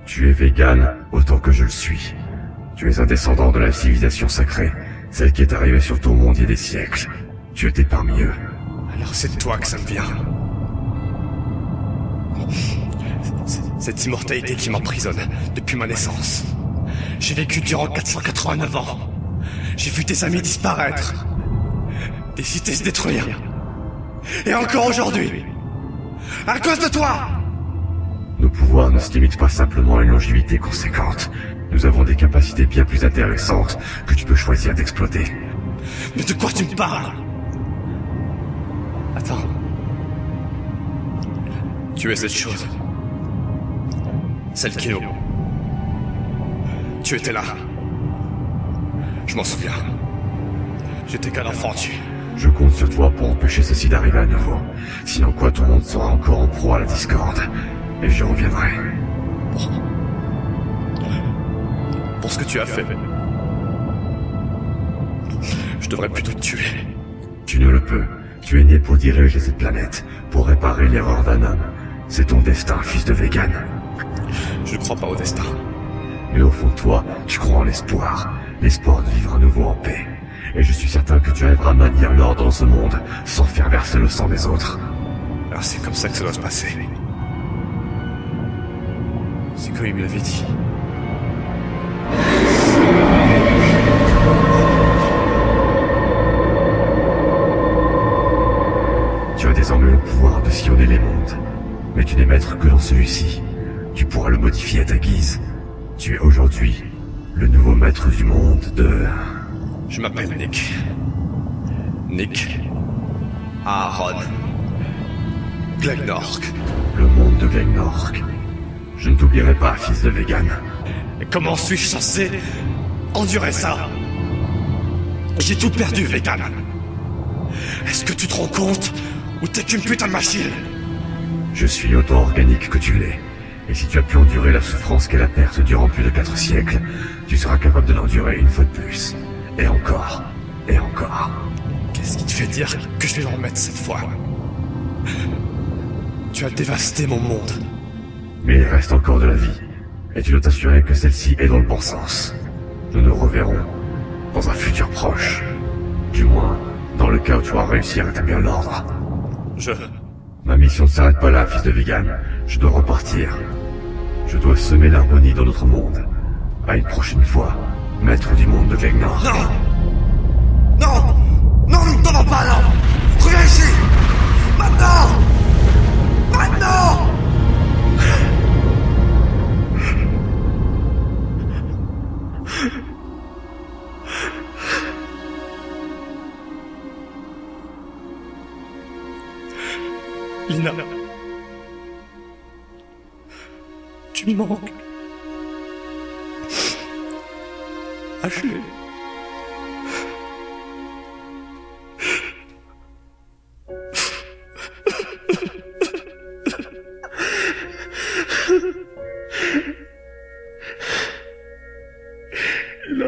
Tu es Vegan autant que je le suis. Tu es un descendant de la civilisation sacrée, celle qui est arrivée sur ton monde il y a des siècles. Tu étais parmi eux. Alors c'est de toi que ça me vient. Cette immortalité qui m'emprisonne depuis ma naissance. J'ai vécu durant 489 ans. J'ai vu tes amis disparaître. Des cités se détruire. Et encore aujourd'hui. À cause de toi! Nos pouvoirs ne se limitent pas simplement à une longévité conséquente. Nous avons des capacités bien plus intéressantes que tu peux choisir d'exploiter. Mais de quoi tu me parles? Attends. Tu es cette chose. Celle qui nous... Tu étais là. Je m'en souviens. J'étais qu'un enfant, Je compte sur toi pour empêcher ceci d'arriver à nouveau. Sinon quoi, ton monde sera encore en proie à la discorde. Et j'y reviendrai. Pour ce que tu as fait. Je devrais plutôt te tuer. Tu ne le peux. Tu es né pour diriger cette planète, pour réparer l'erreur d'un homme. C'est ton destin, fils de Vegan. Je ne crois pas au destin. Mais au fond de toi, tu crois en l'espoir. L'espoir de vivre à nouveau en paix. Et je suis certain que tu arriveras à maintenir l'ordre dans ce monde, sans faire verser le sang des autres. Alors c'est comme ça que ça doit se passer. C'est comme il me l'avait dit. Tu as désormais le pouvoir de sillonner les mondes. Mais tu n'es maître que dans celui-ci. Tu pourras le modifier à ta guise. Tu es aujourd'hui le nouveau maître du monde de... Je m'appelle Nick. Nick Aaron Glegnork. Le monde de Glegnork. Je ne t'oublierai pas, fils de Vegan. Et comment suis-je censé endurer ça? J'ai tout perdu, Vegan. Est-ce que tu te rends compte? Ou t'es qu'une putain de machine? Je suis autant organique que tu l'es. Et si tu as pu endurer la souffrance qu'est la perte durant plus de 4 siècles, tu seras capable de l'endurer une fois de plus. Et encore. Et encore. Qu'est-ce qui te fait dire que je vais l'en remettre cette fois? Tu as dévasté mon monde. Mais il reste encore de la vie. Et tu dois t'assurer que celle-ci est dans le bon sens. Nous nous reverrons dans un futur proche. Du moins, dans le cas où tu auras réussi à rétablir l'ordre. Ma mission ne s'arrête pas là, fils de Vegan. Je dois repartir. Je dois semer l'harmonie dans notre monde. À une prochaine fois, maître du monde de Glegnork. Non! Non! Non, ne t'en vas pas, non! Reviens ici! Maintenant! Maintenant! Tu me manques. Ashley. Là.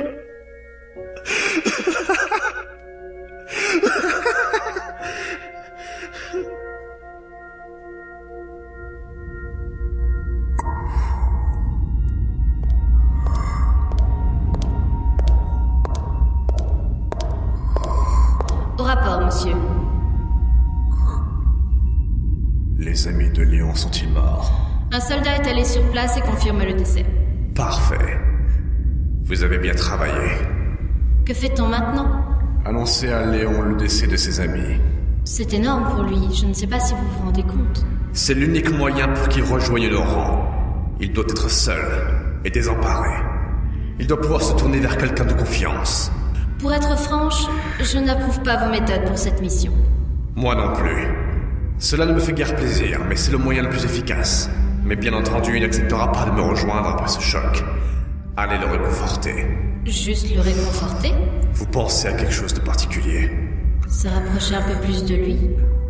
Au rapport, monsieur. Les amis de Léon sont-ils morts? Un soldat est allé sur place et confirme le décès. Parfait. Vous avez bien travaillé. Que fait-on maintenant? Annoncez à Léon le décès de ses amis. C'est énorme pour lui, je ne sais pas si vous vous rendez compte. C'est l'unique moyen pour qu'il rejoigne nos rangs. Il doit être seul et désemparé. Il doit pouvoir se tourner vers quelqu'un de confiance. Pour être franche, je n'approuve pas vos méthodes pour cette mission. Moi non plus. Cela ne me fait guère plaisir, mais c'est le moyen le plus efficace. Mais bien entendu, il n'acceptera pas de me rejoindre après ce choc. Allez le réconforter. Juste le réconforter? Vous pensez à quelque chose de particulier? Se rapprocher un peu plus de lui?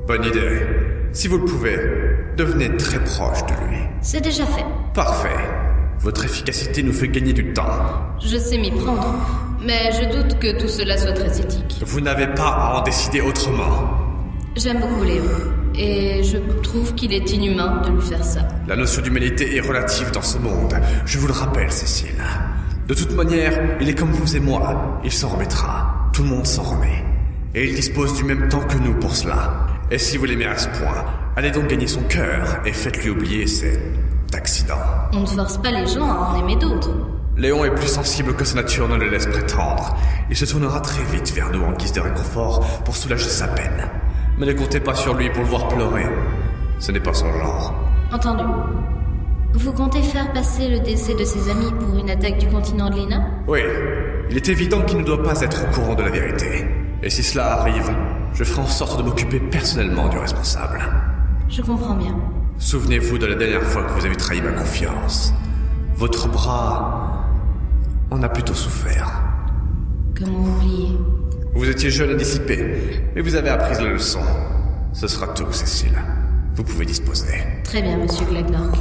Bonne idée. Si vous le pouvez, devenez très proche de lui. C'est déjà fait. Parfait. Votre efficacité nous fait gagner du temps. Je sais m'y prendre, mais je doute que tout cela soit très éthique. Vous n'avez pas à en décider autrement. J'aime beaucoup Léon, et je trouve qu'il est inhumain de lui faire ça. La notion d'humanité est relative dans ce monde. Je vous le rappelle, Cécile. De toute manière, il est comme vous et moi. Il s'en remettra. Tout le monde s'en remet. Et il dispose du même temps que nous pour cela. Et si vous l'aimez à ce point, allez donc gagner son cœur et faites-lui oublier cet accident. On ne force pas les gens à en aimer d'autres. Léon est plus sensible que sa nature ne le laisse prétendre. Il se tournera très vite vers nous en guise de réconfort pour soulager sa peine. Mais ne comptez pas sur lui pour le voir pleurer. Ce n'est pas son genre. Entendu. Vous comptez faire passer le décès de ses amis pour une attaque du continent de Lena? Oui. Il est évident qu'il ne doit pas être au courant de la vérité. Et si cela arrive, je ferai en sorte de m'occuper personnellement du responsable. Je comprends bien. Souvenez-vous de la dernière fois que vous avez trahi ma confiance. Votre bras en a plutôt souffert. Comment oublier? Vous étiez jeune et dissipé, mais vous avez appris la leçon. Ce sera tout, Cécile. Vous pouvez disposer. Très bien, monsieur Glagnork.